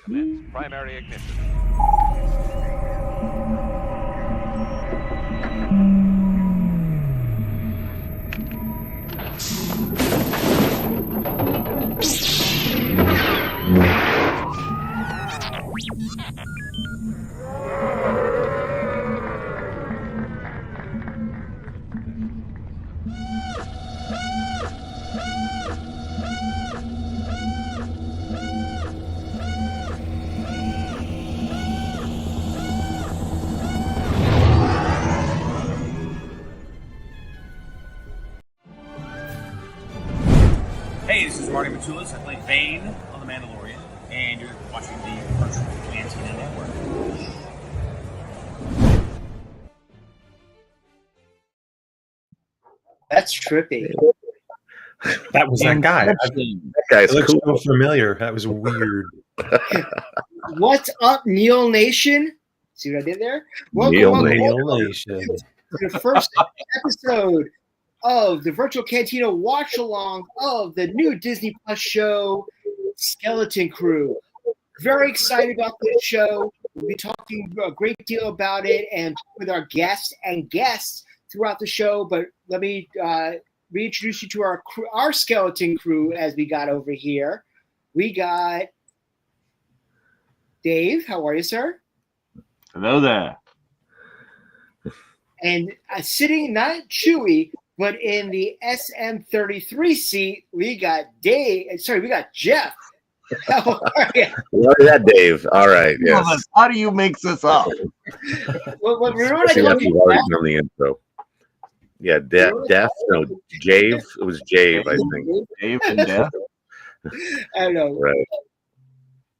Commence primary ignition. Hey, this is Marti Matulis. I play Vane on The Mandalorian, and you're watching the virtual Cantina Network. That's trippy. That was that guy. That guy's It looks cool. so familiar. That was weird. What's up, Neil Nation? See what I did there? Neil Nation. To the first episode of the Virtual Cantina watch along of the new Disney Plus show, Skeleton Crew. Very excited about this show. We'll be talking a great deal about it and with our guests throughout the show. But let me reintroduce you to our skeleton crew as we got over here. We got Dave. How are you, sir? Hello there. And sitting, not Chewy, but in the SM33 seat, we got Dave. Sorry, we got Jeff. How are you? Look at that, Dave. All right, yes. How do you make this up? Well, remember when I Actually, called we've you already Jeff? done the intro. Yeah, Def. No, Jave. It was Jave, I think. Dave and Death? I don't know. Right.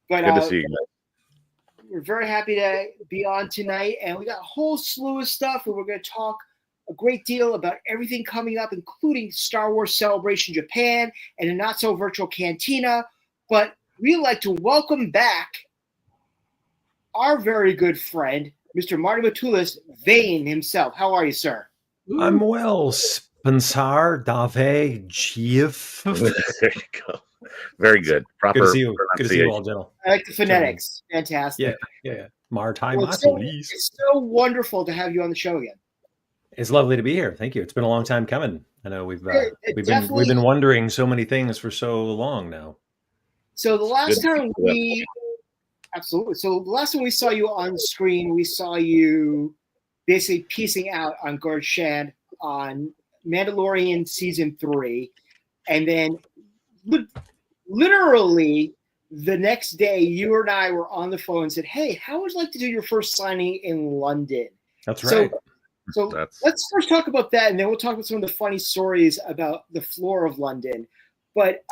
But Good to see you guys. we're very happy to be on tonight, and we got a whole slew of stuff, and we're going to talk a great deal about everything coming up, including Star Wars Celebration Japan and a not-so-virtual Cantina. But we'd like to welcome back our very good friend, Mr. Marti Matulis, Vane himself. How are you, sir? I'm well, Spencer, Dave, Jeff. There you go. Very good. Proper Good to see you. Good to see you all, pronunciation. General. I like the phonetics. Fantastic. Yeah. Marti Well, Matulis. it's so wonderful to have you on the show again. It's lovely to be here. Thank you. It's been a long time coming. I know we've It definitely- been wondering so many things for so long now. So the last Good. time absolutely. So the last time we saw you on screen, we saw you basically piecing out on Gord Shad on Mandalorian season 3, and then literally the next day, you and I were on the phone and said, "Hey, how would you like to do your first signing in London?" That's So- right. So That's- let's first talk about that, and then we'll talk about some of the funny stories about the floor of London. But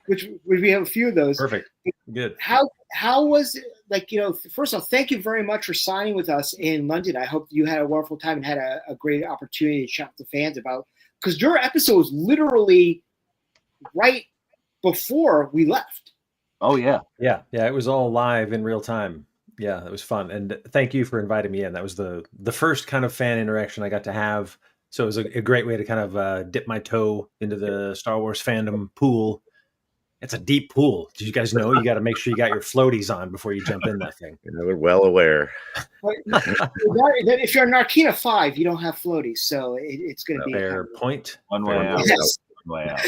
which we have a few of those. Perfect. Good. How was it, like, first off, thank you very much for signing with us in London. I hope you had a wonderful time and had a great opportunity to chat to fans about, because your episode was literally right before we left. Oh, yeah. Yeah. It was all live in real time. Yeah, it was fun. And thank you for inviting me in. That was the first kind of fan interaction I got to have. So it was a great way to kind of dip my toe into the Star Wars fandom pool. It's a deep pool. Did you guys know you got to make sure you got your floaties on before you jump in that thing? We're well aware. But if you're in Narkina 5, you don't have floaties, so it's going to be Fair point. One way out. Yes. One way out.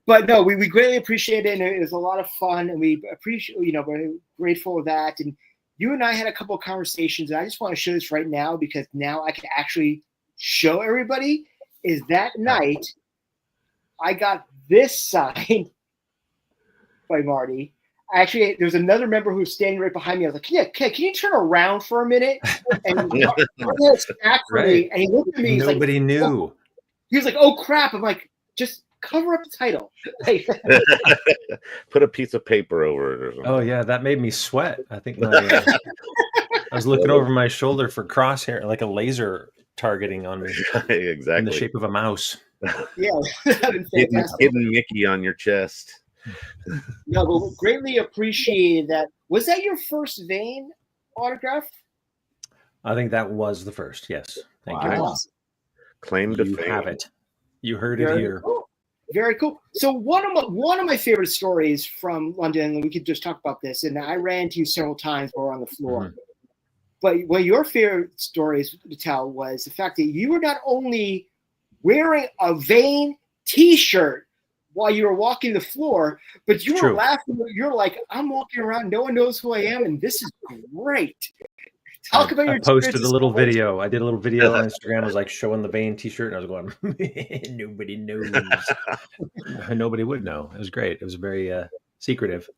But no, we greatly appreciate it, and it was a lot of fun, and we appreciate, we're grateful of that. And you and I had a couple of conversations, and I just want to show this right now because now I can actually show everybody. Is that night I got this signed by Marty. Actually, there's another member who was standing right behind me. I was like, can you turn around for a minute? And Marty was Right. and he looked at me. He's Nobody like, knew. he was like, "Oh crap!" I'm like, just cover up the title. Like, Put a piece of paper over it or something. Oh yeah, that made me sweat. I think I was looking over my shoulder for crosshair, like a laser targeting on me Exactly. in the shape of a mouse. yeah, that'd been fantastic. Hidden Mickey on your chest. No, but we greatly appreciate that. Was that your first Vane autograph? I think that was the first. Yes. Thank Wow. you. Awesome. Claim to You fame. have it. You heard it Very here. cool. Very cool. So one of my favorite stories from London, and we could just talk about this, and I ran into you several times while we were on the floor. Mhm. But one of your favorite stories to tell was the fact that you were not only wearing a Vane T-shirt while you were walking the floor, but you were True. laughing. You're like, I'm walking around, no one knows who I am, and this is great. Talk about I your posted a experiences. little video. I did a little video on Instagram. I was like showing the Vane T-shirt, and I was going, "Nobody knows. Nobody would know." It was great. It was very secretive,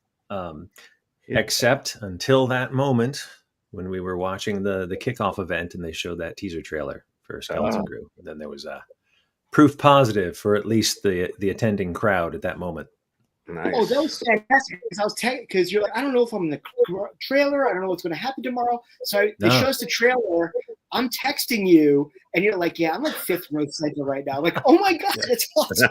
except until that moment when we were watching the kickoff event, and they showed that teaser trailer for Skeleton Crew. And then there was proof positive for at least the attending crowd at that moment. Nice. Oh, that was fantastic. Because you're like, I don't know if I'm in the trailer. I don't know what's going to happen tomorrow. So they show us the trailer. I'm texting you, and you're like, yeah, I'm like fifth row cycle right now. Like, oh my God, that's awesome.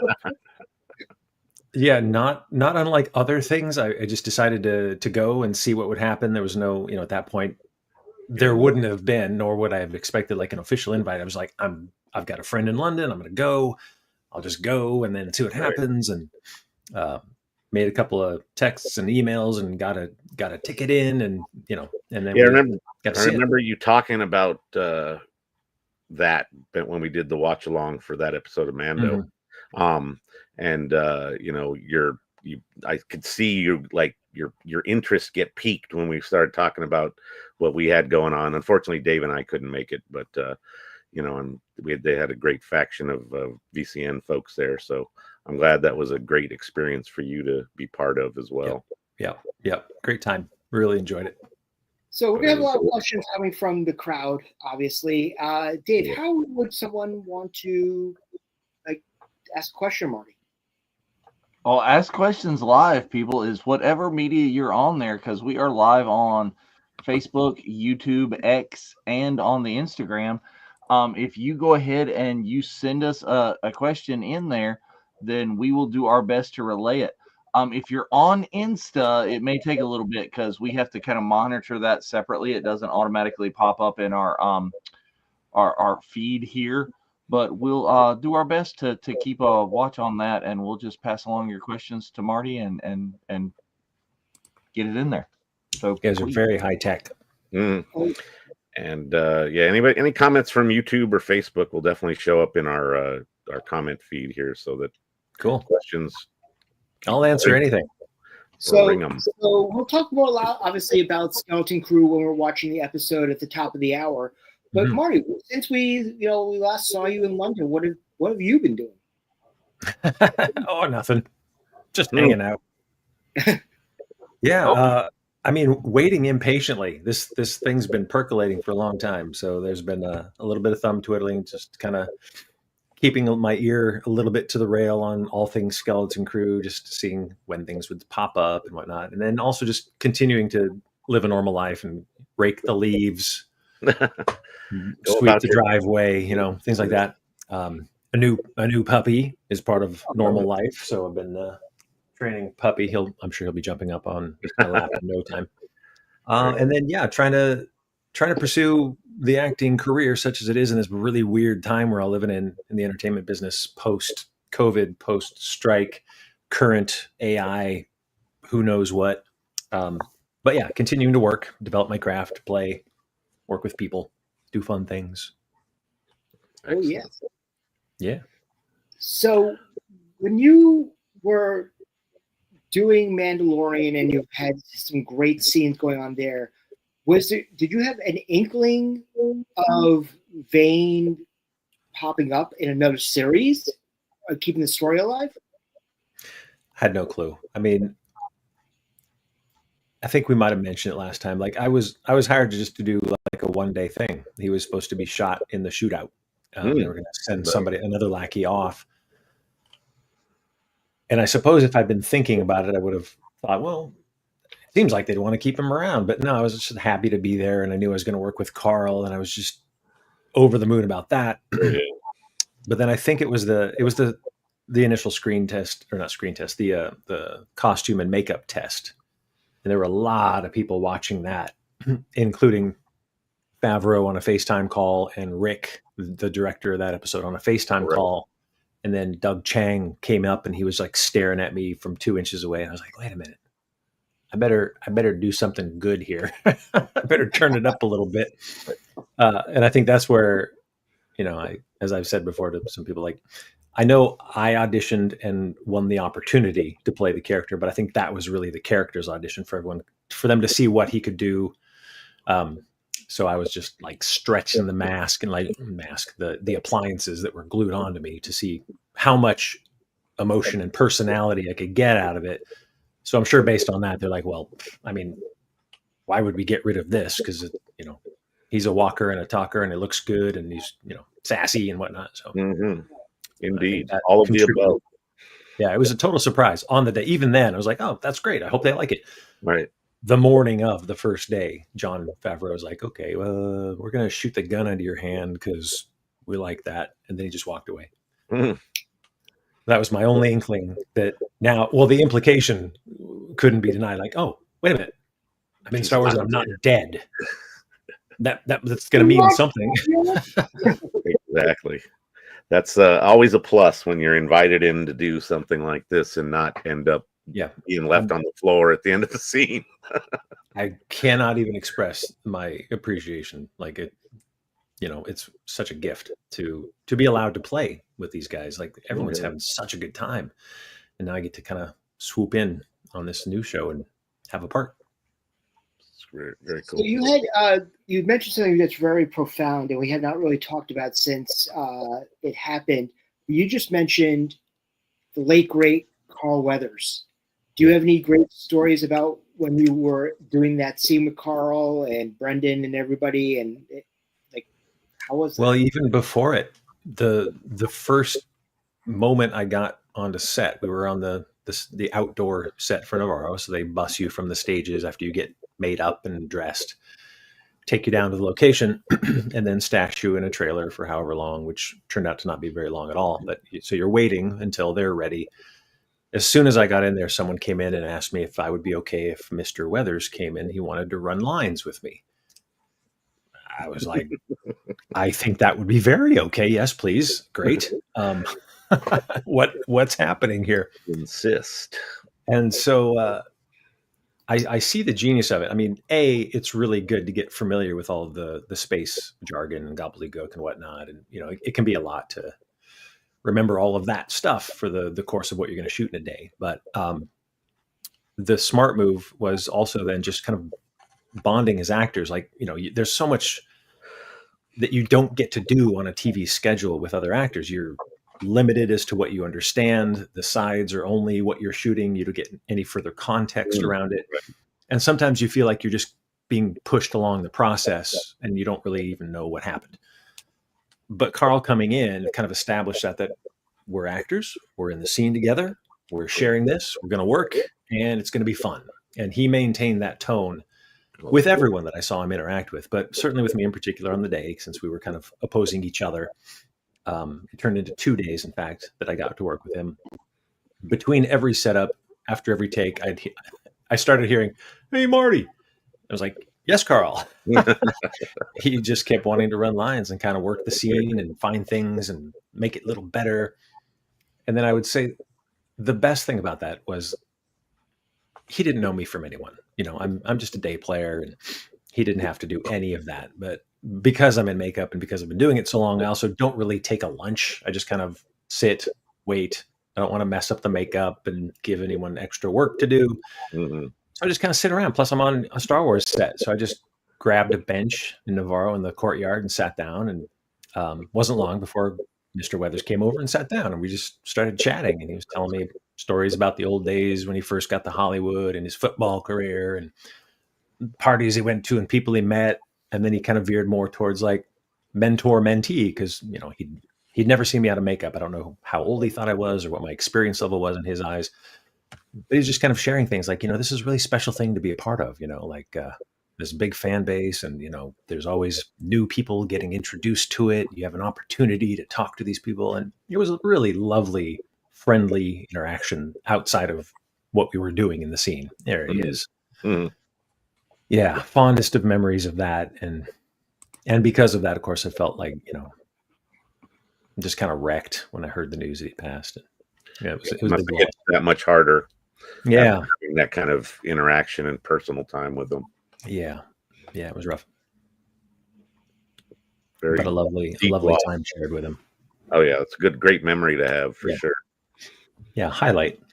Yeah, not unlike other things. I just decided to go and see what would happen. There was no, at that point, there wouldn't have been, nor would I have expected like an official invite. I was like, I've got a friend in London. I'm going to go. I'll just go and then see what happens. And made a couple of texts and emails and got a ticket in, and and then I remember you talking about that when we did the watch along for that episode of Mando. Mm-hmm. I could see your interest get piqued when we started talking about what we had going on. Unfortunately, Dave and I couldn't make it, but and they had a great faction of VCN folks there, so I'm glad that was a great experience for you to be part of as well. Yeah. Great time. Really enjoyed it. So we're gonna have a lot of questions coming from the crowd, obviously. Dave, how would someone want to ask a question, Marty? Well, ask questions live, people, is whatever media you're on there, because we are live on Facebook, YouTube, X, and on the Instagram. If you go ahead and you send us a question in there, then we will do our best to relay it. If you're on Insta, it may take a little bit because we have to kind of monitor that separately. It doesn't automatically pop up in our feed here, but we'll do our best to keep a watch on that, and we'll just pass along your questions to Marty and get it in there. So you guys are very high tech. And any comments from YouTube or Facebook will definitely show up in our comment feed here, so that cool questions. I'll answer anything. So we'll talk more obviously about Skeleton Crew when we're watching the episode at the top of the hour. But Marty, since we last saw you in London, what have you been doing? Oh, nothing. Just hanging out. Yeah. I mean, waiting impatiently. This thing's been percolating for a long time. So there's been a little bit of thumb twiddling, just kind of keeping my ear a little bit to the rail on all things Skeleton Crew, just seeing when things would pop up and whatnot. And then also just continuing to live a normal life and rake the leaves, sweep the driveway, things like that. A new puppy is part of normal life. So I've been training puppy. I'm sure he'll be jumping up on my lap in no time. And then, trying to pursue the acting career, such as it is in this really weird time we're all living in the entertainment business, post COVID, post strike, current AI, who knows what. But yeah, continuing to work, develop my craft, play, work with people, do fun things. Oh, yes. Yeah. So when you were doing Mandalorian and you've had some great scenes going on there, did you have an inkling of Vane popping up in another series, keeping the story alive? Had no clue. I mean, I think we might have mentioned it last time. Like I was hired to do like a one-day thing. He was supposed to be shot in the shootout. They were going to send another lackey off. And I suppose if I'd been thinking about it, I would have thought, well, it seems like they'd want to keep him around. But no, I was just happy to be there, and I knew I was going to work with Carl, and I was just over the moon about that. But then I think it was the initial screen test, or not screen test, the costume and makeup test. And there were a lot of people watching that, including Favreau on a FaceTime call and Rick, the director of that episode, on a FaceTime call. And then Doug Chang came up and he was like staring at me from 2 inches away. And I was like, wait a minute. I better do something good here. I better turn it up a little bit. And I think that's where, as I've said before to some people, like, I know I auditioned and won the opportunity to play the character, but I think that was really the character's audition for everyone, for them to see what he could do. So I was just like stretching the mask and the appliances that were glued onto me to see how much emotion and personality I could get out of it. So I'm sure based on that, they're like, well, I mean, why would we get rid of this? Because, he's a walker and a talker and it looks good and he's, sassy and whatnot. So indeed, all of the above. Yeah, it was a total surprise on the day. Even then, I was like, oh, that's great. I hope they like it. Right. The morning of the first day, Jon Favreau was like, okay, well, we're going to shoot the gun into your hand because we like that. And then he just walked away. That was my only inkling that now, well, the implication couldn't be denied. Like, oh, wait a minute. I'm in Star Wars and I'm not dead. That's going to mean something. Exactly. That's always a plus when you're invited in to do something like this and not end up being left on the floor at the end of the scene. I cannot even express my appreciation. Like it's such a gift to be allowed to play with these guys. Like everyone's having such a good time. And now I get to kind of swoop in on this new show and have a part. It's very, very cool. So you mentioned something that's very profound and we had not really talked about since it happened. You just mentioned the late, great Carl Weathers. Do you have any great stories about when you were doing that scene with Carl and Brendan and everybody? And how was that? Well, even before it, the first moment I got onto set, we were on the outdoor set for Navarro. So they bus you from the stages after you get made up and dressed, take you down to the location, and then stash you in a trailer for however long, which turned out to not be very long at all. But so you're waiting until they're ready. As soon as I got in there, someone came in and asked me if I would be okay if Mr. Weathers came in. He wanted to run lines with me. I was like, I think that would be very okay. Yes, please. Great. What's happening here? Insist. And so I see the genius of it. I mean, it's really good to get familiar with all of the space jargon and gobbledygook and whatnot. And, it can be a lot to remember all of that stuff for the course of what you're going to shoot in a day. But the smart move was also then just kind of bonding as actors. Like, there's so much that you don't get to do on a TV schedule with other actors. You're limited as to what you understand. The sides are only what you're shooting. You don't get any further context around it. And sometimes you feel like you're just being pushed along the process and you don't really even know what happened. But Carl coming in kind of established that we're actors, we're in the scene together, we're sharing this, we're going to work, and it's going to be fun. And he maintained that tone with everyone that I saw him interact with, but certainly with me in particular on the day, since we were kind of opposing each other. It turned into 2 days, in fact, that I got to work with him. Between every setup, after every take, I started hearing, "Hey, Marty." I was like, "Yes, Carl." He just kept wanting to run lines and kind of work the scene and find things and make it a little better. And then I would say the best thing about that was he didn't know me from anyone. I'm just a day player and he didn't have to do any of that. But because I'm in makeup and because I've been doing it so long, I also don't really take a lunch. I just kind of sit, wait. I don't want to mess up the makeup and give anyone extra work to do. So I just kind of sit around. Plus I'm on a Star Wars set. So I just grabbed a bench in Navarro in the courtyard and sat down, and wasn't long before Mr. Weathers came over and sat down, and we just started chatting, and he was telling me stories about the old days when he first got to Hollywood and his football career and parties he went to and people he met. And then he kind of veered more towards like mentor mentee, because he'd never seen me out of makeup. I don't know how old he thought I was or what my experience level was in his eyes, but he's just kind of sharing things like, this is a really special thing to be a part of, this big fan base, and there's always new people getting introduced to it. You have an opportunity to talk to these people, and it was a really lovely, friendly interaction outside of what we were doing in the scene. There he is. Yeah, fondest of memories of that, and because of that, of course, I felt like just kind of wrecked when I heard the news that he passed. Yeah, it was a must big have hit loss. that much harder. Yeah, having that kind of interaction and personal time with them. yeah, it was rough, Very but a lovely deep loss. time shared with him. Oh yeah, it's a great memory to have for sure. Yeah,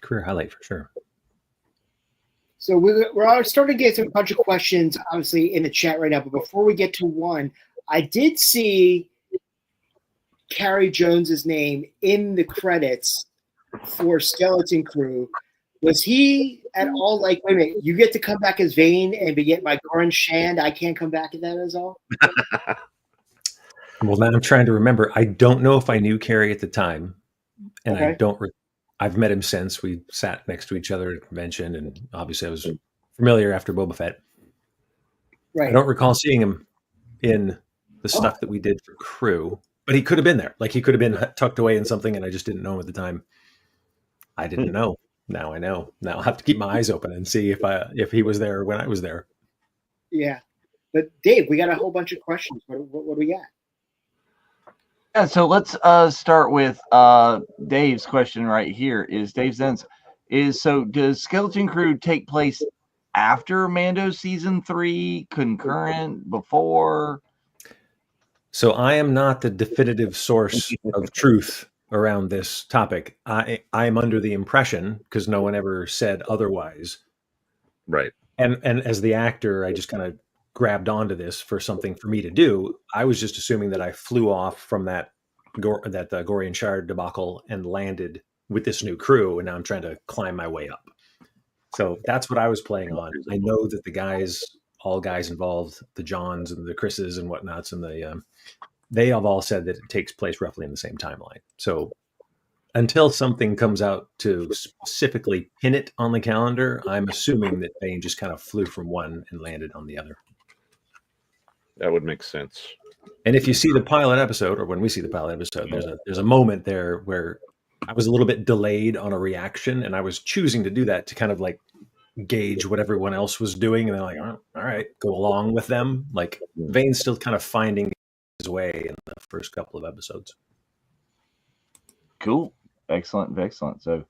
career highlight for sure. So we're starting to get a bunch of questions, obviously, in the chat right now. But before we get to one, I did see Carrie Jones's name in the credits for Skeleton Crew. Was he at all like, wait a minute, you get to come back as Vane, and but yet my current Shand, I can't come back as that as all? Well, now I'm trying to remember. I don't know if I knew Carrie at the time, and Okay. I don't. I've met him since. We sat next to each other at a convention, and obviously I was familiar after Boba Fett. Right. I don't recall seeing him in the stuff that we did for Crew, but he could have been there. Like he could have been tucked away in something, and I just didn't know him at the time. I didn't know. Now I know. Now I'll have to keep my eyes open and see if he was there when I was there. Yeah. But Dave, we got a whole bunch of questions. What do we got? Yeah, so let's start with Dave's question right here. Is Dave Zenz so does Skeleton Crew take place after Mando season 3, concurrent, before? So I am not the definitive source of truth around this topic. I'm under the impression, because no one ever said otherwise. Right. And as the actor, I just kind of grabbed onto this for something for me to do. I was just assuming that I flew off from that Gorian Shard debacle and landed with this new crew, and now I'm trying to climb my way up. So that's what I was playing on. I know that the guys, all guys involved, the Johns and the Chris's and whatnots, and they have all said that it takes place roughly in the same timeline. So until something comes out to specifically pin it on the calendar, I'm assuming that Vane just kind of flew from one and landed on the other. That would make sense. And if you see the pilot episode, or when we see the pilot episode, there's a moment there where I was a little bit delayed on a reaction, and I was choosing to do that to kind of like gauge what everyone else was doing, and they're like, oh, all right, go along with them. Like Vane's still kind of finding his way in the first couple of episodes. Cool. Excellent. So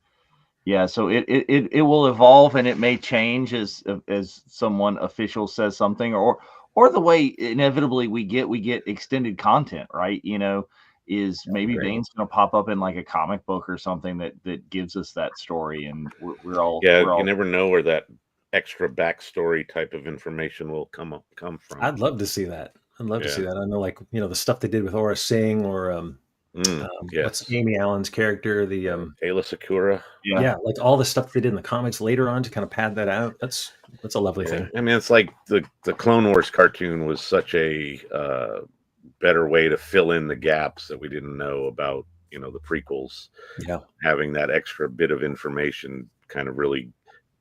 yeah, so it will evolve, and it may change as someone official says something, or the way inevitably we get extended content, right? You know, is maybe Vane's going to pop up in like a comic book or something that gives us that story, and we're all you never know where that extra backstory type of information will come from. I'd love to see that. To see that. I know, like, you know, the stuff they did with Aura Singh, or what's Amy Allen's character, the Ayla Secura. Yeah, like all the stuff they did in the comics later on to kind of pad that out. That's a lovely thing. I mean, it's like the Clone Wars cartoon was such a better way to fill in the gaps that we didn't know about, you know, the prequels. Yeah, having that extra bit of information kind of really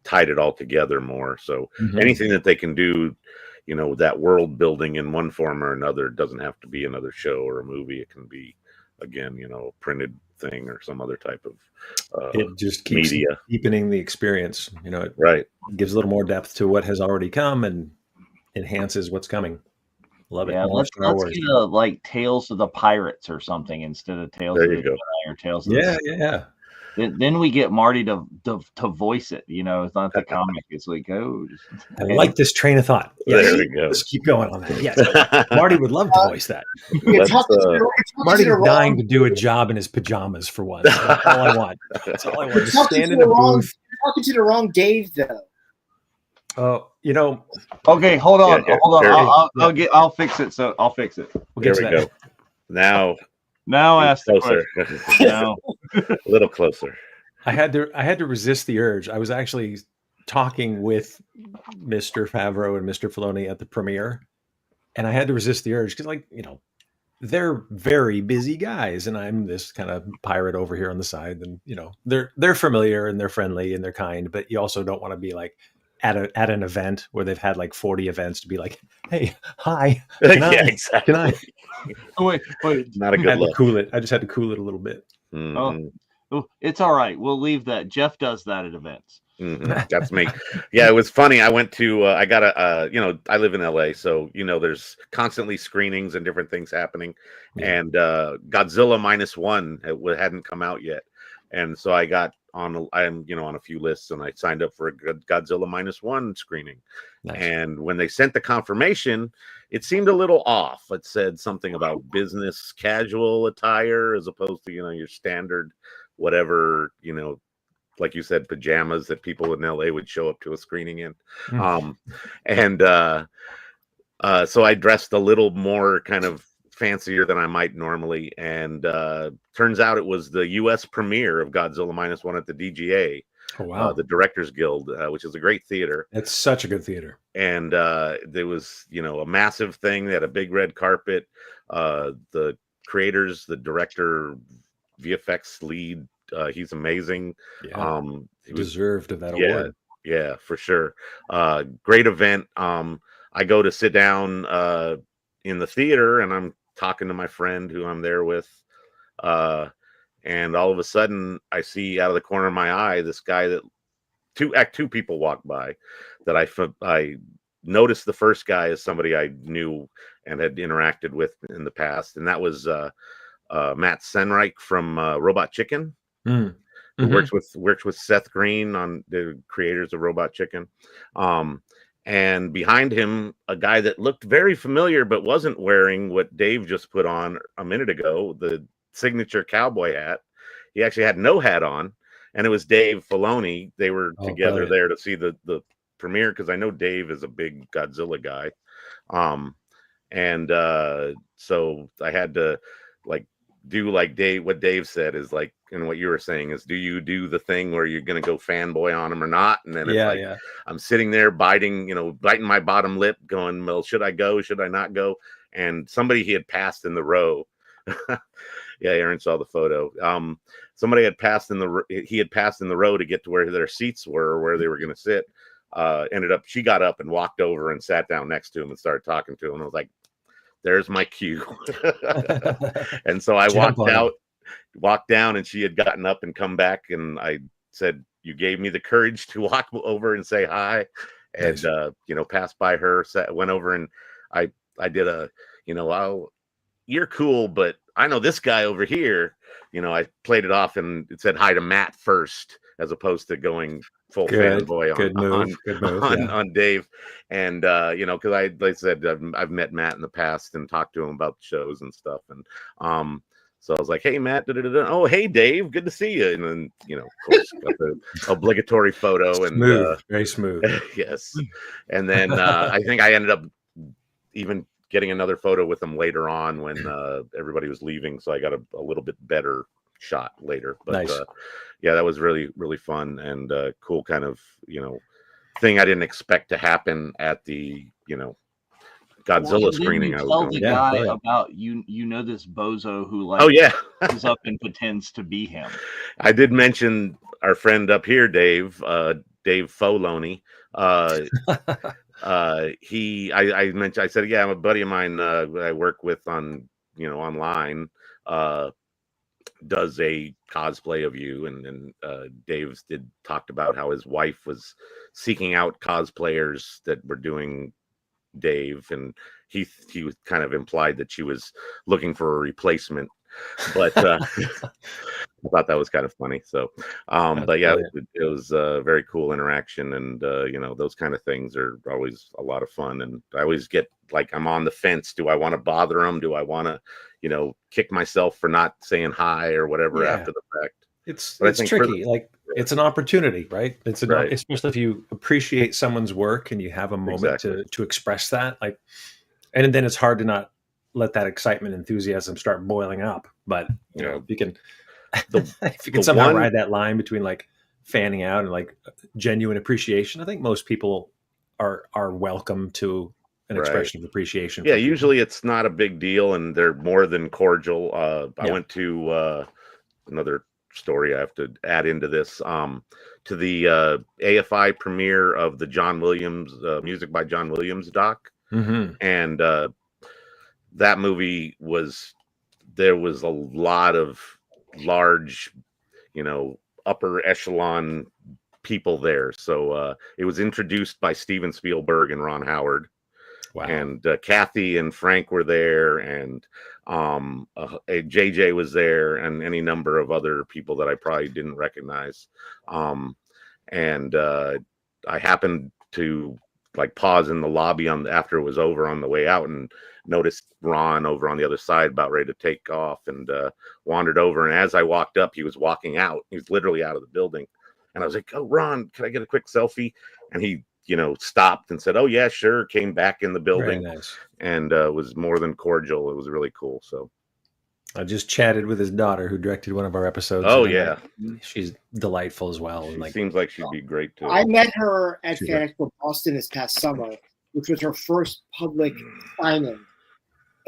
tied it all together more. So anything that they can do, you know, that world building in one form or another, doesn't have to be another show or a movie. It can be, again, you know, a printed thing or some other type of it just keeps media, deepening the experience. You know, it gives a little more depth to what has already come and enhances what's coming. Love it. Yeah, let's get like Tales of the Pirates or something instead of Tales of the Jedi or Tales of the Then we get Marty to voice it. You know, it's not the comic. It's like, oh, I like this train of thought. Yes. There we go. Let's keep going on that. Yes, Marty would love to voice that. Marty's dying to do a job in his pajamas for once. That's all I want. That's all I want. Just stand in a booth. You're talking to the wrong Dave, though. Oh, you know. Okay, hold on. I'll fix it. So I'll fix it. There we go. Now ask closer. No. A little closer. I had to resist the urge. I was actually talking with Mr. Favreau and Mr. Filoni at the premiere, and I had to resist the urge because, like, you know, they're very busy guys, and I'm this kind of pirate over here on the side. And, you know, they're familiar and they're friendly and they're kind, but you also don't want to be like at an event where they've had like 40 events to be like, hey, hi. Exactly. Can I? Oh, wait. Not a good look. I just had to cool it a little bit. Oh, it's all right. We'll leave that. Jeff does that at events. That's me. Yeah, it was funny. I went to I got I live in LA, so there's constantly screenings and different things happening. Yeah. And Godzilla -1 hadn't come out yet, and so I got on. I'm on a few lists, and I signed up for a Godzilla -1 screening. Nice. And when they sent the confirmation, it seemed a little off. It said something about business casual attire as opposed to your standard whatever like you said, pajamas that people in LA would show up to a screening in. And so I dressed a little more kind of fancier than I might normally. And turns out it was the US premiere of Godzilla -1 at the DGA, Oh, wow. the Directors Guild, which is a great theater. It's such a good theater. And there was, a massive thing. They had a big red carpet. The creators, the director, VFX lead, he's amazing. Yeah. He was Deserved of that award. Yeah, for sure. Great event. I go to sit down in the theater, and I'm talking to my friend who I'm there with, and all of a sudden I see out of the corner of my eye this guy that two people walk by that I noticed. The first guy is somebody I knew and had interacted with in the past, and that was Matt Senreich from Robot Chicken. Who works with Seth Green on the creators of Robot Chicken. And behind him, a guy that looked very familiar but wasn't wearing what Dave just put on a minute ago, the signature cowboy hat. He actually had no hat on, and it was Dave Filoni. They were together there to see the premiere, because I know Dave is a big Godzilla guy. So I had to do like Dave. What Dave said is and what you were saying is, do you do the thing where you're going to go fanboy on him or not? And then it's I'm sitting there biting my bottom lip going, well, should I go? Should I not go? And somebody he had passed in the row. Yeah, Aaron saw the photo. Somebody had passed he had passed in the row to get to where their seats were, or where they were going to sit. She got up and walked over and sat down next to him and started talking to him. I was like, there's my cue. And so I walked down, and she had gotten up and come back, and I said, you gave me the courage to walk over and say hi. And nice. Passed by her, went over, and I did you're cool, but I know this guy over here. I played it off, and it said hi to Matt first, as opposed to going full fanboy on Dave. And because like I said, I've met Matt in the past and talked to him about the shows and stuff. And so I was like, hey Matt, oh hey Dave, good to see you. And then of course got the obligatory photo. And very smooth. Yes. And then I think I ended up even getting another photo with him later on when everybody was leaving, so I got a little bit better shot later. But nice. Yeah, that was really, really fun and cool kind of thing I didn't expect to happen at the Godzilla screening. I was tell the guy about this bozo who is up and pretends to be him. I did mention our friend up here, Dave Filoni. I said, yeah, I'm a buddy of mine I work with on online does a cosplay of you, and Dave's talked about how his wife was seeking out cosplayers that were doing Dave, and he was kind of implied that she was looking for a replacement, but I thought that was kind of funny. So but yeah, it was a very cool interaction, and those kind of things are always a lot of fun. And I always get I'm on the fence. Do I want to bother them? Do I want to kick myself for not saying hi or whatever after the fact? It's tricky. It's an opportunity, right? Especially if you appreciate someone's work and you have a moment to express that. And then it's hard to not let that excitement, enthusiasm start boiling up. But if you can, if you can somehow ride that line between fanning out and genuine appreciation, I think most people are welcome to an expression of appreciation. Yeah, usually it's not a big deal, and they're more than cordial. I went to another story I have to add into this, to the AFI premiere of the John Williams Music by John Williams doc. And that movie there was a lot of large, upper echelon people there. So it was introduced by Steven Spielberg and Ron Howard. Wow. And Kathy and Frank were there, and JJ was there, and any number of other people that I probably didn't recognize. And I happened to like pause in the lobby after it was over on the way out, and noticed Ron over on the other side about ready to take off, and wandered over. And as I walked up, he was walking out. He was literally out of the building, and I was like, "Oh, Ron, can I get a quick selfie?" And he, stopped and said, "Oh yeah, sure." Came back in the building. Very nice. And was more than cordial. It was really cool. So I just chatted with his daughter, who directed one of our episodes. Oh yeah, she's delightful as well. She seems like she'd be great too. I met her at Fan Expo Boston this past summer, which was her first public signing.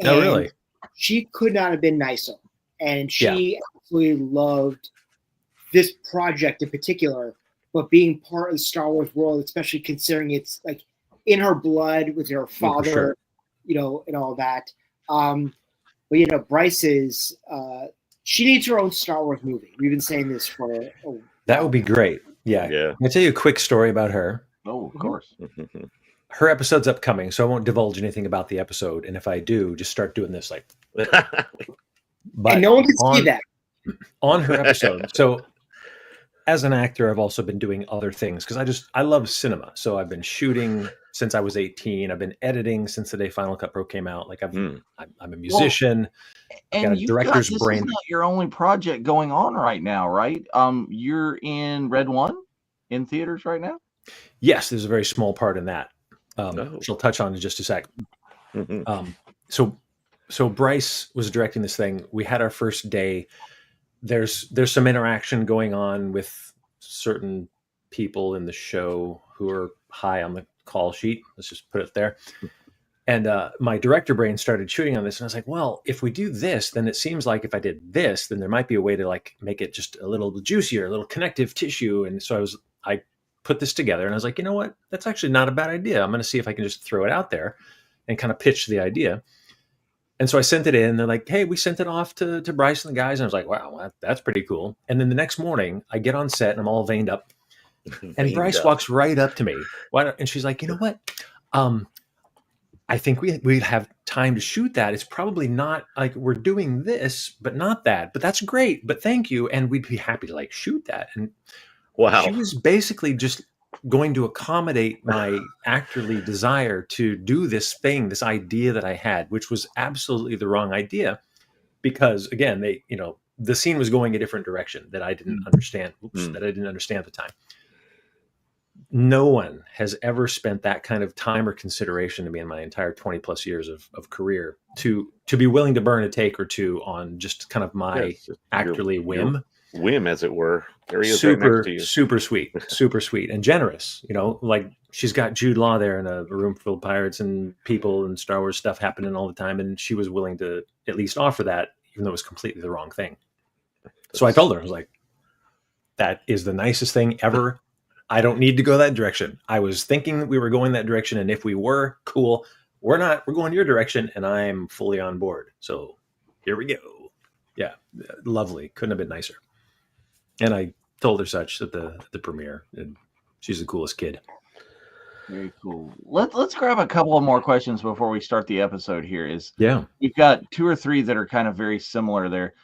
Oh, really? She could not have been nicer, and she absolutely loved this project in particular. But being part of the Star Wars world, especially considering it's like in her blood with her father, and all that. But Bryce is she needs her own Star Wars movie. We've been saying this for that would be great. Yeah. I'll tell you a quick story about her. Oh, of course. Her episode's upcoming, so I won't divulge anything about the episode. And if I do, just start doing this like. But and no one can see that on her episode. So. As an actor, I've also been doing other things because I love cinema. So I've been shooting since I was 18. I've been editing since the day Final Cut Pro came out. Like I'm a musician. And got a director's brain. This is not your only project going on right now, right? You're in Red One in theaters right now. Yes, there's a very small part in that. Which I'll touch on in just a sec. So Bryce was directing this thing. We had our first day. There's some interaction going on with certain people in the show who are high on the call sheet. Let's just put it there. And my director brain started shooting on this, and I was like, well, if we do this, then it seems like if I did this, then there might be a way to like make it just a little juicier, a little connective tissue. And so I put this together, and I was like, you know what? That's actually not a bad idea. I'm going to see if I can just throw it out there and kind of pitch the idea. And so I sent it in. They're like, hey, we sent it off to Bryce and the guys. And I was like, wow, that's pretty cool. And then the next morning I get on set and I'm all veined up. And Bryce walks right up to me. And she's like, you know what? I think we have time to shoot that. It's probably not like we're doing this, but not that. But that's great. But thank you. And we'd be happy to like shoot that. And wow. She was basically just going to accommodate my actorly desire to do this thing, this idea that I had, which was absolutely the wrong idea, because again, the scene was going a different direction that I didn't understand. That I didn't understand at the time. No one has ever spent that kind of time or consideration to me in my entire 20 plus years of career to be willing to burn a take or two on just kind of my actorly whim. Whim, as it were. There he is, super, right next to you. super sweet and generous. Like she's got Jude Law there in a room full of pirates and people and Star Wars stuff happening all the time, and she was willing to at least offer that, even though it was completely the wrong thing. So I told her, I was like, "That is the nicest thing ever. I don't need to go that direction. I was thinking we were going that direction, and if we were, cool. We're not. We're going your direction, and I'm fully on board. So here we go. Yeah, lovely. Couldn't have been nicer." And I told her such at the premiere, and she's the coolest kid. Very cool. Let's grab a couple of more questions before we start the episode here. We've got 2 or 3 that are kind of very similar there.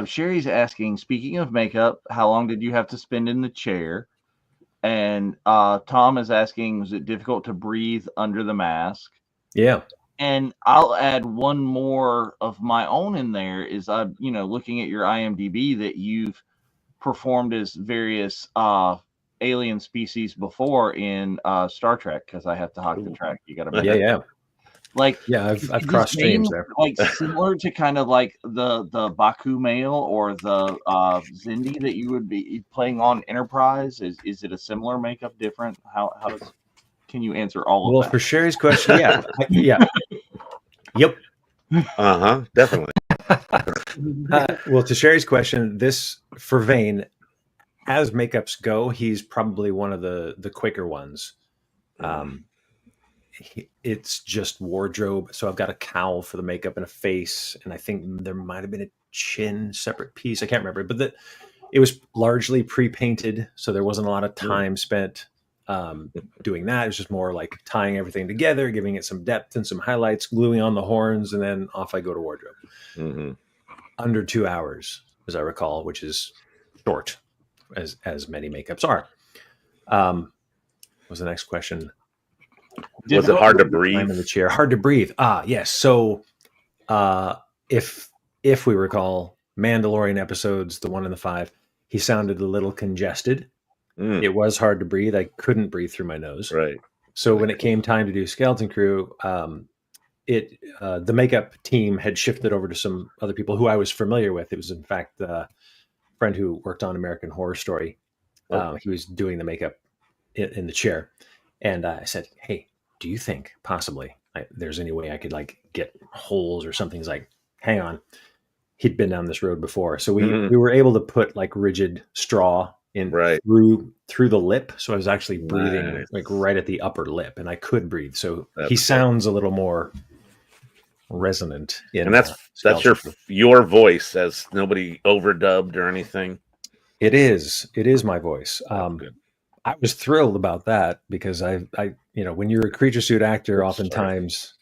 Sherry's asking, speaking of makeup, how long did you have to spend in the chair? And Tom is asking, was it difficult to breathe under the mask? Yeah. And I'll add one more of my own in there is looking at your IMDb that you've performed as various alien species before in Star Trek, because I have to hog the track. You got to yeah. Like I've crossed streams there. Like similar to kind of like the Baku male or the Zindi that you would be playing on Enterprise. Is it a similar makeup? Different? Can you answer all of that? Well, for Sherry's question, yeah. Yep. Definitely. Well, to Sherry's question, this for Vane, as makeups go, he's probably one of the quicker ones. It's just wardrobe. So I've got a cowl for the makeup and a face, and I think there might have been a chin separate piece. I can't remember, but it was largely pre-painted, so there wasn't a lot of time spent doing that. It was just more like tying everything together, giving it some depth and some highlights, gluing on the horns, and then off I go to wardrobe. Mm-hmm. Under 2 hours, as I recall, which is short, as many makeups are. What was the next question? Was it hard to Time breathe? in the chair, hard to breathe. Yes. So, if we recall, Mandalorian episodes, the 1 and the 5, he sounded a little congested. Mm, It was hard to breathe. I couldn't breathe through my nose. right. So when it came time to do Skeleton Crew, the makeup team had shifted over to some other people who I was familiar with. It was, in fact, a friend who worked on American Horror Story. He was doing the makeup in the chair. And I said, hey, do you think possibly there's any way I could like get holes or something? He's like, hang on. He'd been down this road before. So we were able to put like rigid straw in through the lip. So I was actually breathing like right at the upper lip, and I could breathe. So he sounds a little more resonant. And that's your voice, as nobody overdubbed or anything. It is my voice. Good. I was thrilled about that because I when you're a creature suit actor, oftentimes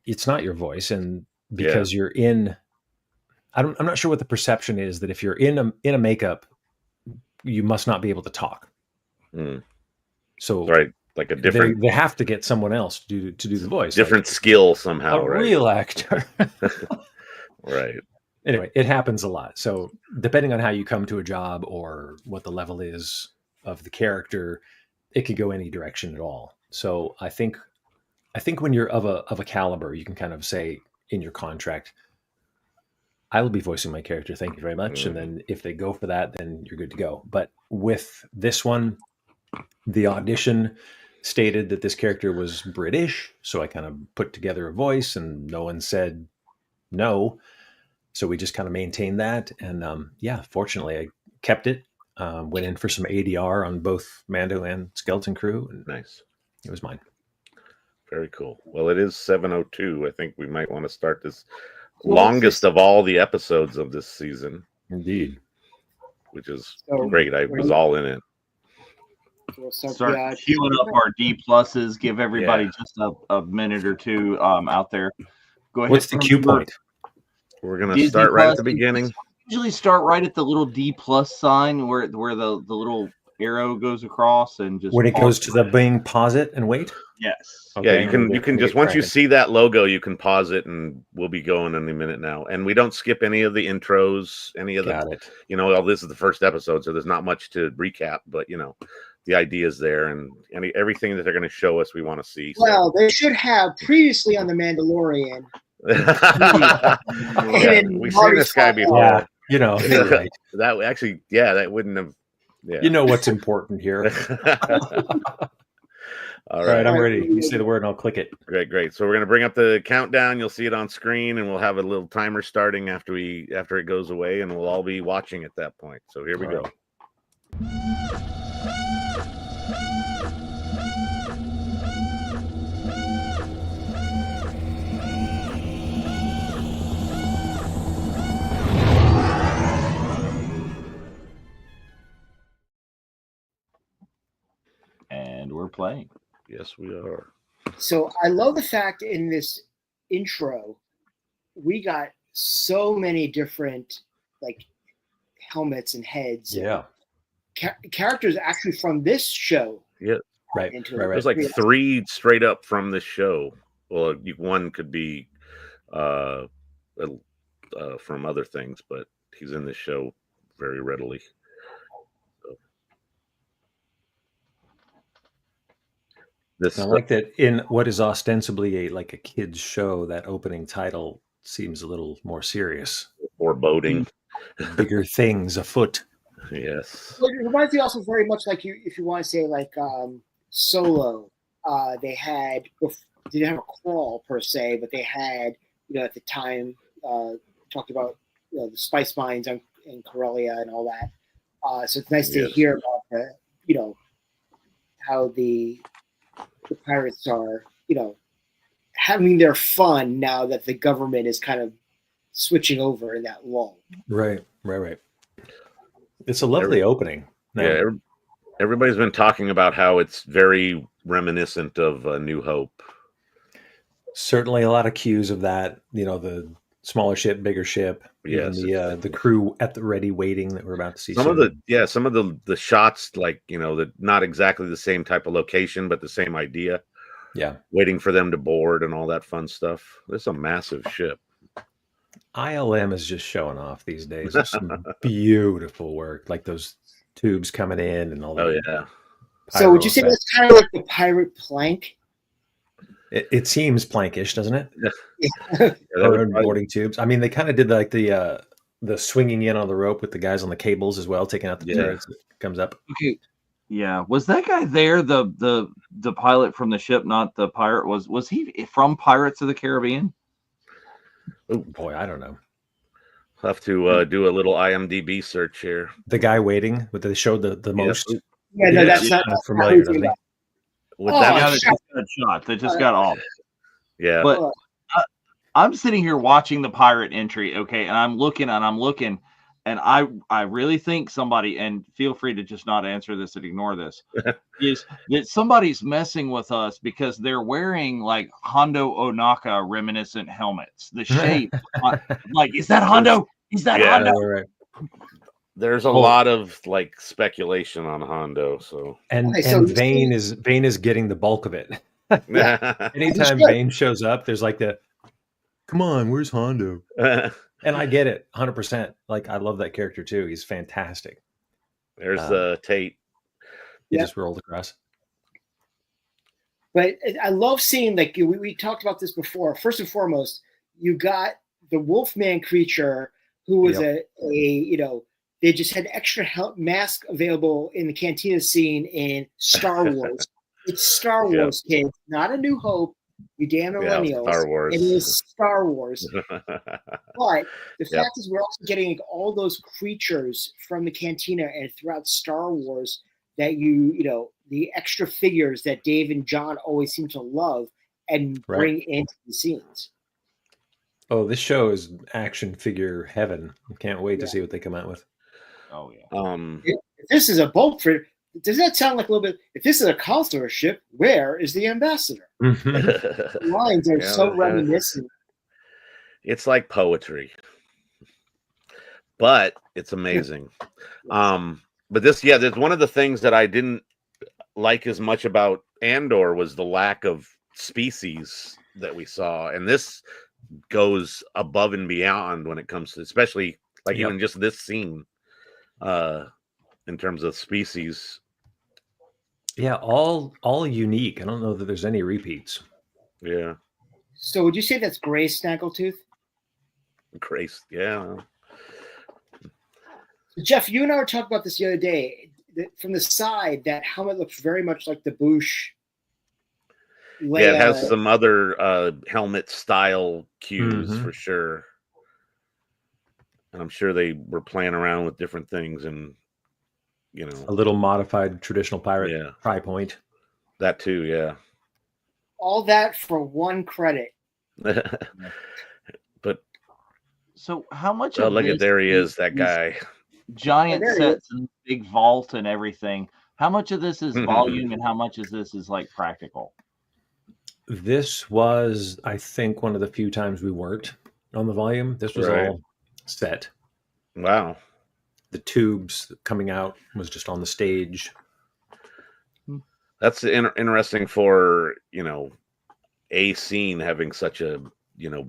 it's not your voice, and because you're in, I'm not sure what the perception is that if you're in a makeup, you must not be able to talk. So like a different. They have to get someone else to do the voice. Different skill somehow. A real actor. Right. Anyway, it happens a lot. So depending on how you come to a job or what the level is of the character, it could go any direction at all. So I think when you're of a caliber, you can kind of say in your contract, I will be voicing my character. Thank you very much. And then if they go for that, then you're good to go. But with this one, the audition stated that this character was British. So I kind of put together a voice and no one said no. So we just kind of maintained that. And fortunately I kept it, went in for some ADR on both Mando and Skeleton Crew. And nice. It was mine. Very cool. Well, it is 7:02. I think we might want to start this longest of all the episodes of this season. Indeed. Which is great. I was all in it. Start queuing up our D+s. Give everybody just a minute or two out there. Go ahead. What's the cue point? We're going to start right at the beginning. Usually start right at the little D+ sign where the little arrow goes across, and just when it goes to the Bing, pause it and wait. Yes. Okay. Yeah, you can just once you see that logo, you can pause it, and we'll be going any minute now. And we don't skip any of the intros, any of well, this is the first episode, so there's not much to recap, but the idea is there, and everything that they're going to show us, we want to see. Well, they should have previously on The Mandalorian. We've seen this guy before. You're right. That actually, that wouldn't have. Yeah. You know what's important here. All right, I'm ready. You say the word and I'll click it. Great. So we're going to bring up the countdown. You'll see it on screen, and we'll have a little timer starting after it goes away, and we'll all be watching at that point. So here we go. And we're playing. Yes, we are. So I love the fact in this intro, we got so many different like helmets and heads. Yeah. Characters actually from this show. Yeah. Right. There's like 3 straight up from this show. Well, one could be from other things, but he's in this show very readily. I like that in what is ostensibly a kid's show, that opening title seems a little more serious. Foreboding. Bigger things afoot. Yes. Well, it reminds me also very much like if you want to say like Solo. They didn't have a crawl per se, but they had, at the time talked about the spice mines in Corellia and all that. So it's nice to hear about how the pirates are, having their fun now that the government is kind of switching over in that lull. Right. It's a lovely opening. No. Yeah, everybody's been talking about how it's very reminiscent of New Hope. Certainly a lot of cues of that. The smaller ship, bigger ship. Yes, Even the crew at the ready waiting that we're about to see. Some of the shots, like that, not exactly the same type of location, but the same idea. Yeah, waiting for them to board and all that fun stuff. This is a massive ship. ILM is just showing off these days. There's some beautiful work, like those tubes coming in and all that. Oh yeah. So would you say that's kind of like the pirate plank? It seems plankish, doesn't it? Yeah. Boarding tubes. I mean, they kind of did like the swinging in on the rope with the guys on the cables as well, taking out the turrets that comes up. Okay. Yeah, was that guy there the pilot from the ship, not the pirate? Was he from Pirates of the Caribbean? Oh boy, I don't know. I'll have to do a little IMDb search here. The guy waiting, but they showed the most. Yeah, no, that's not familiar, doesn't he? That just got shot. That just got off. Yeah, but I'm sitting here watching the pirate entry, okay, and I'm looking, and I really think somebody, and feel free to just not answer this and ignore this, is that somebody's messing with us because they're wearing like Hondo Onaka reminiscent helmets. The shape, like, is that Hondo? Is that Hondo? Right. There's a lot of like speculation on Hondo, so and Vane is getting the bulk of it. Anytime Vane shows up, there's like come on, where's Hondo? And I get it 100%. Like, I love that character too. He's fantastic. There's Tate. He just rolled across. But I love seeing, like, we talked about this before. First and foremost, you got the Wolfman creature who was they just had extra mask available in the Cantina scene in Star Wars. It's Star Wars, kids, not A New Hope. You damn millennials. Star Wars. It is Star Wars. But the fact is, we're also getting all those creatures from the Cantina and throughout Star Wars that the extra figures that Dave and John always seem to love and bring into the scenes. Oh, this show is action figure heaven. I can't wait to see what they come out with. Oh yeah. If this is a boat for, does that sound like a little bit? If this is a consular ship, where is the ambassador? The lines are so reminiscent. It's like poetry, but it's amazing. But there's one of the things that I didn't like as much about Andor was the lack of species that we saw, and this goes above and beyond when it comes to, especially like even just this scene. In terms of species, all unique. I don't know that there's any repeats. Yeah. So would you say that's Gray Snaggletooth? Grace, yeah. Jeff, you and I were talking about this the other day. From the side, that helmet looks very much like the Bouche. Yeah, it has some other helmet style cues for sure. And I'm sure they were playing around with different things and, a little modified traditional pirate pry point. That too, yeah. All that for one credit. But so how much of look at there he is, that guy. Giant sets and big vault and everything. How much of this is volume and how much of this is like practical? This was, I think, one of the few times we weren't on the volume. This was all set. Wow. The tubes coming out was just on the stage. That's interesting for, a scene having such a,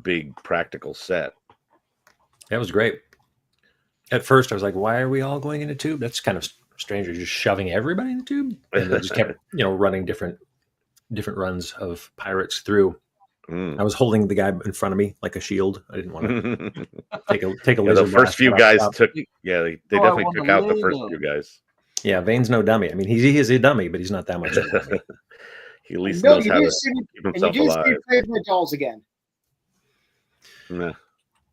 big practical set. That was great. At first I was like, why are we all going in a tube? That's kind of strange. You're just shoving everybody in the tube. And they just kept, running different runs of pirates through. I was holding the guy in front of me like a shield. I didn't want to take a laser. The first few guys took. Yeah, they definitely took out the first few guys. Yeah, Vane's no dummy. I mean, he is a dummy, but he's not that much of a dummy. He at least knows how to keep himself alive. And you do see my dolls again. Yeah.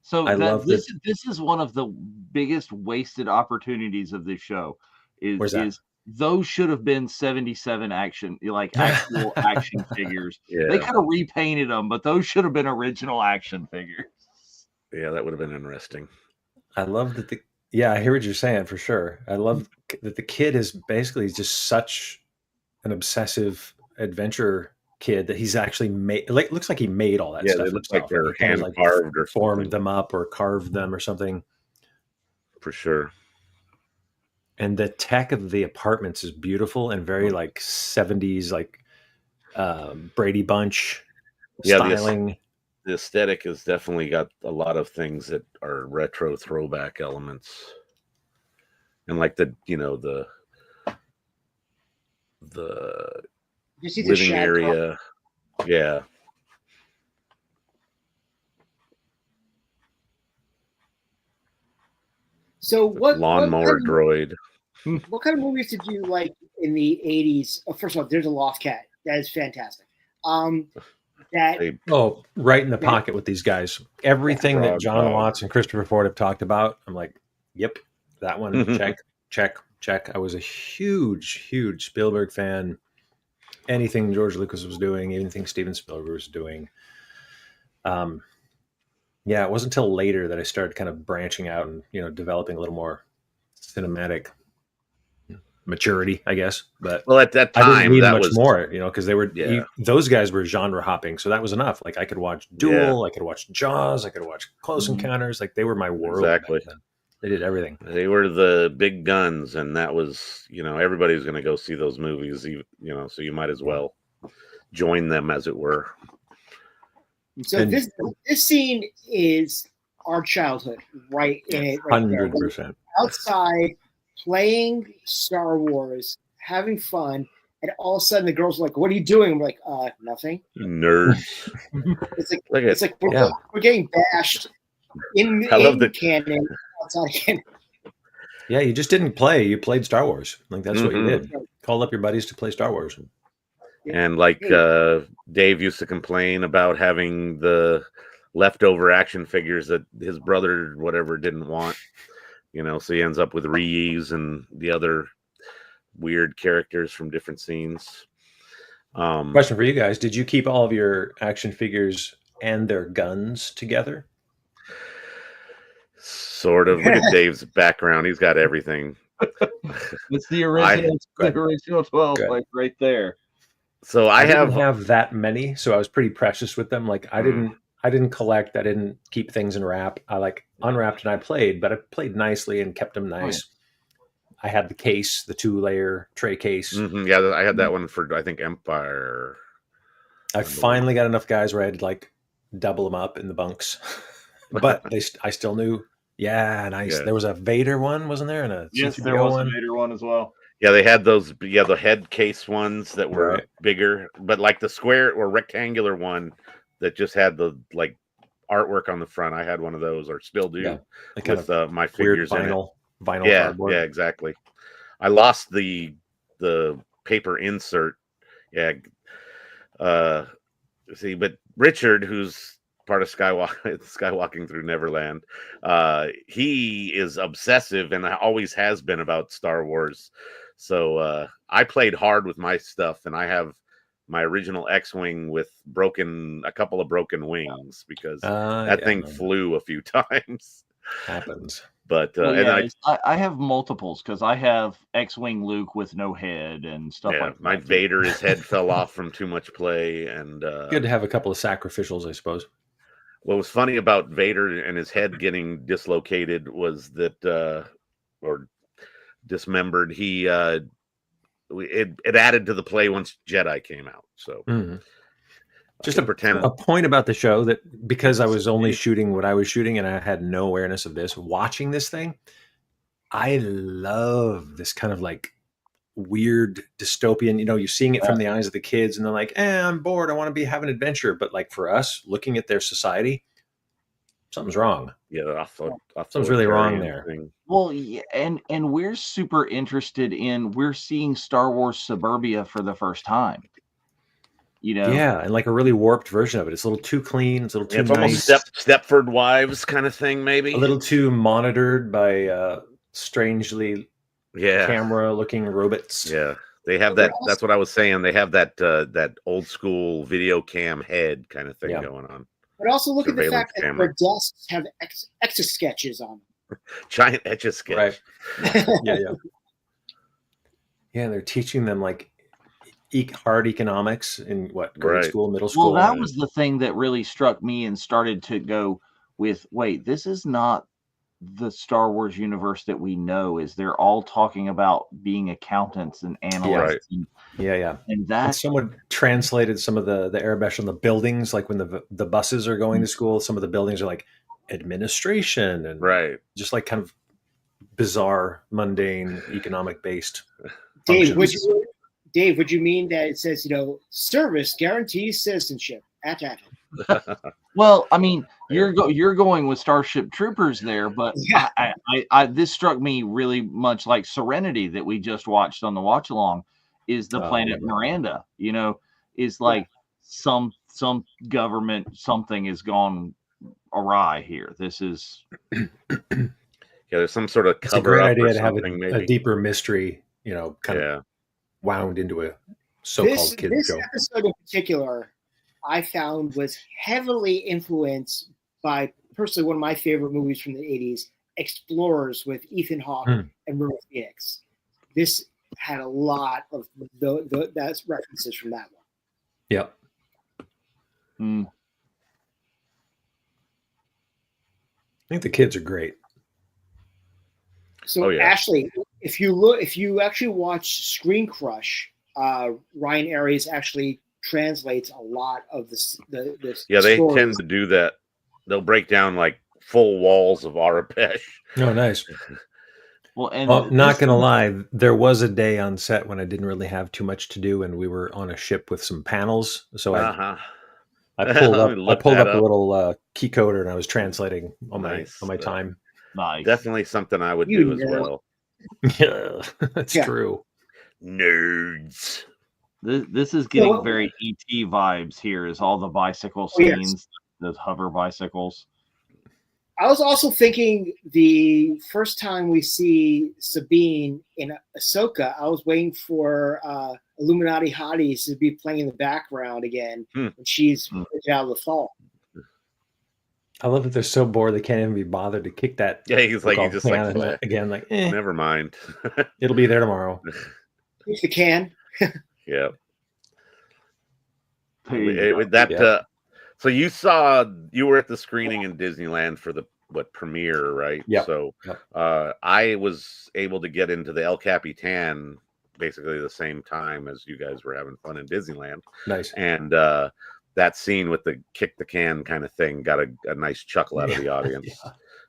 So I love this. This is one of the biggest wasted opportunities of this show. Is those should have been 77 actual action figures. Yeah. They could have repainted them, but those should have been original action figures. Yeah, that would have been interesting. I love that Yeah, I hear what you're saying for sure. I love that the kid is basically just such an obsessive adventure kid that he's actually made. Like, looks like he made all that Yeah, they stuff look like himself. Right? they're He kind of hand like carved or formed something. them up or carved them or something. For sure. And the tech of the apartments is beautiful and very like 70s, like Brady Bunch Yeah, styling. the aesthetic has definitely got a lot of things that are retro throwback elements, and like the You see the living shag carpet. area. Yeah. So Lawnmower droid. what kind of movies did you like in the 80s? Oh, first of all, there's a Loft Cat. That is fantastic. That They Oh, right in the Yeah. pocket with these guys. Everything that Frog John Dog. Watts and Christopher Ford have talked about, I'm like, yep, that one, check, check, check. I was a huge Spielberg fan. Anything George Lucas was doing, anything Steven Spielberg was doing. Yeah, it wasn't until later that I started kind of branching out and developing a little more cinematic maturity, I guess. But Well, at that I didn't time, need that much was more, because they were Yeah. those guys were genre hopping, so that was enough. Like I could watch Duel, I could watch Jaws, I could watch Close Encounters. Like they were my world. Exactly. Back then. They did everything. They were the big guns, and that was everybody was going to go see those movies. So you might as well join them, as it were. So And- this scene is our childhood, right in it, right there. 100%. Outside playing Star Wars, having fun, and all of a sudden the girls are like, "What are you doing?" We're like, nothing." Nerds. It's like Look at it's like we're getting bashed in I love the- canon, outside canon. Yeah, you just didn't play. You played Star Wars. Like that's what you Mhm. did. Called up your buddies to play Star Wars. And like Dave used to complain about having the leftover action figures that his brother whatever didn't want. So he ends up with Reeves and the other weird characters from different scenes. Question for you guys: did you keep all of your action figures and their guns together? Sort of. Look at Dave's background. He's got everything. It's the original 12, Good. like right there. So I didn't have that many, so I was pretty precious with them. Like I didn't collect. I didn't keep things in wrap. I like unwrapped and I played, but I played nicely and kept them nice. I had the case, the 2-layer tray case. Yeah, I had that one for I think Empire. I finally got enough guys where I had like double them up in the bunks, but I still knew. Yeah, nice. Yeah. There was a Vader one, wasn't there? And a Yes, C-3PO there was one. a Vader one as well. Yeah, they had those. Yeah, the head case ones that were bigger, but like the square or rectangular one that just had the like artwork on the front. I had one of those, or still do, with my figures in it. Vinyl cardboard. Yeah, exactly. I lost the paper insert. Yeah. See, but Richard, who's part of Skywalking Through Neverland, he is obsessive and always has been about Star Wars. So I played hard with my stuff, and I have my original X-wing with a couple of broken wings because that thing flew a few times. Happens. But I have multiples because I have X-wing Luke with no head and stuff like that. My Vader, his head fell off from too much play, and good to have a couple of sacrificials, I suppose. What was funny about Vader and his head getting dislocated was that, or dismembered, it added to the play once Jedi came out. So just a point about the show that because I was only shooting what I was shooting and I had no awareness of this, watching this thing, I love this kind of like weird dystopian, you're seeing it from the eyes of the kids and they're like, I'm bored. I want to have an adventure. But like for us looking at their society, something's wrong. Yeah. Something's really wrong there. Well, yeah, and we're super interested we're seeing Star Wars Suburbia for the first time. Yeah, and like a really warped version of it. It's a little too clean. It's a little too nice. Almost Stepford Wives kind of thing, maybe. A little too monitored by strangely camera-looking robots. Yeah, they have that. That's what I was saying. They have that old school video cam head kind of thing going on. But also look at the fact that their desks have Etch-a-Sketches on them. Giant Etch-a-Sketch. Right. Yeah. Yeah, they're teaching them like hard economics in what, grade Right. school, middle school. Well, that was the thing that really struck me and started to go with, wait, this is not the Star Wars universe that we know. Is they're all talking about being accountants and analysts. Yeah. And And that, someone translated some of the Arabic on the buildings, like when the buses are going to school, some of the buildings are like administration and Right. just like kind of bizarre, mundane, economic based Dave, functions. would you mean that it says, service guarantees citizenship? well, I mean, you're going with Starship Troopers there, but Yeah. I this struck me really much like Serenity that we just watched on the watch along. Is the planet Miranda? Is like some government something has gone awry here. This is There's some sort of It's a cover great up idea or to have something, a maybe. deeper mystery, kind of wound into a so-called kid This show. episode in particular, I found was heavily influenced by personally one of my favorite movies from the 80s, Explorers with Ethan Hawke and River Phoenix. This had a lot of that's references from that one. Yep. Mm. I think the kids are great. So Ashley, if you actually watch Screen Crush, Ryan Arias actually translates a lot of the they stories. tend to do that. They'll break down like full walls of Arapesh. Oh, nice. Well, and not gonna lie, there was a day on set when I didn't really have too much to do, and we were on a ship with some panels. So I pulled up a little key coder, and I was translating on my time. Nice. Definitely something I would do as well. Yeah, that's true. Nerds. This is getting very ET vibes here. Is all the bicycle scenes, the hover bicycles. I was also thinking the first time we see Sabine in Ahsoka, I was waiting for Illuminati Hotties to be playing in the background again when she's out of the fall. I love that they're so bored they can't even be bothered to kick that. Yeah, he's like, he just like again, like, never mind. It'll be there tomorrow. Here's the can. Yeah. Hey, so you were at the screening in Disneyland for the premiere, right? Yeah. So I was able to get into the El Capitan basically the same time as you guys were having fun in Disneyland. Nice. And that scene with the kick the can kind of thing got a nice chuckle out of the audience.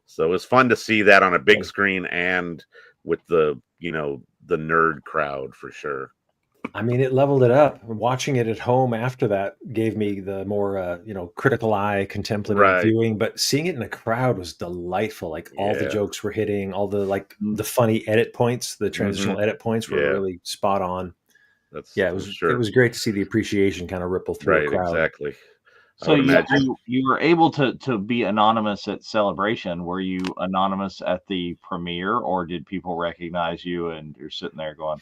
So it was fun to see that on a big screen and with the nerd crowd for sure. I mean, it leveled it up. Watching it at home after that gave me the more, critical eye, contemplative viewing. But seeing it in a crowd was delightful. Like all the jokes were hitting, all the the funny edit points, the transitional edit points were really spot on. It was great to see the appreciation kind of ripple through the crowd. Exactly. So you were able to be anonymous at Celebration. Were you anonymous at the premiere, or did people recognize you and you're sitting there going?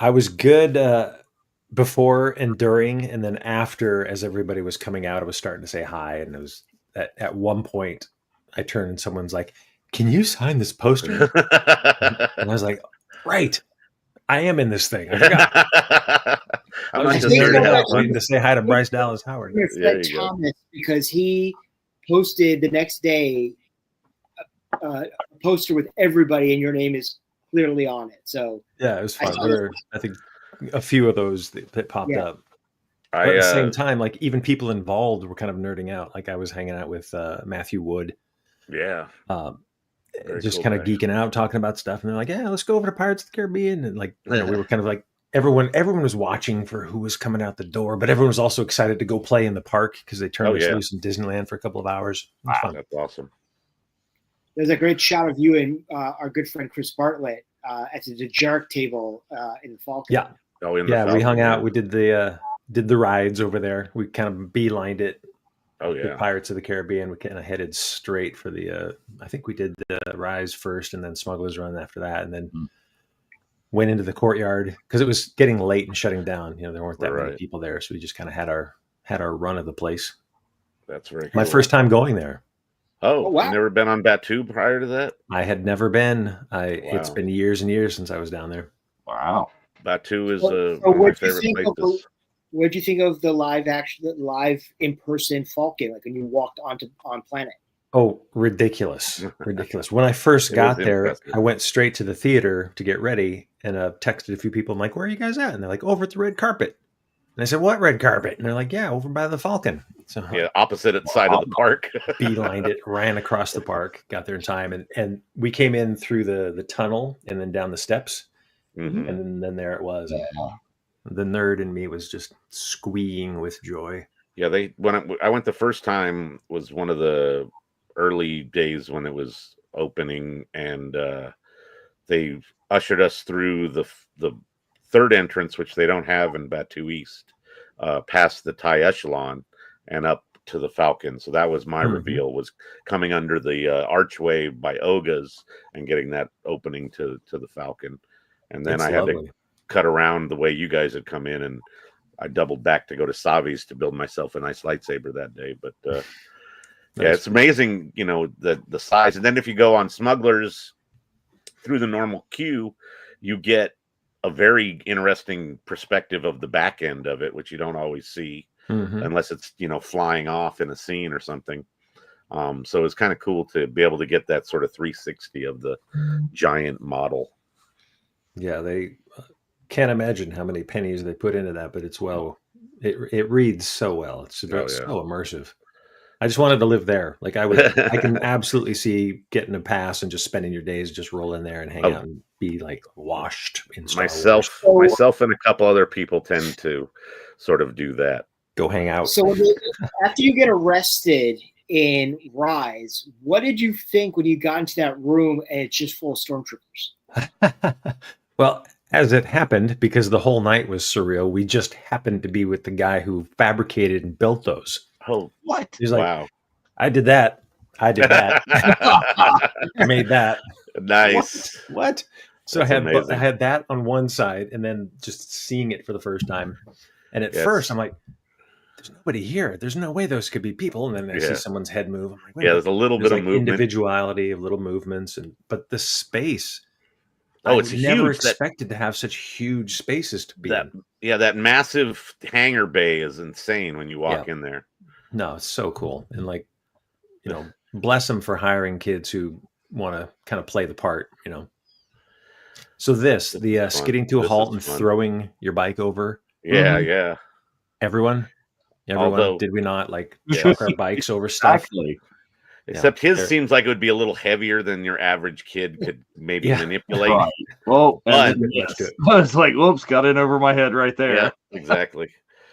I was good before and during, and then after, as everybody was coming out, I was starting to say hi. And it was at one point, I turned and someone's like, "Can you sign this poster?" And I was like, "Right, I am in this thing. I forgot." I was just nerding out, waiting to say hi to Bryce Dallas Howard. Thomas, because he posted the next day a poster with everybody, and your name is clearly on it. So yeah, it was fun. I think a few of those that popped up. But at the same time, like even people involved were kind of nerding out. Like I was hanging out with Matthew Wood. Yeah. Just cool kind of geeking out, talking about stuff, and they're like, "Yeah, let's go over to Pirates of the Caribbean." And like, we were kind of like everyone was watching for who was coming out the door, but everyone was also excited to go play in the park because they turned us loose in Disneyland for a couple of hours. Wow, that's awesome. There's a great shot of you and our good friend Chris Bartlett at the Dejarik table in the Falcon. Yeah. We hung out. We did the rides over there. We kind of beelined it. Oh yeah. The Pirates of the Caribbean. We kind of headed straight for the. I think we did the Rise first, and then Smuggler's Run after that, and then went into the courtyard because it was getting late and shutting down. There weren't that many people there, so we just kind of had our run of the place. That's very my cool. first time going there. Oh, Oh, wow. you never been on Batu prior to that? I had never been. It's Wow. been years and years since I was down there. Wow. Batu is So one of my what'd you favorite think of places. what'd you think of the live in person Falcon, like when you walked on planet? Oh, ridiculous. Ridiculous. When I first It got was there, impressive. I went straight to the theater to get ready and texted a few people. I'm like, where are you guys at? And they're like, over at the red carpet. And I said, what red carpet? And they're like, yeah, over by the Falcon. So Yeah, opposite side of the park. beelined it, ran across the park, got there in time. And we came in through the tunnel and then down the steps. Mhm. And then there it was. Yeah. The nerd in me was just squeeing with joy. Yeah, when I went the first time was one of the early days when it was opening, and they ushered us through the third entrance, which they don't have in Batu East, past the Thai Echelon and up to the Falcon. So that was my reveal, was coming under the archway by Oga's and getting that opening to the Falcon. And then It's I had lovely. to cut around the way you guys had come in, and I doubled back to go to Savi's to build myself a nice lightsaber that day. But yeah, it's amazing, the size. And then if you go on Smugglers through the normal queue, you get a very interesting perspective of the back end of it, which you don't always see unless it's, flying off in a scene or something. So it's kind of cool to be able to get that sort of 360 of the giant model. Yeah, they can't imagine how many pennies they put into that, but it reads so well. It's so immersive. I just wanted to live there. Like I can absolutely see getting a pass and just spending your days just roll in there and hang out and be like washed in Star Wars. Myself and a couple other people tend to sort of do that. Go hang out. So after you get arrested in Rise, what did you think when you got into that room and it's just full of stormtroopers? Well, as it happened, because the whole night was surreal, we just happened to be with the guy who fabricated and built those. Oh, what? He's like, wow. I did that. I made that. Nice. What? So I had that on one side, and then just seeing it for the first time. And at first, I'm like, "There's nobody here. There's no way those could be people." And then I see someone's head move. I'm like, "Wait, there's a little bit of movement, individuality, of little movements, but the space." It's never huge. Expected to have such huge spaces to be in. Yeah, that massive hangar bay is insane when you walk in there. No, it's so cool. And bless them for hiring kids who want to kind of play the part, So the skidding to a halt and throwing your bike over. Yeah. Everyone, Although, did we not chuck our bikes over stuff? Exactly. Except his seems like it would be a little heavier than your average kid could maybe manipulate. Right. Well, but it's like, whoops, got in over my head right there. Yeah, exactly.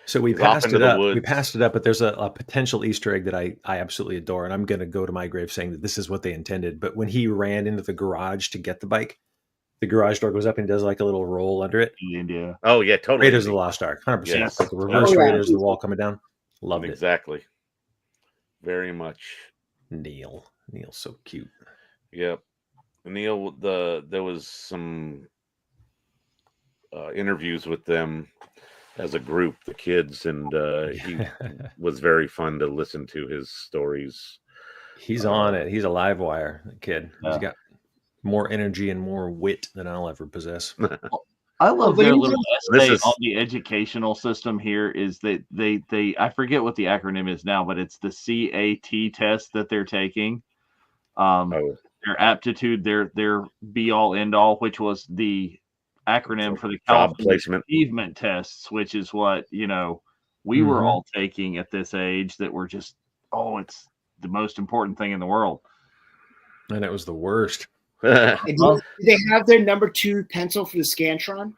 So we passed it up. We passed it up, but there's a potential Easter egg that I absolutely adore, and I'm going to go to my grave saying that this is what they intended. But when he ran into the garage to get the bike, the garage door goes up and does like a little roll under it. Yeah. Oh yeah, totally. Raiders of the Lost Ark, 100%. Yes. Like the reverse Raiders, the wall coming down. Loved it. Exactly. Very much. Neil's so cute. Yep. Neil, there was some interviews with them as a group, the kids, and he was very fun to listen to his stories. He's on it. He's a live wire, the kid. Yeah. He's got more energy and more wit than I'll ever possess. I love their little essay on the educational system here. Is that they I forget what the acronym is now, but it's the CAT test that they're taking. Their aptitude, their be all end all, which was the acronym for the job placement achievement tests, which is what we were all taking at this age. That were just it's the most important thing in the world, and it was the worst. Did they have their number 2 pencil for the Scantron?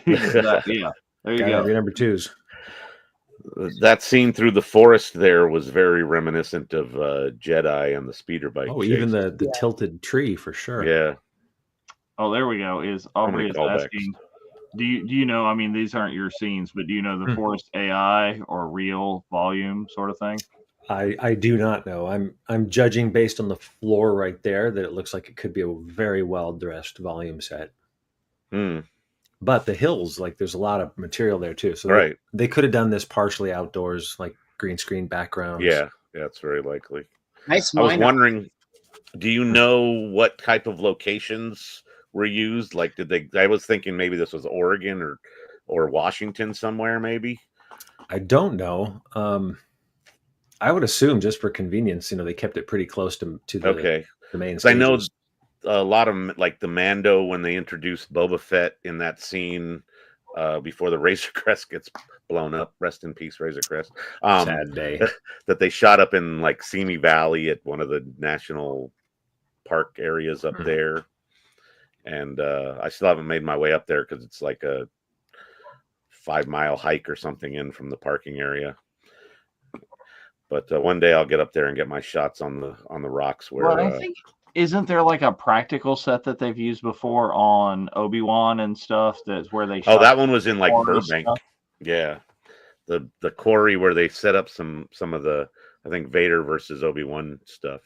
Yeah, there you go. Number 2s. That scene through the forest there was very reminiscent of Jedi and the speeder bike. Oh, chase. Even the tilted tree for sure. Yeah. Oh, there we go. Is Aubrey is asking, do you know? I mean, these aren't your scenes, but do you know the forest AI or real volume sort of thing? I do not know. I'm judging based on the floor right there that it looks like it could be a very well dressed volume set. But the hills, there's a lot of material there too. So they could have done this partially outdoors, like green screen backgrounds. Yeah, that's very likely. Nice I was lineup. wondering, do you know what type of locations were used? Like, did they? I was thinking maybe this was Oregon or Washington somewhere, maybe. I don't know. I would assume just for convenience, they kept it pretty close to Okay, the main because I know stages. a lot of like the Mando when they introduced Boba Fett in that scene before the Razor Crest gets blown up. Rest in peace, Razor Crest. Sad day. That they shot up in like Simi Valley at one of the national park areas up there, and I still haven't made my way up there because it's like a 5-mile hike or something in from the parking area. But one day I'll get up there and get my shots on the rocks. Where Well, I think isn't there like a practical set that they've used before on Obi-Wan and stuff? That's where they shot. Oh, that one was in like quarry Burbank. stuff. Yeah, the quarry where they set up some of the, I think, Vader versus Obi-Wan stuff.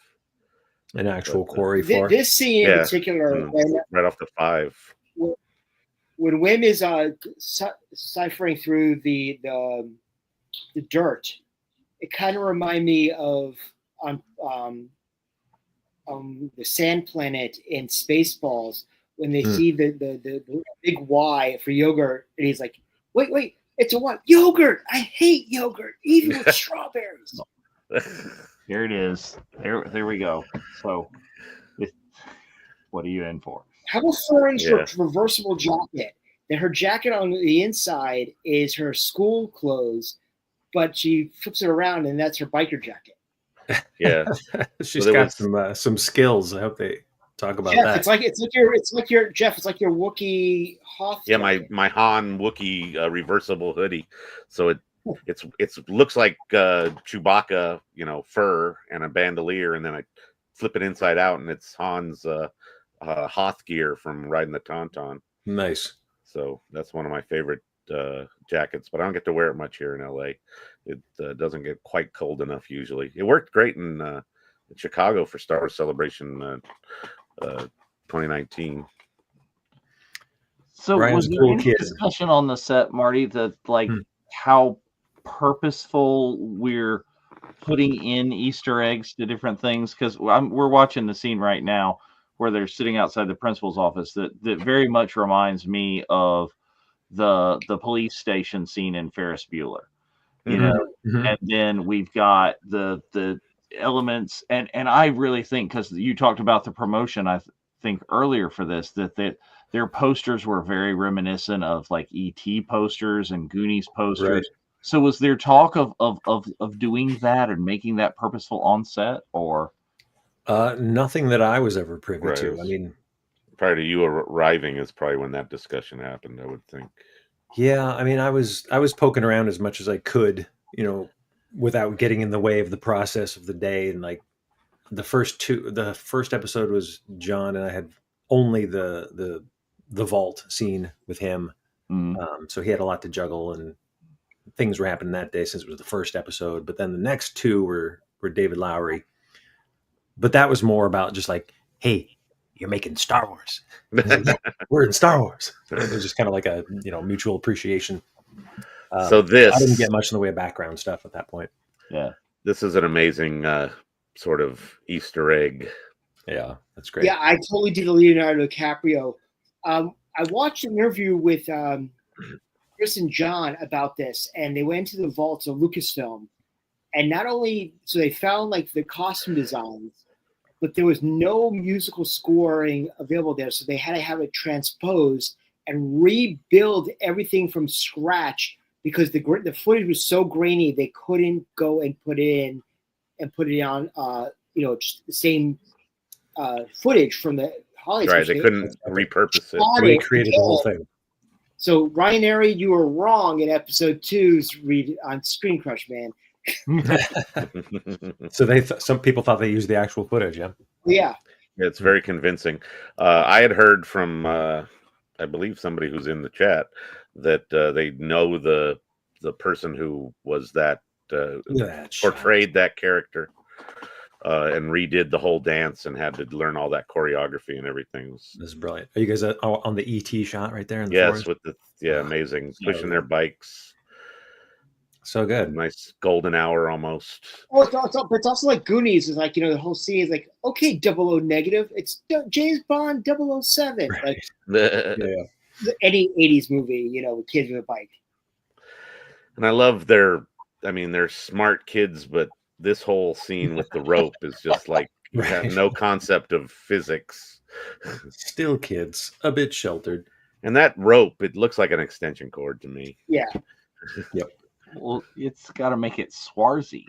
An actual quarry for This scene in Yeah. particular, Right off the 5. when Wim is ciphering through the dirt, it kind of reminds me of the Sand Planet in Spaceballs when they see the big Y for yogurt, and he's like, wait, it's a what? Yogurt! I hate yogurt, even with strawberries. Here it is. There we go. So, what are you in for? How about Florence reversible jacket? That her jacket on the inside is her school clothes, but she flips it around and that's her biker jacket. Yeah, she's got some skills. I hope they talk about Jeff, that. It's like your Jeff. It's like your Wookiee Hoth. Yeah, my Han Wookiee reversible hoodie. So it looks like Chewbacca, fur and a bandolier, and then I flip it inside out, and it's Han's Hoth gear from riding the Tauntaun. Nice. So that's one of my favorite jackets, but I don't get to wear it much here in LA. It doesn't get quite cold enough usually. It worked great in Chicago for Star Wars Celebration 2019. So Ryan's was there cool any kid. discussion on the set, Marty, that like how purposeful we're putting in Easter eggs to different things? Because we're watching the scene right now where they're sitting outside the principal's office that very much reminds me of the police station scene in Ferris Bueller. You know, and then we've got the elements, and I really think, because you talked about the promotion, I think earlier for this, that their posters were very reminiscent of like E.T. posters and Goonies posters. Right. So was there talk of doing that and making that purposeful on set, or nothing that I was ever privy Right. to? I mean, Prior to you arriving is probably when that discussion happened, I would think. yeah, I mean, I was poking around as much as I could, without getting in the way of the process of the day. And like the first episode was John, and I had only the vault scene with him. So he had a lot to juggle, and things were happening that day since it was the first episode. But then the next two were David Lowery. But that was more about just like, hey, you're making Star Wars. We're in Star Wars. It was just kind of like a mutual appreciation. So this, I didn't get much in the way of background stuff at that point. yeah, this is an amazing sort of Easter egg. Yeah, that's great. Yeah, I totally did a Leonardo DiCaprio. I watched an interview with Chris and John about this, and they went to the vaults of Lucasfilm, and not only so they found like the costume designs, but there was no musical scoring available there, so they had to have it transposed and rebuild everything from scratch because the footage was so grainy they couldn't go and put it on just the same footage from the holiday. Right, they couldn't repurpose it. Recreated the whole thing. So Ryan Airy, you were wrong in episode 2's read on Screen Crush, man. So some people thought they used the actual footage. Yeah. It's very convincing. I had heard from I believe somebody who's in the chat that they know the person who was that portrayed that character and redid the whole dance and had to learn all that choreography and everything. This is brilliant. Are you guys on the ET shot right there in the yes, forest? with the amazing pushing their bikes. So good. Nice golden hour almost. Oh, it's also like Goonies is like, the whole scene is like, okay, 00 negative. It's James Bond 007. Right. Like Yeah. any 80s movie, with kids with a bike. And I love they're smart kids, but this whole scene with the rope is just like you have Right. no concept of physics. Still kids, a bit sheltered. And that rope, it looks like an extension cord to me. Yeah. Yep. Well, it's got to make it Swarzy.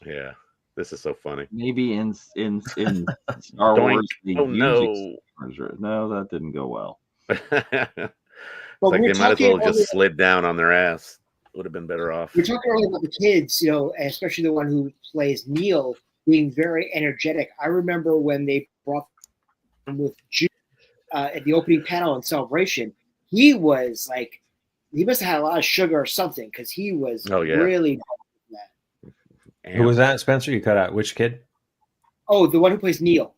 Yeah. This is so funny. Maybe in Star Doink. Wars. They Oh, use no. it. No, that didn't go well. It's But like we're they might as well talking have just slid down on their ass. Would have been better off. We're talking earlier about the kids, especially the one who plays Neil being very energetic. I remember when they brought him with Jude at the opening panel in Celebration, he was like, he must have had a lot of sugar or something because he was really that. Who was that, Spencer? You cut out which kid? Oh, the one who plays Neil.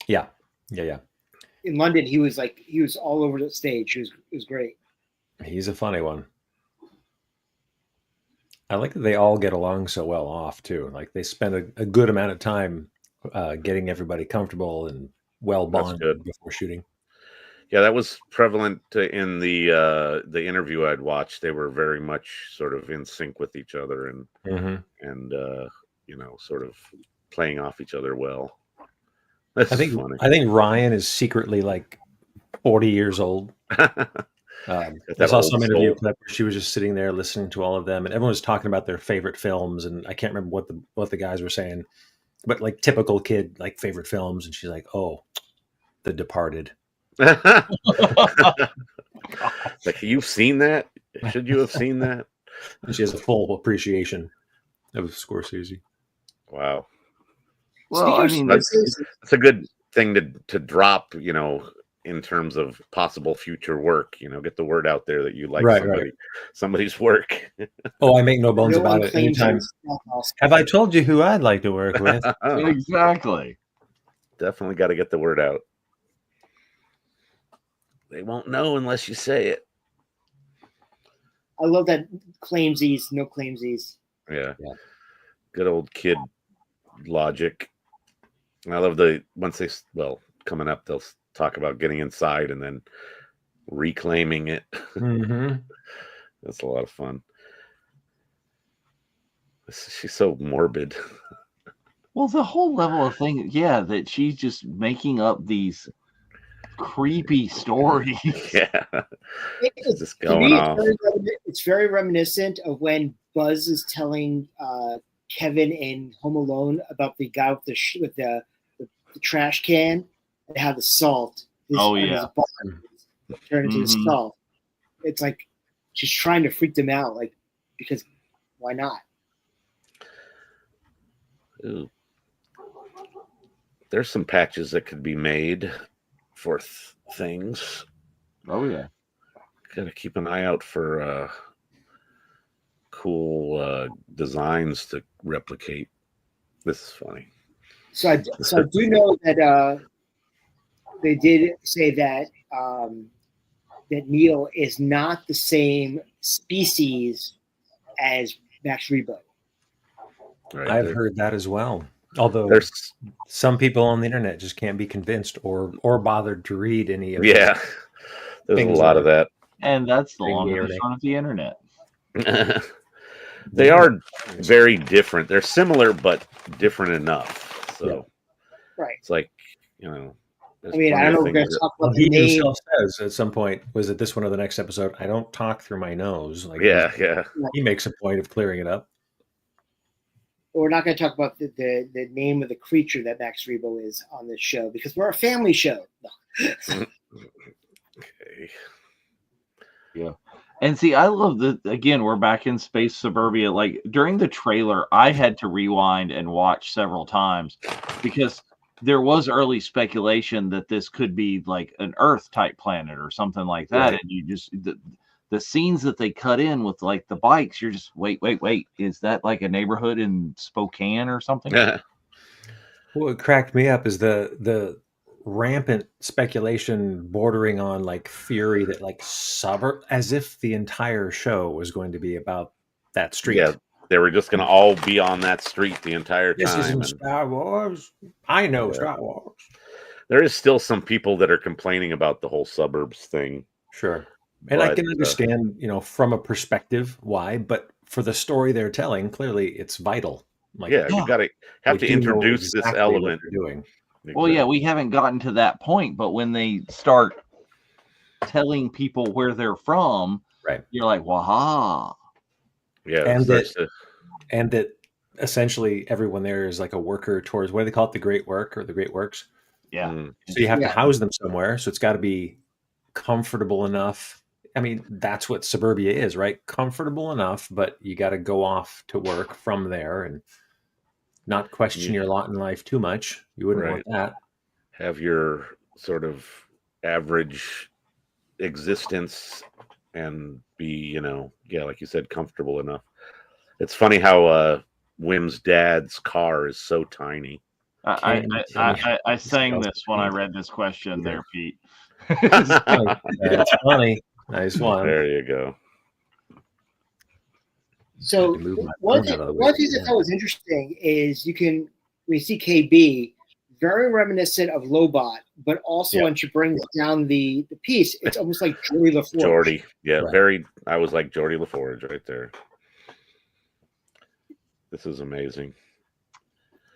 Yeah. In London, he was all over the stage. It was great. He's a funny one. I like that they all get along so well off too. Like they spend a good amount of time getting everybody comfortable and well bonded before shooting. Yeah, that was prevalent in the interview I'd watched. They were very much sort of in sync with each other and sort of playing off each other well. That's funny. I think Ryan is secretly like 40 years old. I saw some interview clip where she was just sitting there listening to all of them, and everyone was talking about their favorite films, and I can't remember what the guys were saying, but like typical kid like favorite films, and she's like, "Oh, The Departed." Like, you've seen that? Should you have seen that? And she has a full appreciation of Scorsese. Wow. Well, I mean, it's a good thing to drop, in terms of possible future work. Get the word out there that you like somebody's work. Oh, I make no bones about it. Anytime. Have I told you who I'd like to work with? Exactly. Definitely got to get the word out. They won't know unless you say it. I love that claimsies, no claimsies. Yeah. Good old kid logic. I love coming up, they'll talk about getting inside and then reclaiming it. Mm-hmm. That's a lot of fun. She's so morbid. Well, the whole level of thing, that she's just making up these creepy stories. Yeah. It's just going off. It's very reminiscent of when Buzz is telling Kevin in Home Alone about the guy with the trash can and how the salt turned into the salt. It's like she's trying to freak them out, like, because why not? Ooh. There's some patches that could be made for things. Oh yeah. Gotta keep an eye out for cool designs to replicate. This is funny. So I do know that they did say that that Neil is not the same species as Max Rebo. Right, I've heard that as well. Although there's some people on the internet just can't be convinced or bothered to read any of there's a lot of that. And that's the longest run of the internet. They are very different. They're similar but different enough. So it's like, I mean, I don't know if we're going to talk about he the name. himself says at some point, was it this one or the next episode, I don't talk through my nose. Like, he makes a point of clearing it up. We're not going to talk about the name of the creature that Max Rebo is on this show because we're a family show. Okay. Yeah. And see, I love that, again, we're back in Space Suburbia. Like, during the trailer, I had to rewind and watch several times because there was early speculation that this could be like an Earth-type planet or something like that. Right. And you just... The scenes that they cut in with like the bikes, you're just wait. Is that like a neighborhood in Spokane or something? What cracked me up is the rampant speculation bordering on like theory that like as if the entire show was going to be about that street. Yeah, they were just going to all be on that street the entire This time. isn't and Star Wars. I know Yeah. Star Wars. there is still some people that are complaining about the whole suburbs thing. Sure. And I But, can understand, from a perspective why, but for the story they're telling, clearly it's vital. Like, yeah, you got to have they to do know introduce exactly this what element. they're doing. Well, yeah, we haven't gotten to that point, but when they start telling people where they're from, Right. you're like, waha. Yeah, And it starts to- And that essentially everyone there is like a worker towards, what do they call it? The Great Work or the Great Works. Yeah. Mm. So you have to Yeah. house them somewhere. So it's got to be comfortable enough. I mean, that's what suburbia is, right? Comfortable enough, but you got to go off to work from there and not question your lot in life too much. You wouldn't want that. have your sort of average existence and be, like you said, comfortable enough. It's funny how Wim's dad's car is so tiny. I sang this when I read this question there, Pete. It's funny. Nice one. There you go. So Had to move my one arm thing, out of the way. one thing I thought was interesting is we see KB very reminiscent of Lobot, but also when she brings down the piece, it's almost like Geordie LaForge. Geordie, yeah, Right. I was like Geordie LaForge right there. This is amazing.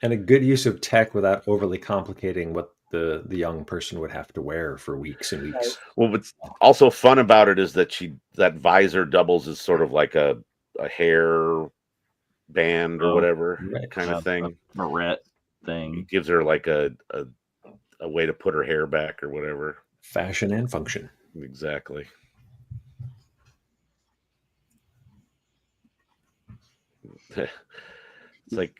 And a good use of tech without overly complicating what the young person would have to wear for weeks and weeks. Well, what's also fun about it is that visor doubles as sort of like a hair band or whatever kind of thing. Barrette It thing. gives her like a way to put her hair back or whatever. Fashion and function. Exactly. It's like,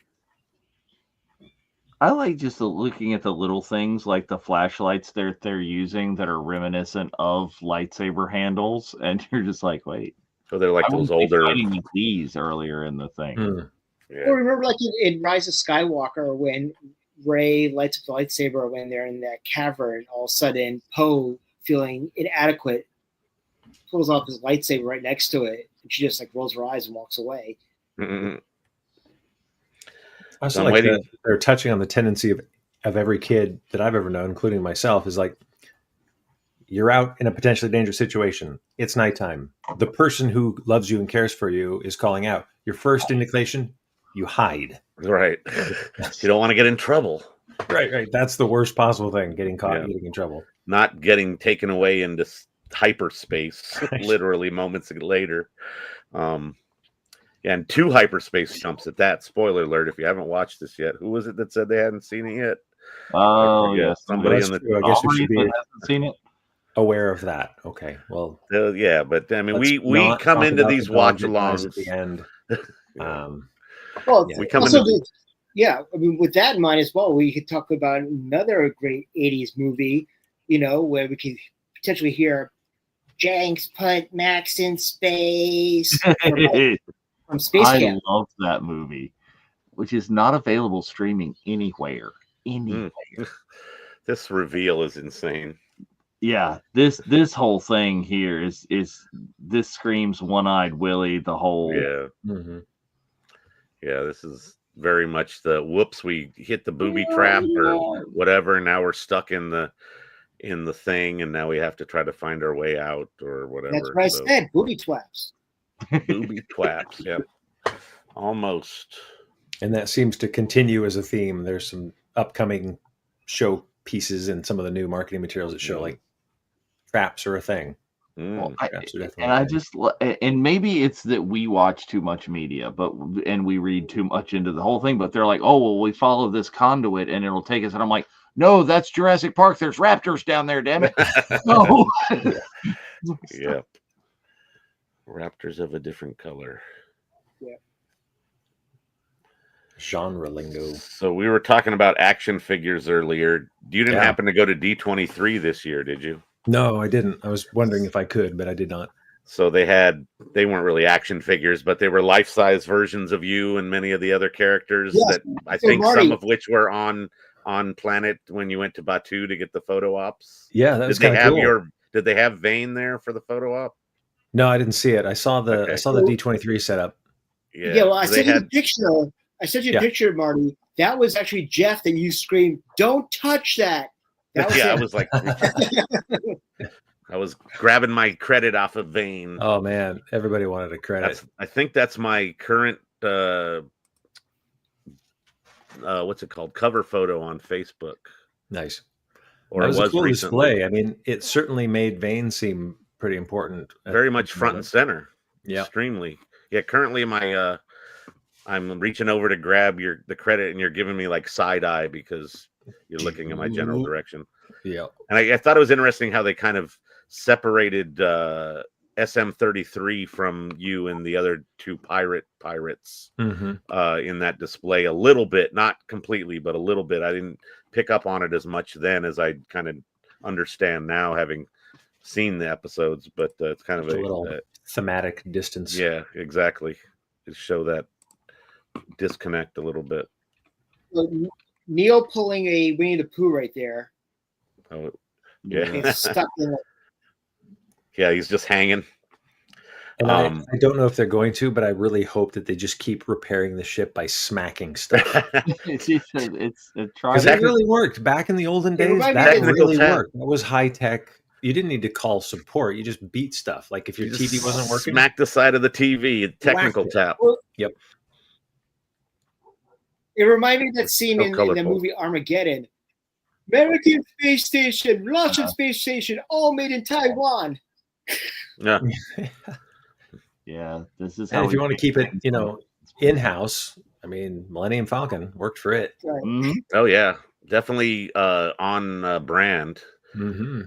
I like just looking at the little things like the flashlights they're using that are reminiscent of lightsaber handles, and you're just like, wait. so they're like I those wouldn't be older. fighting with these earlier in the thing. Yeah. Well, remember, like in Rise of Skywalker, when Rey lights up the lightsaber when they're in that cavern, all of a sudden Poe, feeling inadequate, pulls off his lightsaber right next to it, and she just like rolls her eyes and walks away. Mm-mm. I also I'm like waiting. that they're touching on the tendency of every kid that I've ever known, including myself, is like, you're out in a potentially dangerous situation. It's nighttime. The person who loves you and cares for you is calling out. Your first indication, you hide. Right. You don't want to get in trouble. Right. That's the worst possible thing, getting caught and getting in trouble. Not getting taken away into hyperspace, literally moments later. And 2 hyperspace jumps at that. Spoiler alert, if you haven't watched this yet. Who was it that said they hadn't seen it yet? Oh, yes. Somebody That's in the true. I guess we should be hasn't seen it. aware of that. Okay, well, yeah, but I mean, let's we not come talk into about these the dog that watch-alongs dies at the end. Well, we come also, into I mean, with that in mind as well, we could talk about another great '80s movie, where we could potentially hear Jenks put Max in space from Space I Camp. love that movie, which is not available streaming anywhere. this reveal is insane. Yeah, this whole thing here is this screams One-Eyed Willie. The whole Yeah, this is very much the whoops. We hit the booby trap or whatever, and now we're stuck in the thing, and now we have to try to find our way out or whatever. That's what I said. Booby twaps. Booby twaps. Yep. Almost. And that seems to continue as a theme. There's some upcoming show pieces and some of the new marketing materials that show like traps are a thing. Well, and maybe it's that we watch too much media, and we read too much into the whole thing. But they're like, oh well, we follow this conduit and it'll take us. And I'm like, no, that's Jurassic Park. There's raptors down there. Damn it! No. Yeah. Raptors of a different color. Yeah. Genre lingo. So we were talking about action figures earlier. You didn't happen to go to D23 this year, did you? No, I didn't. I was wondering if I could, but I did not. So they weren't really action figures, but they were life-size versions of you and many of the other characters that I think Marty, some of which were on Planet when you went to Batu to get the photo ops. Yeah, that was kind of cool. Did they have Vane there for the photo op? No, I didn't see it. I saw the D23 setup. Yeah, well, I they sent you had a picture. I sent you a Yeah. picture, Marty. That was actually Jeff, and you screamed, "Don't touch that!" That was yeah, I him. was like, I was grabbing my credit off of Vane. Oh man, everybody wanted a credit. I think that's my current what's it called, cover photo on Facebook, Nice. or That it was a was cool recently. display. I mean, it certainly made Vane seem pretty important. Very much front and center. Yeah. Extremely. Yeah. Currently, my I'm reaching over to grab the credit, and you're giving me like side eye because you're looking in my general direction. Yeah. And I thought it was interesting how they kind of separated SM-33 from you and the other two pirates Mm-hmm. in that display a little bit, not completely, but a little bit. I didn't pick up on it as much then as I kind of understand now, having seen the episodes. But it's kind of a little thematic distance. Yeah, exactly. To show that disconnect a little bit. Neil pulling a Winnie the Pooh right there. Oh, yeah. It's stuck in it. Yeah, he's just hanging. And I don't know if they're going to, but I really hope that they just keep repairing the ship by smacking stuff. It's a try. Because it really worked back in the olden days. That really worked. That was high tech. You didn't need to call support. You just beat stuff. Like if your TV wasn't working, smack the side of the TV. Technical tap. Well, yep. It reminded me of that scene in the movie Armageddon. American Space Station, Russian Space Station, all made in Taiwan. Yeah. Yeah, this is and how if you want to keep it, in-house, I mean, Millennium Falcon worked for it. Right. Mm-hmm. Oh yeah, definitely on brand. Mm-hmm.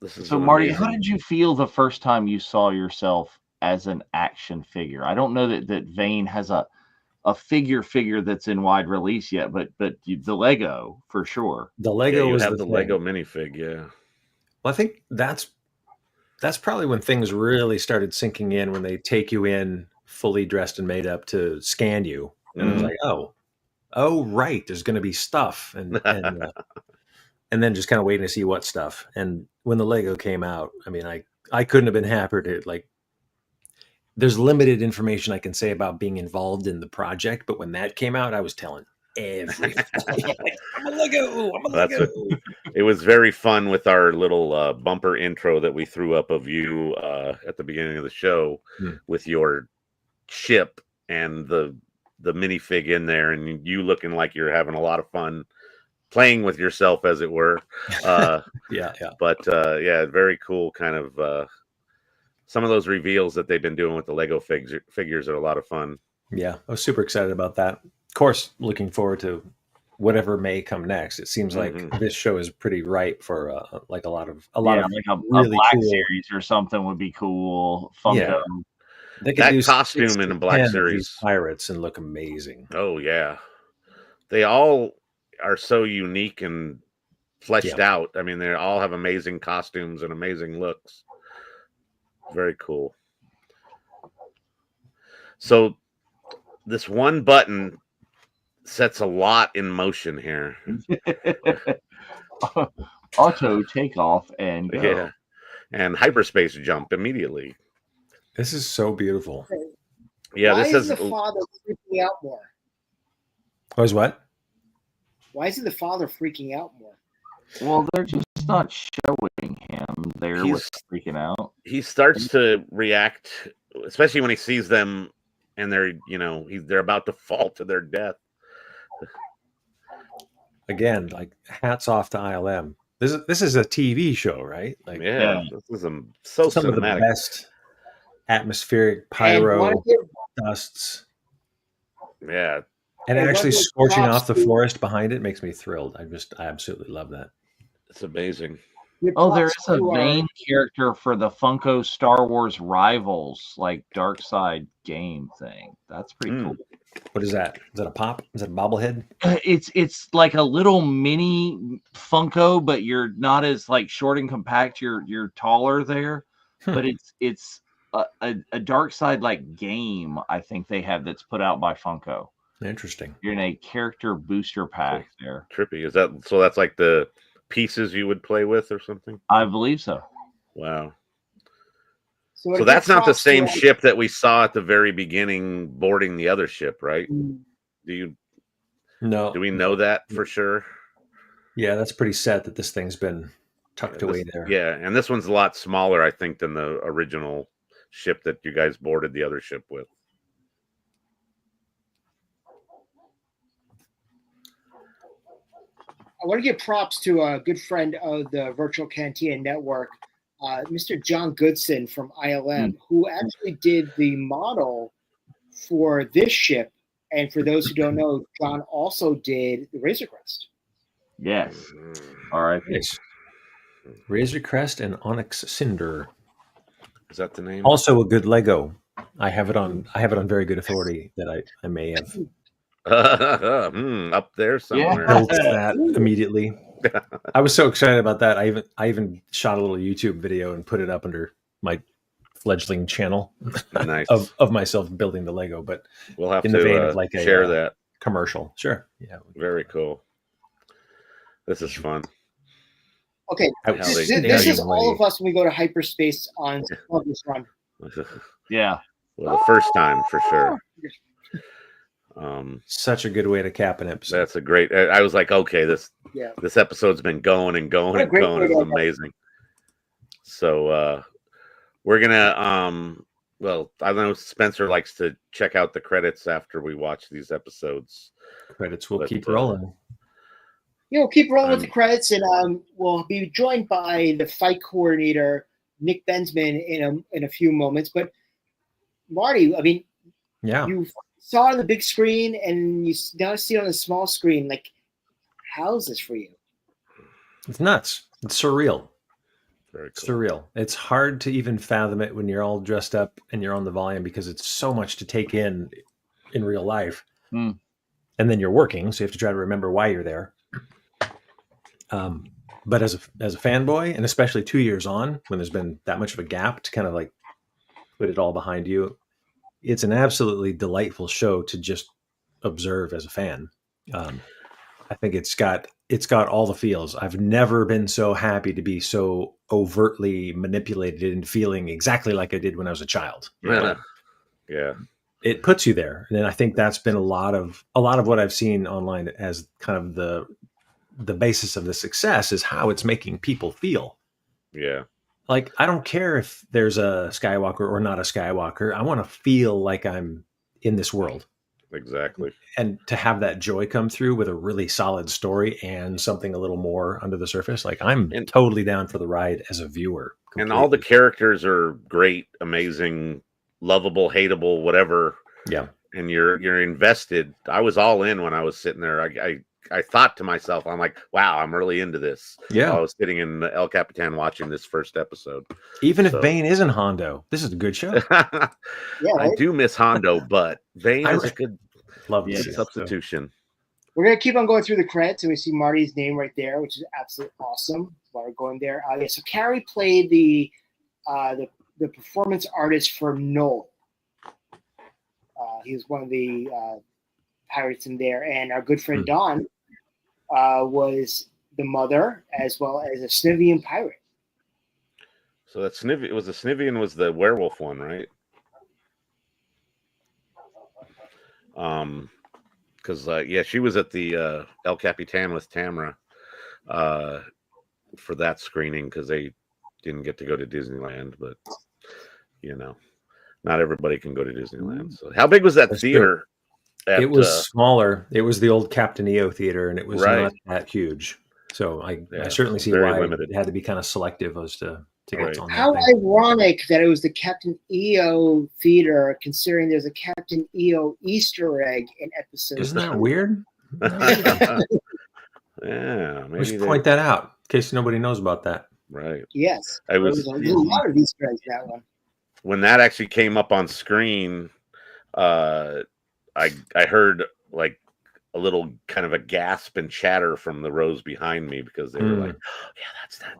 So Marty, how did you feel the first time you saw yourself as an action figure? I don't know that Vane has a figure that's in wide release yet, but the Lego for sure. The Lego was the Lego minifig, yeah. Well, I think that's probably when things really started sinking in, when they take you in fully dressed and made up to scan you, and it was like, oh, right, there's going to be stuff, and then just kind of waiting to see what stuff. And when the Lego came out, I mean, I couldn't have been happier to like. There's limited information I can say about being involved in the project, but when that came out, I was telling everything. I'm a Lego. It was very fun with our little bumper intro that we threw up of you at the beginning of the show with your ship and the minifig in there, and you looking like you're having a lot of fun playing with yourself, as it were. Yeah. But yeah, very cool kind of. Some of those reveals that they've been doing with the Lego figures are a lot of fun. Yeah, I was super excited about that. Of course, looking forward to whatever may come next. It seems like this show is pretty ripe for like a lot of like really a Black cool Series or something would be cool. Funko. Yeah. They could that do costume in the Black Series pirates and look amazing. Oh yeah, they all are so unique and fleshed out. I mean, they all have amazing costumes and amazing looks. Very cool. So this one button sets a lot in motion here. Auto takeoff and go. Yeah, and hyperspace jump immediately. This is so beautiful. Yeah, Why this is is the father freaking out more? Was what? Why isn't the father freaking out more? Well, they're just not showing him there with freaking out. He starts to react, especially when he sees them and they're about to fall to their death. Again, like hats off to ILM. This is a TV show, right? Like, yeah. This is so some cinematic. of the best atmospheric pyro dusts. Yeah. And actually scorching off the forest behind it makes me thrilled. I absolutely love that. It's amazing. Oh, there is a Vane character for the Funko Star Wars Rivals, like Dark Side game thing. That's pretty cool. What is that? Is that a pop? Is that a bobblehead? It's like a little mini Funko, but you're not as like short and compact. You're taller there, but it's a Dark Side like game. I think they have that's put out by Funko. Interesting. You're in a character booster pack there. Trippy. Is that so? That's like the pieces you would play with or something? I believe so. Wow. So, So that's not the same ship that we saw at the very beginning boarding the other ship, right? Do we know that for sure? Yeah, that's pretty sad that this thing's been tucked away there. Yeah, and this one's a lot smaller, I think, than the original ship that you guys boarded the other ship with. I want to give props to a good friend of the Virtual Cantina Network, Mr. John Goodson from ILM, who actually did the model for this ship. And for those who don't know, John also did the Razor Crest. Yes. All right. Yes. Razor Crest and Onyx Cinder. Is that the name? Also a good Lego. I have it on very good authority that I may have up there somewhere. built that immediately. I was so excited about that. I even shot a little YouTube video and put it up under my fledgling channel Nice. of myself building the Lego. But we'll have in to the vein of like share that commercial. Sure. Yeah. Very cool. This is fun. Okay, this is all of us when we go to hyperspace on this run. Yeah. Well, the first time for sure. Such a good way to cap an episode. That's a great. I was like, okay, this episode's been going and going and going. It's amazing. So we're gonna well, I know Spencer likes to check out the credits after we watch these episodes. Credits will keep rolling. We'll keep rolling with the credits, and we'll be joined by the fight coordinator, Nick Benseman, in a few moments. But Marty, I mean, you saw it on the big screen, and you now see it on the small screen. Like, how's this for you? It's nuts. It's surreal. Very cool. Surreal. It's hard to even fathom it when you're all dressed up and you're on the volume because it's so much to take in real life. And then you're working, so you have to try to remember why you're there. But as a fanboy, and especially 2 years on, when there's been that much of a gap to kind of like put it all behind you, it's an absolutely delightful show to just observe as a fan. I think it's got all the feels. I've never been so happy to be so overtly manipulated and feeling exactly like I did when I was a child. Yeah. It puts you there. And I think that's been a lot of what I've seen online as kind of the basis of the success is how it's making people feel. Yeah. Like, I don't care if there's a Skywalker or not a Skywalker. I want to feel like I'm in this world. Exactly. And to have that joy come through with a really solid story and something a little more under the surface. Like, I'm totally down for the ride as a viewer. Completely. And all the characters are great, amazing, lovable, hateable, whatever. Yeah. And you're invested. I was all in when I was sitting there. I thought to myself, I'm like, wow, I'm really into this. Yeah. I was sitting in El Capitan watching this first episode. Even if Vane isn't Hondo, this is a good show. I do miss Hondo, but Vane is a good substitution. We're going to keep on going through the credits, and we see Marty's name right there, which is absolutely awesome while we're going there. So Carrie played the performance artist for Noel. He was one of the pirates in there, and our good friend Don was the mother as well as a Snivian pirate. So that Snivian was the werewolf one, right? Because she was at the El Capitan with Tamara for that screening because they didn't get to go to Disneyland, but not everybody can go to Disneyland. So how big was that theater? It was smaller. It was the old Captain EO theater, and it was not that huge. So I certainly see why it had to be kind of selective as to get on that. How ironic that it was the Captain EO theater, considering there's a Captain EO Easter egg in episode. Isn't that weird? Yeah, maybe we should point that out in case nobody knows about that. Right. Yes. There's a lot of Easter eggs in that one. When that actually came up on screen, I heard like a little kind of a gasp and chatter from the rows behind me because they were like, oh, yeah, that's that.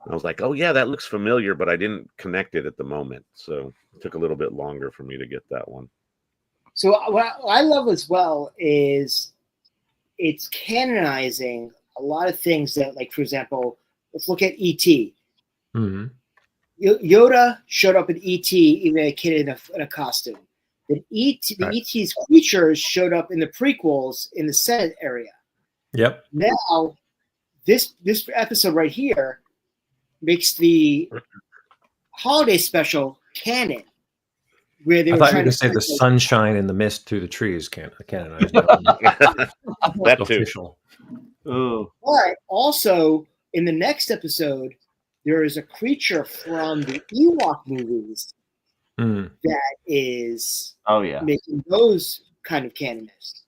And I was like, oh, yeah, that looks familiar, but I didn't connect it at the moment. So it took a little bit longer for me to get that one. So what I love as well is it's canonizing a lot of things that, like, for example, let's look at E.T. Mm-hmm. Yoda showed up in E.T., even a kid in a costume. The E.T.'s creatures showed up in the prequels in the Senate area. Yep. Now, this episode right here makes the holiday special canon, where they I were thought you trying were to going to say the sunshine and the mist through the trees canonized. That too. Official. Oh, But also in the next episode, there is a creature from the Ewok movies Mm. that is oh yeah. making those kind of canonized.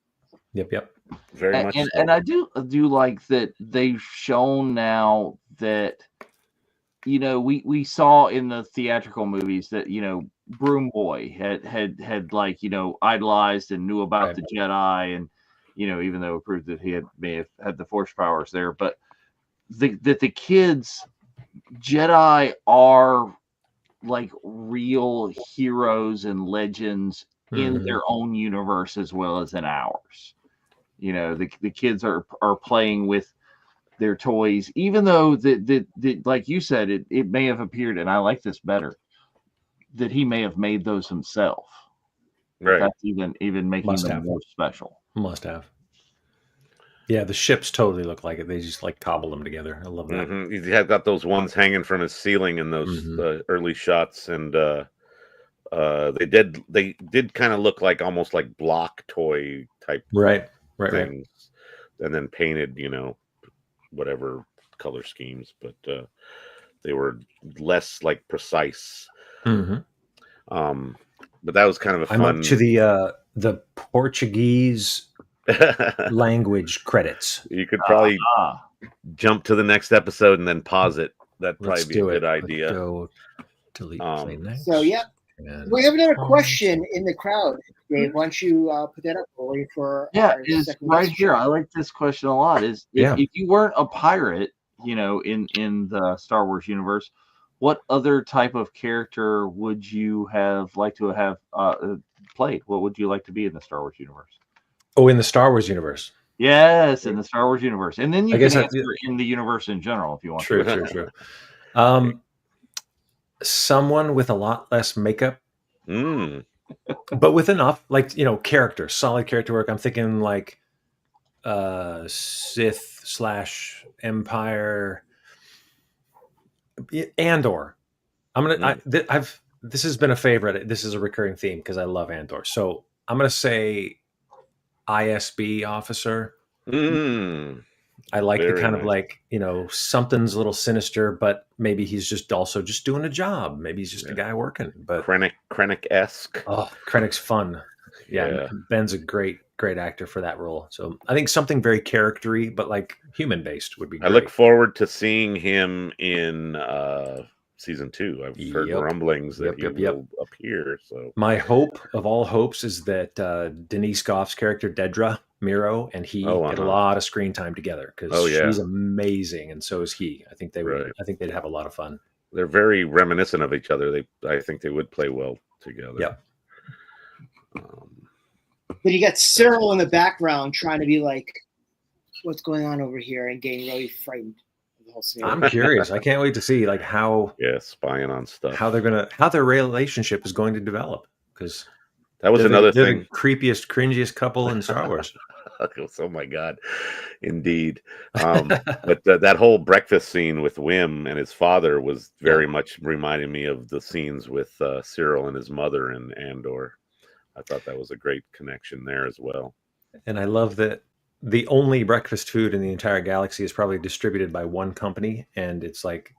Yep. Very much. And, so. and I do like that they've shown now that, you know, we saw in the theatrical movies that, you know, Broom Boy had like, you know, idolized and knew about Right. the Jedi, and, you know, even though it proved that he may have had the Force powers there, but that the kids Jedi are like real heroes and legends in Mhm. their own universe as well as in ours. You know, the kids are playing with their toys, even though that like you said, it may have appeared, and I like this better, that he may have made those himself. Right. That's even making Must them have. more special. Must have. Yeah, the ships totally look like it. They just like cobble them together. I love that. He had got those ones hanging from his ceiling in those early shots, and they did kind of look like almost like block toy type Right. things, and then painted, you know, whatever color schemes, but they were less like precise. Mm-hmm. But that was kind of a fun. I'm up to the Portuguese language credits. You could probably jump to the next episode and then pause it. That'd probably Let's be a do good it. idea. Let's go delete play next. So yeah, And we have another question in the crowd. Dave, why don't you put that up for our It's second right question. here. I like this question a lot. Is if you weren't a pirate, you know, in the Star Wars universe, what other type of character would you have liked to have played? What would you like to be in the Star Wars universe? Oh, in the Star Wars universe. Yes, in the Star Wars universe, and then you I guess can answer in the universe in general if you want. True. Someone with a lot less makeup, but with enough, like, you know, character, solid character work. I'm thinking like Sith / Empire, Andor. I'm gonna. This has been a favorite. This is a recurring theme because I love Andor. So I'm gonna say ISB officer. I like the kind of like, you know, something's a little sinister, but maybe he's just also just doing a job. Maybe he's just a guy working. But Krennic-esque. Oh, Krennic's fun. Yeah, Ben's a great actor for that role. So I think something very charactery, but like human based would be great. I look forward to seeing him in season 2. I've heard rumblings that he will appear. So my hope of all hopes is that Denise Goff's character Dedra Miro and he get a lot of screen time together because she's amazing and so is he. I think they would. I think they'd have a lot of fun. They're very reminiscent of each other. I think they would play well together. Yep. But you got Cyril in the background trying to be like, what's going on over here, and getting really frightened. I'm curious. I can't wait to see like how spying on stuff. How their relationship is going to develop, because that was another thing. The creepiest, cringiest couple in Star Wars. Oh my God, indeed. But that whole breakfast scene with Wim and his father was very much reminding me of the scenes with Cyril and his mother in Andor. I thought that was a great connection there as well. And I love that the only breakfast food in the entire galaxy is probably distributed by one company, and it's like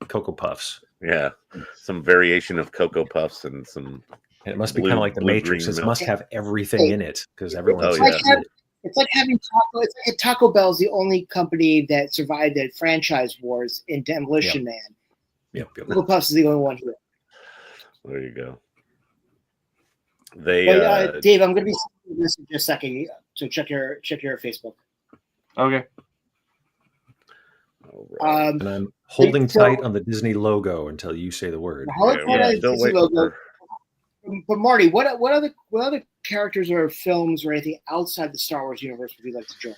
Cocoa Puffs. Yeah, some variation of Cocoa Puffs and some. And it must be kind of like the Matrix. It must have everything in it because everyone's. It's like having Taco. It's like Taco Bell's the only company that survived the franchise wars in Demolition Man. Yep. Cocoa Puffs is the only one here. There you go. Dave, I'm going to be sending this in just a second, so check your Facebook. Okay. Right. And I'm holding tight on the Disney logo until you say the word. Logo. But Marty, what other characters or films or anything outside the Star Wars universe would you like to join?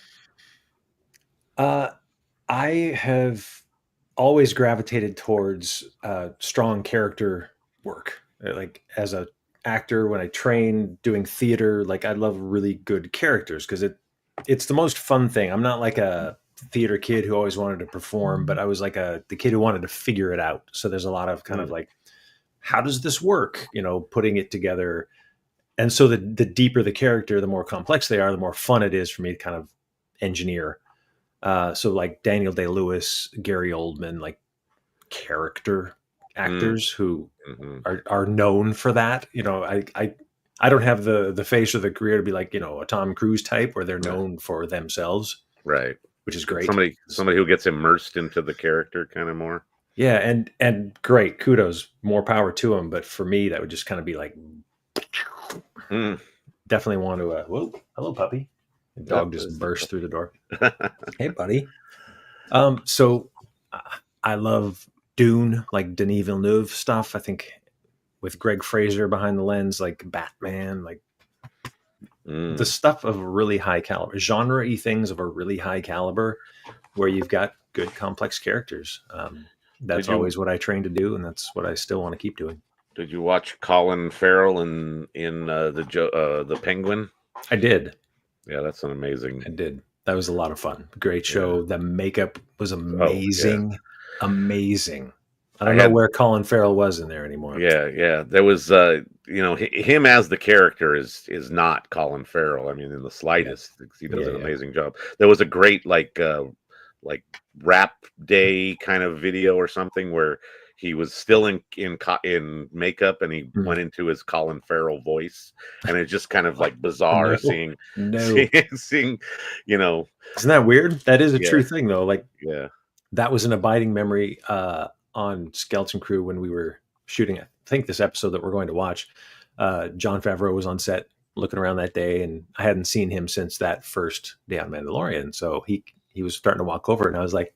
I have always gravitated towards strong character work. Like as a actor, when I train doing theater, like I love really good characters because it's the most fun thing. I'm not like a theater kid who always wanted to perform, but I was like the kid who wanted to figure it out. So there's a lot of kind of like, how does this work? You know, putting it together. And so the deeper the character, the more complex they are, the more fun it is for me to kind of engineer. So like Daniel Day-Lewis, Gary Oldman, like character actors who are known for that. You know, I don't have the face or the career to be like, you know, a Tom Cruise type where they're known for themselves. Right. Which is great. Somebody who gets immersed into the character kind of more. Yeah. And great. Kudos. More power to them. But for me, that would just kind of be like, definitely want to, whoa, hello, puppy. The dog just burst through the door. Hey, buddy. So I love Dune, like Denis Villeneuve stuff. I think with Greg Fraser behind the lens, like Batman, like the stuff of a really high caliber, genre-y things of a really high caliber, where you've got good, complex characters. That's always what I train to do, and that's what I still want to keep doing. Did you watch Colin Farrell in the Penguin? I did. Yeah, that's an amazing. I did. That was a lot of fun. Great show. The makeup was amazing. Amazing. I don't know where Colin Farrell was in there anymore. Yeah. There was, him as the character is not Colin Farrell. I mean, in the slightest, he does an amazing job. There was a great like rap day kind of video or something where he was still in makeup and he went into his Colin Farrell voice, and it's just kind of like bizarre seeing, you know. Isn't that weird? That is a true thing though. Like, that was an abiding memory on Skeleton Crew when we were shooting, I think, this episode that we're going to watch. Jon Favreau was on set looking around that day, and I hadn't seen him since that first day on Mandalorian. So he was starting to walk over, and I was like,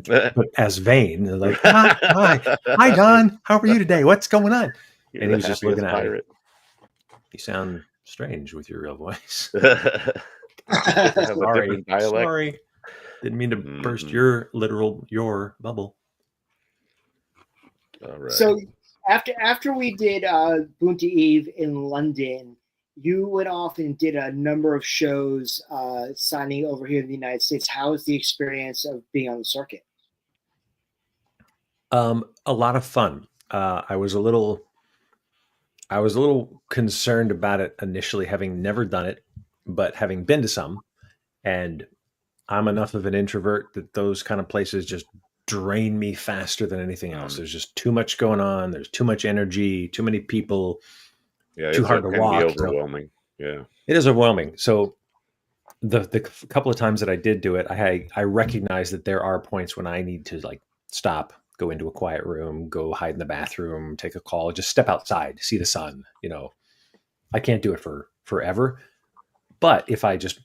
but as Vane, like, hi, Don, how are you today? What's going on? And he was just looking at me. You sound strange with your real voice. Sorry. Didn't mean to burst your bubble. All right. So after we did Boonty Eve in London, you went off and did a number of shows signing over here in the United States. How was the experience of being on the circuit? A lot of fun. I was a little concerned about it initially, having never done it, but having been to some, and I'm enough of an introvert that those kind of places just drain me faster than anything else. There's just too much going on. There's too much energy, too many people. Yeah, too hard to walk. Be overwhelming. Yeah, it is overwhelming. So the couple of times that I did do it, I recognize that there are points when I need to like stop, go into a quiet room, go hide in the bathroom, take a call, just step outside, see the sun. You know, I can't do it for forever. But if I just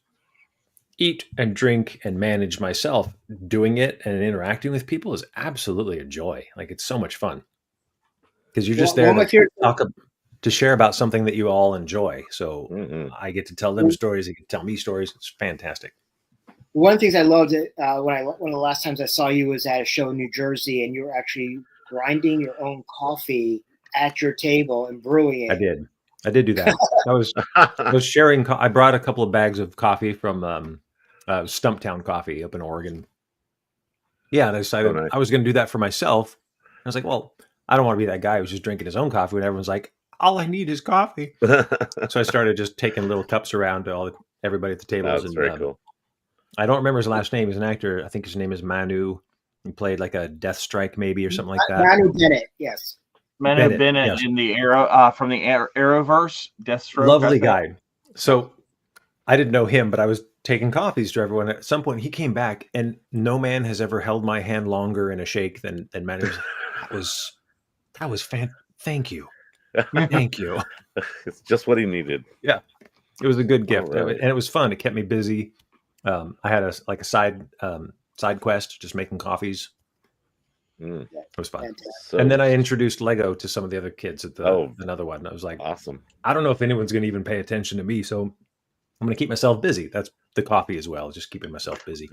eat and drink and manage myself, doing it and interacting with people is absolutely a joy. Like, it's so much fun because you're just there to share about something that you all enjoy. So I get to tell them stories. They can tell me stories. It's fantastic. One of the things I loved one of the last times I saw you was at a show in New Jersey, and you were actually grinding your own coffee at your table and brewing it. I did do that. I was sharing. I brought a couple of bags of coffee from Stumptown Coffee up in Oregon. Yeah, and I decided I was going to do that for myself. I was like, well, I don't want to be that guy who's just drinking his own coffee when everyone's like, all I need is coffee. So I started just taking little cups around to everybody at the tables. That's very cool. I don't remember his last name. He's an actor. I think his name is Manu. He played like a Death Strike maybe or something like that. Manu Bennett, yes. Manu Bennett yes. In the Arrow from the Arrowverse. Deathstroke. Lovely guy. So I didn't know him, but I was taking coffees to everyone. At some point, he came back, and no man has ever held my hand longer in a shake than Manu. That was thank you. Thank you. It's just what he needed. Yeah, it was a good gift, and it was fun. It kept me busy. I had a side quest, just making coffees. It was fun. And then I introduced Lego to some of the other kids at another one. I was like, awesome. I don't know if anyone's going to even pay attention to me, so I'm going to keep myself busy. That's the coffee as well, just keeping myself busy.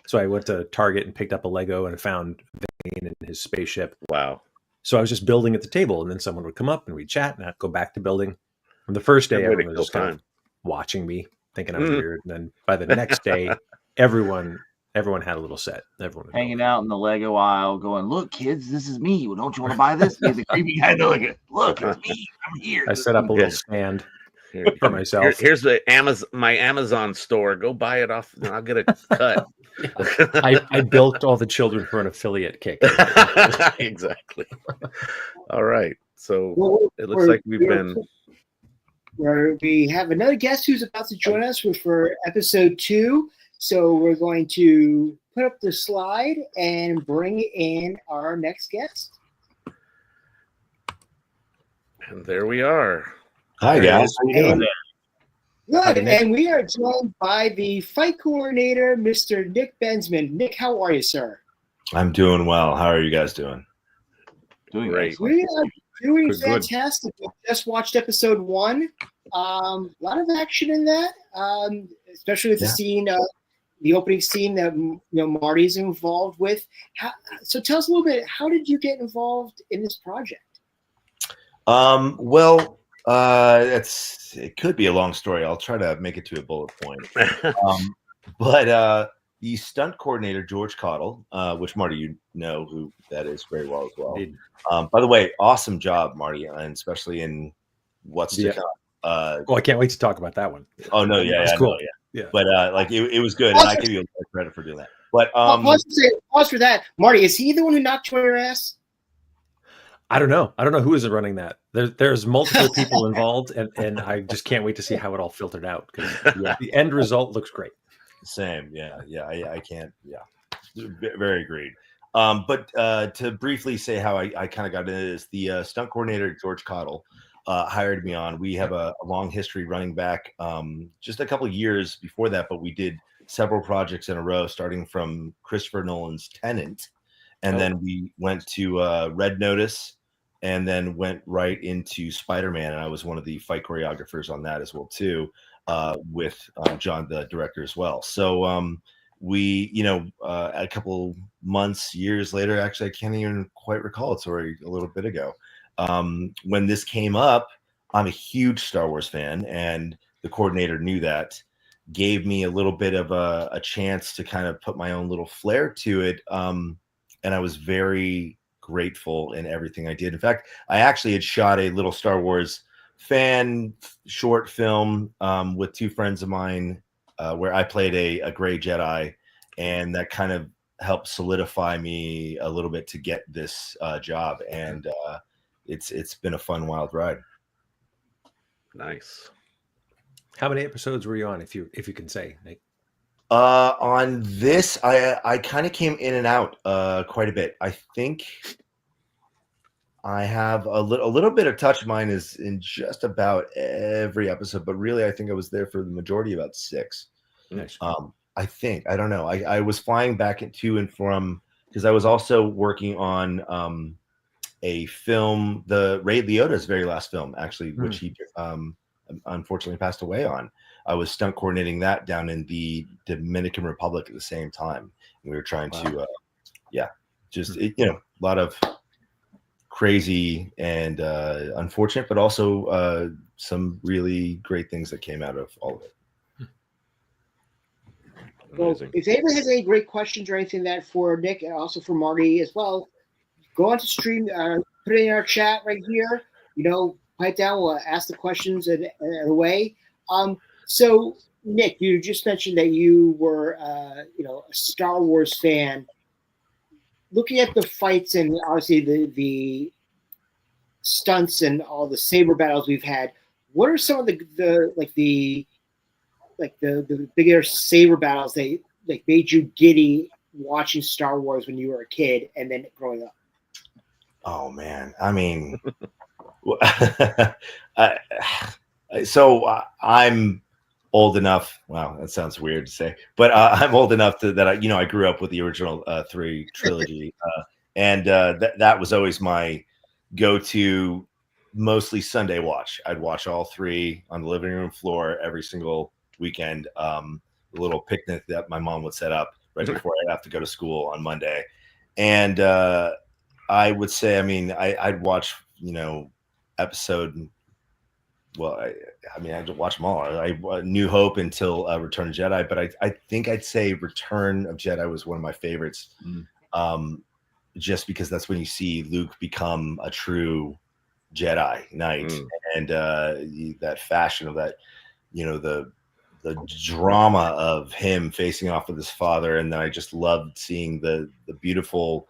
So I went to Target and picked up a Lego and found Vane and his spaceship. Wow. So I was just building at the table, and then someone would come up and we'd chat, and I'd go back to building. From the first day, Good way to everyone was kill just kind of time. watching me, thinking I was weird. And then by the next day, everyone had a little set. Everyone was Hanging out in the Lego aisle, going, "Look, kids, this is me. Don't you want to buy this?" He's a creepy guy. Like, "Look, it's me. I'm here." I set up a little stand for myself. Here's the my Amazon store. Go buy it off, and I'll get a cut. I built all the children for an affiliate kick. Exactly. All right. So Well, it looks like we've been. Where we have another guest who's about to join us for episode 2. So we're going to put up the slide and bring in our next guest. And there we are. Hi guys, how you doing? Good, and we are joined by the fight coordinator, Mr. Nick Benseman. Nick, how are you, sir? I'm doing well. How are you guys doing? Doing Great. excellent. We are doing Good. fantastic. We just watched episode 1. A lot of action in that, especially with the scene, the opening scene that Marty's involved with. So tell us a little bit. How did you get involved in this project? Well, it could be a long story. I'll try to make it to a bullet point. But the stunt coordinator, George Cottle, which Marty, you know who that is very well as well. By the way, awesome job, Marty, and especially in what's to come. I can't wait to talk about that one. Oh no, yeah, That's cool. Yeah. But it was good, and I give you a lot of credit for doing that. But pause for that, Marty. Is he the one who knocked you on your ass? I don't know who is running that. There's multiple people involved, and I just can't wait to see how it all filtered out, because the end result looks great. Same, yeah. I can't, very agreed. But to briefly say how I kind of got into this, the stunt coordinator George Cottle hired me on. We have a long history running back just a couple of years before that, but we did several projects in a row, starting from Christopher Nolan's Tenet, and then we went to Red Notice, and then went right into Spider-Man, and I was one of the fight choreographers on that as well too, with John, the director, as well. So we, a couple months, years later, actually, I can't even quite recall. It's already a little bit ago. When this came up, I'm a huge Star Wars fan, and the coordinator knew that, gave me a little bit of a chance to kind of put my own little flair to it. And I was very grateful in everything I did. In fact, I actually had shot a little Star Wars fan short film with 2 friends of mine where I played a gray Jedi, and that kind of helped solidify me a little bit to get this job. And it's been a fun, wild ride. Nice. How many episodes were you on, if you can say, Nick? On this, I kind of came in and out quite a bit. I think I have a little bit of touch. Mine is in just about every episode, but really, I think I was there for the majority, about 6. Nice. I think, I don't know. I was flying back to and from, because I was also working on a film, the Ray Liotta's very last film, actually, which he unfortunately passed away on. I was stunt coordinating that down in the Dominican Republic at the same time. And we were trying to, a lot of crazy and unfortunate, but also some really great things that came out of all of it. Well, if anyone has any great questions or anything that for Nick and also for Marty as well, go on to stream, put it in our chat right here. Pipe down, we'll ask the questions away. So, Nick, you just mentioned that you were, a Star Wars fan. Looking at the fights and obviously the stunts and all the saber battles we've had, what are some of the bigger saber battles that made you giddy watching Star Wars when you were a kid and then growing up? Oh man, I mean, so I'm old enough. Wow, that sounds weird to say, but I'm old enough that I grew up with the original 3 trilogy, and that was always my go-to, mostly Sunday watch. I'd watch all 3 on the living room floor every single weekend. A little picnic that my mom would set up right before I have to go to school on Monday. And I would say, I mean, I'd watch, episode. Well, I mean, I'd watch them all. New Hope until Return of Jedi, but I think I'd say Return of Jedi was one of my favorites, just because that's when you see Luke become a true Jedi Knight, and that fashion of that, the drama of him facing off with his father, and then I just loved seeing the beautiful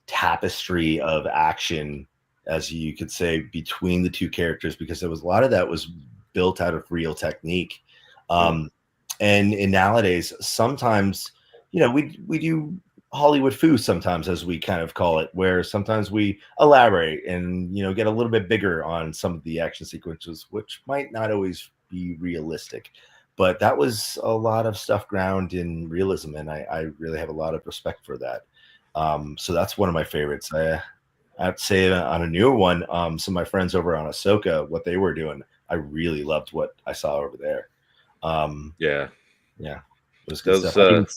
tapestry of action, as you could say, between the two characters, because there was a lot of that was built out of real technique. And nowadays, sometimes, we do Hollywood foo sometimes, as we kind of call it, where sometimes we elaborate and, get a little bit bigger on some of the action sequences, which might not always be realistic. But that was a lot of stuff ground in realism, and I really have a lot of respect for that. So that's one of my favorites. I have to say, on a newer one, some of my friends over on Ahsoka, what they were doing, I really loved what I saw over there. It was good stuff.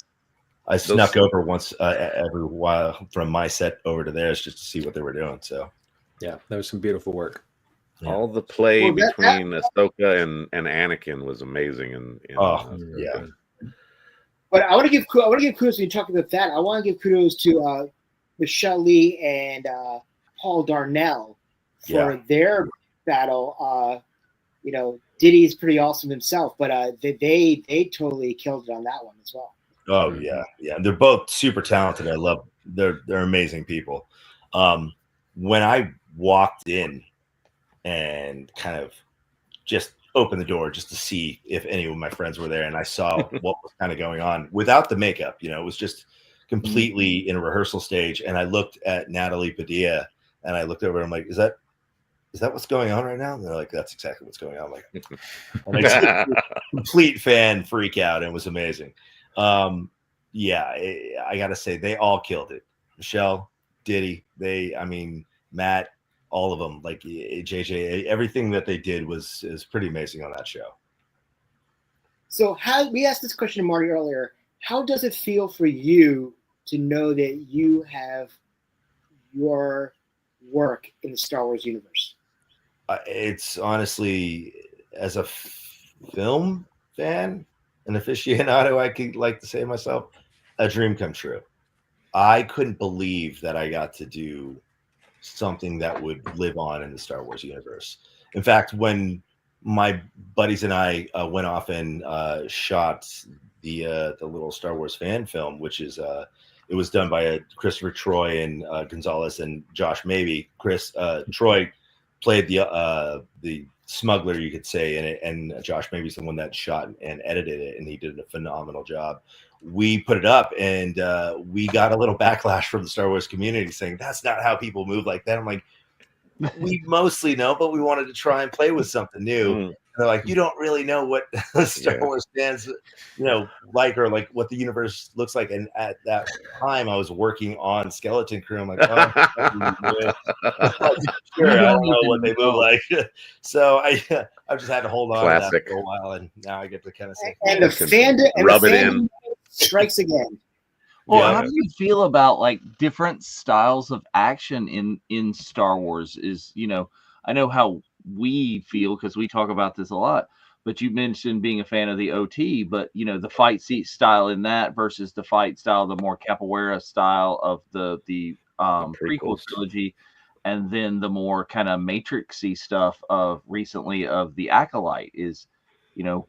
I snuck over once every while from my set over to theirs just to see what they were doing. So, yeah, that was some beautiful work. Yeah. All the play between Ahsoka and Anakin was amazing. But I want to give kudos when you talk about that. I want to give kudos to Michelle Lee and Paul Darnell for their battle. Diddy's pretty awesome himself, but they totally killed it on that one as well. Oh yeah. They're both super talented. I love. They're amazing people. When I walked in and kind of just opened the door just to see if any of my friends were there, and I saw what was kind of going on without the makeup, it was just completely in a rehearsal stage. And I looked at Natalie Padilla and I looked over and I'm like, is that what's going on right now? And they're like, that's exactly what's going on. I'm like, and I just complete fan freak out, and it was amazing. I gotta say, they all killed it. Michelle, Diddy, Matt, all of them, like JJ, everything that they did is pretty amazing on that show. So we asked this question to Marty earlier. How does it feel for you to know that you have your work in the Star Wars universe? It's honestly, as a film fan, an aficionado, I could like to say myself, a dream come true. I couldn't believe that I got to do something that would live on in the Star Wars universe. In fact, when my buddies and I went off and shot the little Star Wars fan film, which is it was done by Christopher Troy and Gonzalez and Josh Mabey. Troy played the smuggler, you could say, in it, and Josh Mabey's the one that shot and edited it, and he did a phenomenal job. We put it up, and we got a little backlash from the Star Wars community saying that's not how people move like that. I'm like, we mostly know, but we wanted to try and play with something new. And they're like, you don't really know what Star Wars fans, like, or like what the universe looks like. And at that time, I was working on Skeleton Crew. I'm like, oh, sure, I don't know what they move like. So I've just had to hold on to that for a while, and now I get to kind of say, and the fandom strikes again. Well, how do you feel about like different styles of action in Star Wars? I know how we feel because we talk about this a lot, but you mentioned being a fan of the OT, but the fight seat style in that versus the fight style, the more capoeira style of the prequel trilogy, and then the more kind of matrixy stuff of recently of the Acolyte is.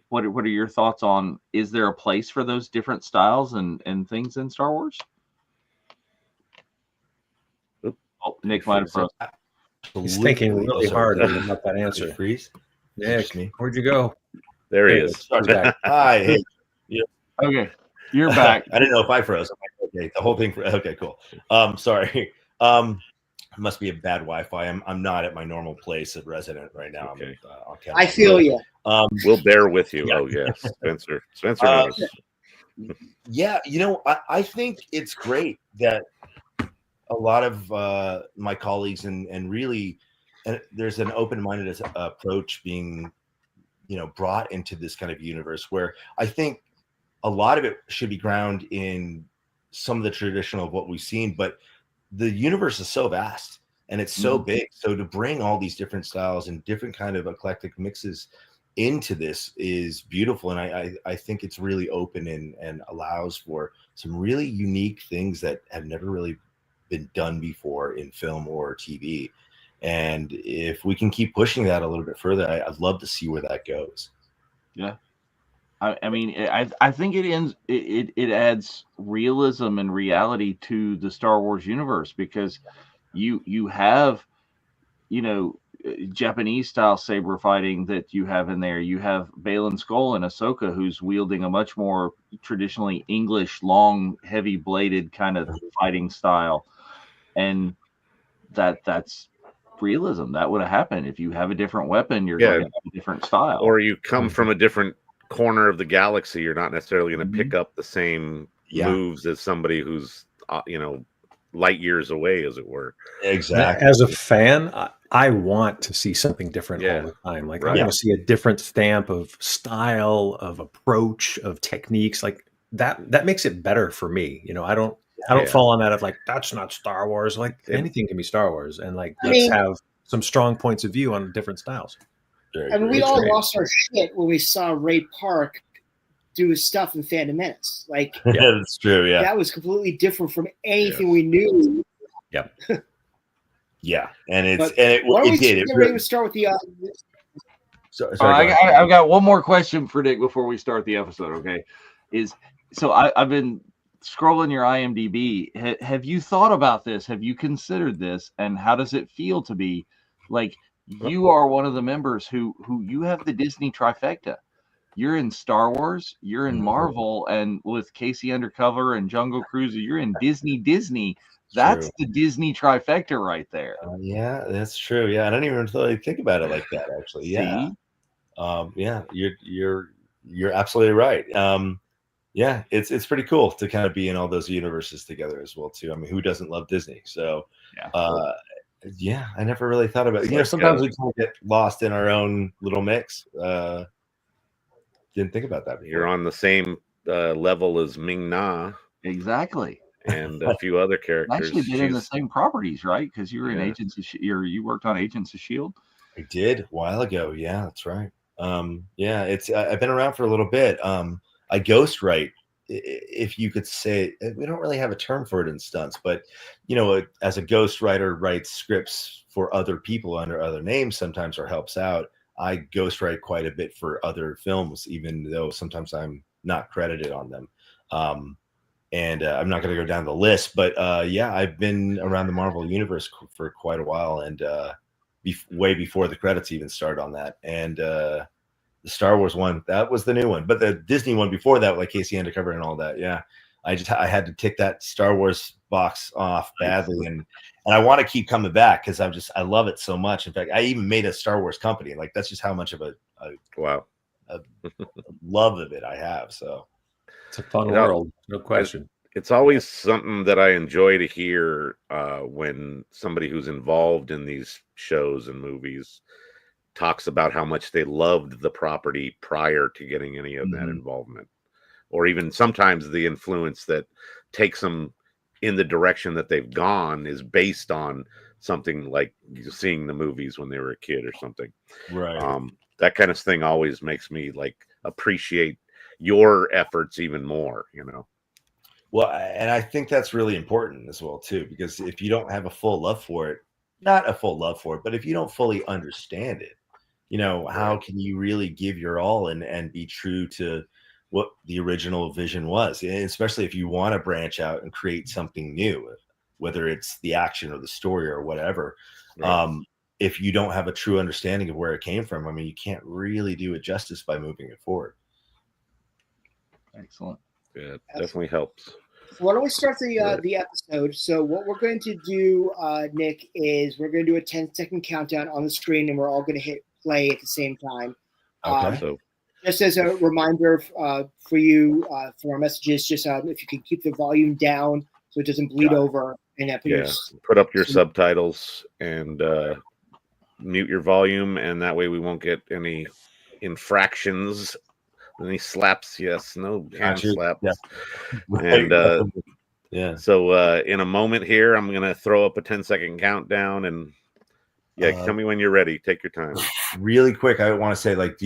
What are your thoughts on, is there a place for those different styles and things in Star Wars? Oh, Nick might have frozen. He's thinking really hard about that answer. Freeze? Nick, where'd you go? There he is. Hi. Hey. Yeah. Okay, you're back. I didn't know if I froze. I'm like, okay, the whole thing. Okay, cool. Sorry. It must be a bad Wi-Fi. I'm not at my normal place at Resident right now. Okay. I feel you. We'll bear with you. Oh yes, Spencer knows. Yeah, I think it's great that a lot of my colleagues and really, there's an open-minded approach being, brought into this kind of universe where I think a lot of it should be grounded in some of the traditional of what we've seen, but the universe is so vast and it's so big. So to bring all these different styles and different kind of eclectic mixes into this is beautiful. And I think it's really open and allows for some really unique things that have never really been done before in film or TV. And if we can keep pushing that a little bit further, I'd love to see where that goes. Yeah. I mean, I think it adds realism and reality to the Star Wars universe, because you have, Japanese style saber fighting that you have in there. You have Baylan Skoll and Ahsoka, who's wielding a much more traditionally English, long, heavy bladed kind of fighting style, and that's realism. That would have happened. If you have a different weapon, you're going to have a different style. Or you come from a different corner of the galaxy, you're not necessarily going to pick up the same moves as somebody who's light years away, as it were. Exactly. As a fan, I want to see something different all the time. Like, I want to see a different stamp of style, of approach, of techniques. Like that makes it better for me. I don't fall on that of like, that's not Star Wars. Like anything can be Star Wars, and like let's have some strong points of view on different styles. I mean, we all lost our shit when we saw Ray Park do his stuff in Phantom Menace. Like, that's true. Yeah, that was completely different from anything we knew. Yep. Yeah, and it did. We'll start with the. Sorry, I've got one more question for Nick before we start the episode. Okay, I've been scrolling your IMDb. Have you thought about this? Have you considered this? And how does it feel to be like? You are one of the members who you have the Disney trifecta. You're in Star Wars, you're in Marvel, and with Casey Undercover and Jungle Cruise, you're in Disney. That's the Disney trifecta right there. Yeah, that's true. Yeah, I don't even really think about it like that, actually. Yeah. You're absolutely right. Yeah, it's pretty cool to kind of be in all those universes together as well too. I mean, who doesn't love Disney? So yeah, I never really thought about it. Sometimes we kind of get lost in our own little mix. Didn't think about that before. You're on the same level as Ming Na. Exactly. And a few other characters. Actually been in the same properties, right? Because you were in Agents of you worked on Agents of S.H.I.E.L.D. I did a while ago. Yeah, that's right. I've been around for a little bit. I ghostwrite, if you could say. We don't really have a term for it in stunts, but as a ghostwriter writes scripts for other people under other names sometimes, or helps out. I ghostwrite quite a bit for other films, even though sometimes I'm not credited on them. And I'm not going to go down the list, but I've been around the Marvel universe for quite a while, and way before the credits even started on that. And the Star Wars one, that was the new one, but the Disney one before that, like Casey Undercover and all that. Yeah, I had to tick that Star Wars box off badly, and I want to keep coming back because I love it so much. In fact, I even made a Star Wars company. Like, that's just how much of a love of it I have. So it's a fun world, no question. It's always something that I enjoy to hear when somebody who's involved in these shows and movies talks about how much they loved the property prior to getting any of that involvement, or even sometimes the influence that takes them in the direction that they've gone is based on something like seeing the movies when they were a kid or something. Right. That kind of thing always makes me like appreciate your efforts even more, Well, and I think that's really important as well too, because if you don't have a full love for it, not a full love for it, but if you don't fully understand it, how can you really give your all and be true to what the original vision was? And especially if you want to branch out and create something new, whether it's the action or the story or whatever. Right. If you don't have a true understanding of where it came from, I mean, you can't really do it justice by moving it forward. Excellent. Yeah, it definitely helps. So why don't we start the episode? So what we're going to do, Nick, is we're going to do a 10-second countdown on the screen, and we're all going to hit play at the same time. Okay. Just as a reminder for you, for our messages, just if you could keep the volume down so it doesn't bleed over. And put up your subtitles and mute your volume, and that way we won't get any infractions. Any slaps, yes, no hand slaps. Yeah. And Yeah. So in a moment here, I'm gonna throw up a 10-second countdown, and tell me when you're ready. Take your time. Really quick, I want to say, like,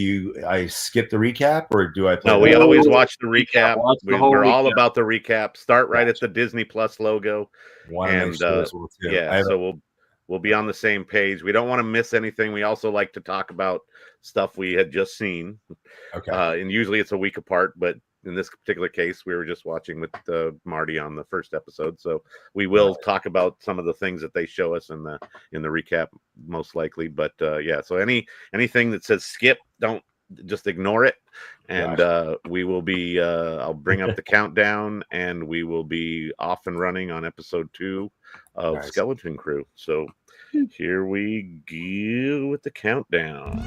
I skip the recap or do I play? No, we always watch the recap. Watch the We're whole all recap. about the recap. Start right at the Disney Plus logo. Want to make sure as well too. So we'll be on the same page. We don't want to miss anything. We also like to talk about stuff we had just seen. Okay. And usually it's a week apart, but in this particular case, we were just watching with Marty on the first episode, so we will talk about some of the things that they show us in the recap, most likely. But so anything that says skip, don't just ignore it, and we will be. I'll bring up the countdown, and we will be off and running on episode 2 of Skeleton Crew. So here we go with the countdown.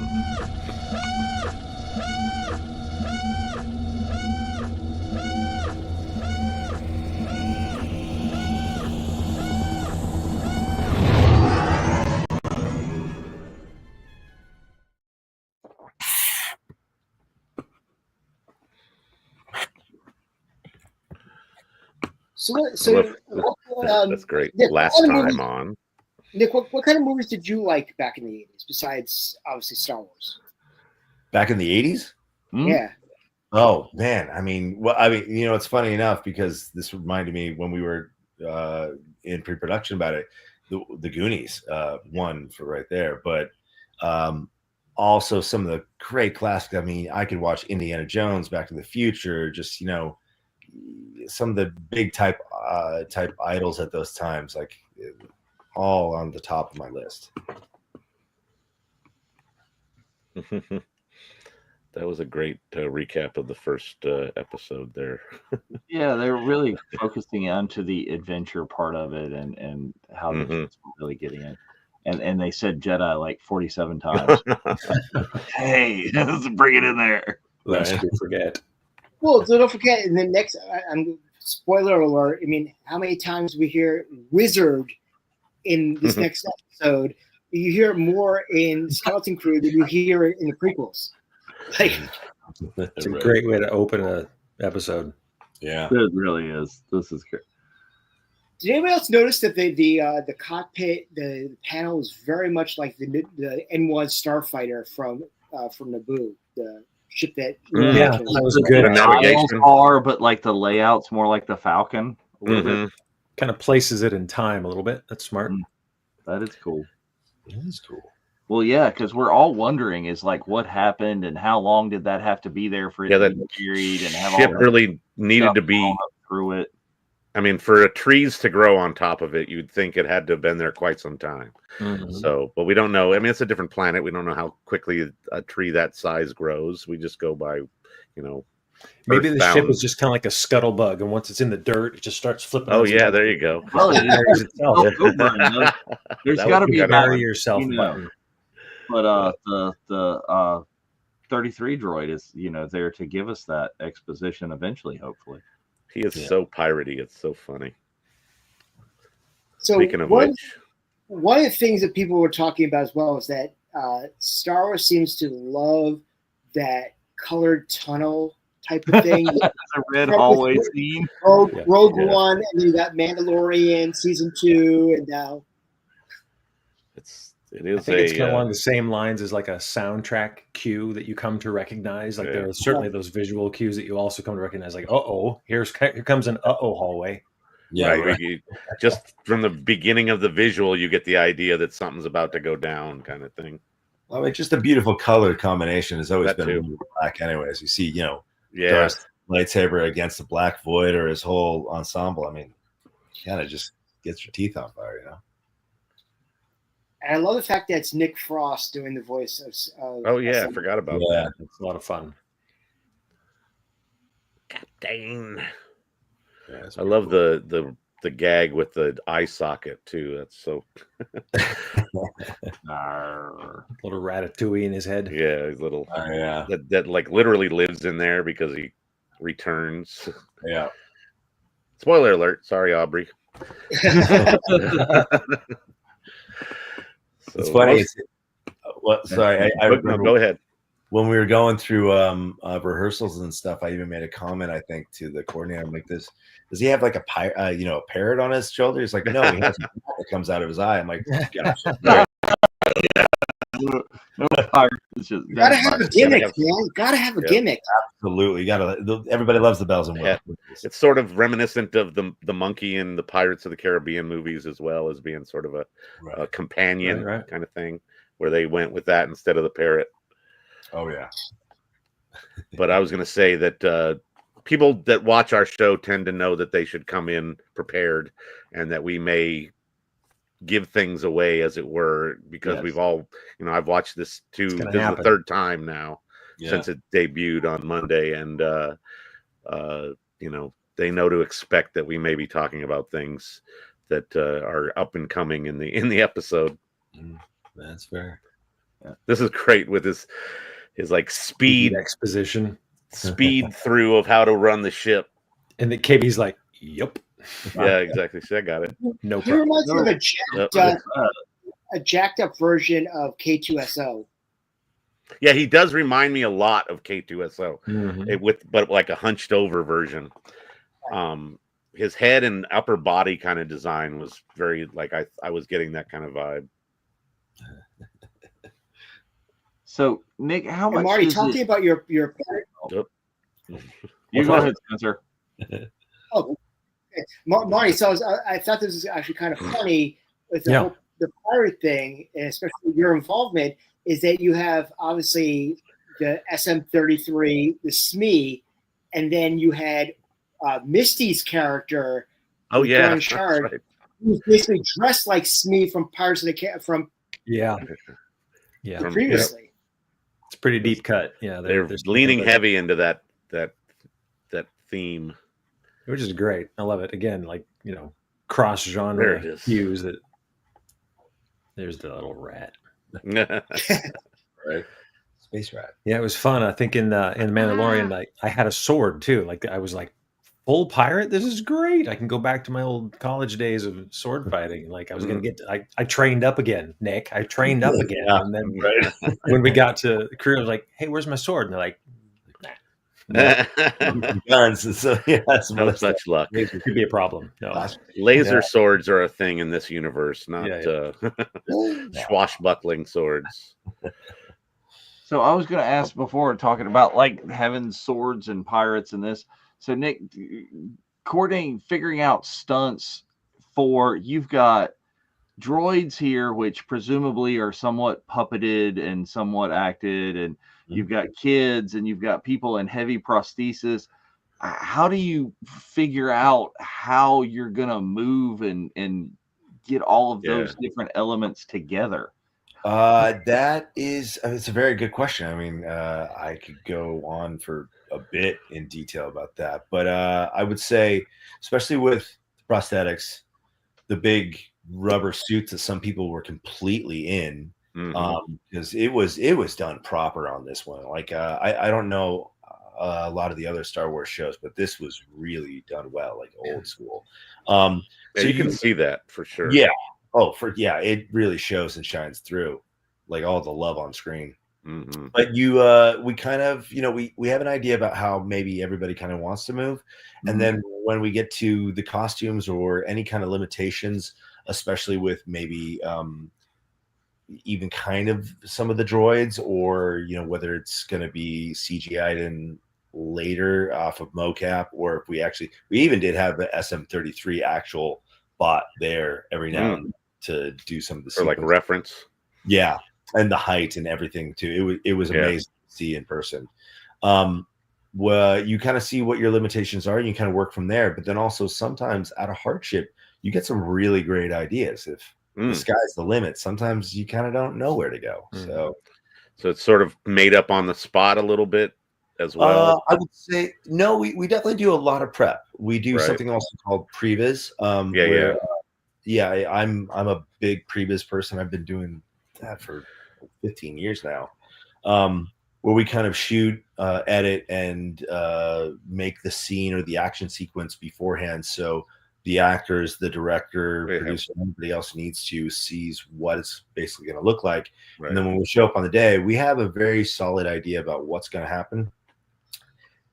So that's great. Nick, Last time on. Nick, what kind of movies did you like back in the 80s besides obviously Star Wars? Back in the 80s? Yeah. Oh man, it's funny enough because this reminded me when we were in pre-production about it, the Goonies won for right there, but also some of the great classics. I mean, I could watch Indiana Jones, Back to the Future, just some of the big type idols at those times, like all on the top of my list. That was a great recap of the first episode there. Yeah, they're really focusing onto the adventure part of it and how the kids were really getting it. And they said Jedi like 47 times. Hey, let's bring it in there. Lest we forget. Well, so don't forget, in the next, spoiler alert, I mean, how many times we hear wizard in this next episode? You hear it more in Skeleton Crew than you hear it in the prequels. Like, it's a great way to open an episode. Yeah, it really is. This is great. Did anybody else notice that the cockpit, the panel is very much like the N1 Starfighter from Naboo, the ship that that was good. The navigation are, but like the layout's more like the Falcon a little bit. Kind of places it in time a little bit. That's smart. That is cool. It is cool. Well, yeah, because we're all wondering is like what happened and how long did that have to be there for it to be buried and have ship really needed to be through it. I mean, for trees to grow on top of it, you'd think it had to have been there quite some time. So, but we don't know. I mean, it's a different planet. We don't know how quickly a tree that size grows. We just go by, maybe the ship is just kind of like a scuttlebug, and once it's in the dirt, it just starts flipping. Oh yeah, there you go. Well, there's got to be a bury yourself button. But the 33 droid is there to give us that exposition eventually, hopefully. He is so piratey. It's so funny. So speaking of which, one of the things that people were talking about as well is that Star Wars seems to love that colored tunnel type of thing. The red hallway scene. Rogue One, and then you got Mandalorian season 2, and now I think it's kind of along the same lines as like a soundtrack cue that you come to recognize. Like there are certainly those visual cues that you also come to recognize. Like, here comes an hallway. Yeah, right. Just from the beginning of the visual, you get the idea that something's about to go down, kind of thing. Well, it's just a beautiful color combination. Has always been black, anyways. You see, Darth's lightsaber against the Black Void or his whole ensemble. I mean, kind of just gets your teeth on fire, And I love the fact that it's Nick Frost doing the voice of I forgot about that. It's a lot of fun. Captain. Yeah, I love the gag with the eye socket too. That's so little ratatouille in his head. Yeah, his little that like literally lives in there because he returns. Yeah. Spoiler alert. Sorry, Aubrey. It's funny. Sorry, I remember, go ahead. when we were going through rehearsals and stuff, I even made a comment, I think, to the coordinator. I'm like, does he have like a parrot on his shoulder? He's like, no, he has a bat that comes out of his eye. I'm like, gotcha. No pirate. It's just Gotta have a gimmick, man. Gotta have a gimmick. Absolutely. Everybody loves the bells and whistles. It's sort of reminiscent of the monkey in the Pirates of the Caribbean movies, as well as being sort of a companion kind of thing, where they went with that instead of the parrot. Oh yeah. But I was going to say that people that watch our show tend to know that they should come in prepared, and that we may give things away, as it were, because we've all, I've watched this too. This is the third time now since it debuted on Monday, and they know to expect that we may be talking about things that are up and coming in the episode. That's fair. Yeah. This is great with his like speed exposition, speed through of how to run the ship, and the KB's like, "Yep." Yeah, exactly. See, I got it. No He reminds me of a jacked up version of K2SO. Yeah, he does remind me a lot of K2SO, but like a hunched over version. His head and upper body kind of design was very like I was getting that kind of vibe. So, Nick, how much? Marty, talking about your you go ahead, Spencer. Oh. Marty, so I thought this was actually kind of funny with the pirate thing, and especially your involvement, is that you have obviously the SM-33, the SME, and then you had Misty's character. Oh yeah, right. Who's basically dressed like Smee from Pirates of the previously. It's pretty deep cut. Yeah, they're leaning heavy into that theme, which is great. I love it. Again, like cross genre hues. That there's the little rat, right? Space rat. Yeah, it was fun. I think in Mandalorian, like I had a sword too. Like I was like, full pirate. This is great. I can go back to my old college days of sword fighting. Like I was gonna I trained up again, Nick. I trained up again, and then when we got to the crew, I was like, "Hey, where's my sword?" And they're like, guns. So no such luck. It could be a problem. No. Laser swords are a thing in this universe, not swashbuckling swords. So I was going to ask before, talking about like having swords and pirates and this. So Nick, coordinating, figuring out stunts for, you've got droids here, which presumably are somewhat puppeted and somewhat acted, and you've got kids and you've got people in heavy prosthesis. How do you figure out how you're going to move and get all of those different elements together? It's a very good question. I mean, I could go on for a bit in detail about that, but I would say, especially with prosthetics, the big rubber suits that some people were completely in, because it was done proper on this one. Like I don't know a lot of the other Star Wars shows, but this was really done well, like old school. So you can see that for sure. Yeah. It really shows and shines through, like all the love on screen. But we kind of, we have an idea about how maybe everybody kind of wants to move, and then when we get to the costumes or any kind of limitations, especially with maybe even kind of some of the droids, or whether it's going to be CGI'd in later off of mocap, or if we even did have the SM-33 actual bot there every now and then to do some of the or like reference. Yeah, and the height and everything too. It was amazing to see in person. Well, you kind of see what your limitations are, and you kind of work from there. But then also sometimes out of hardship, you get some really great ideas. If the sky's the limit, sometimes you kind of don't know where to go. So it's sort of made up on the spot a little bit as well. I would say no. We definitely do a lot of prep. We do something also called previs. I'm a big previs person. I've been doing that for 15 years now, where we kind of shoot, edit, and make the scene or the action sequence beforehand. So the actors, the director, Yeah. producer, everybody else needs to sees what it's basically going to look like. Right. And then when we show up on the day, we have a very solid idea about what's going to happen.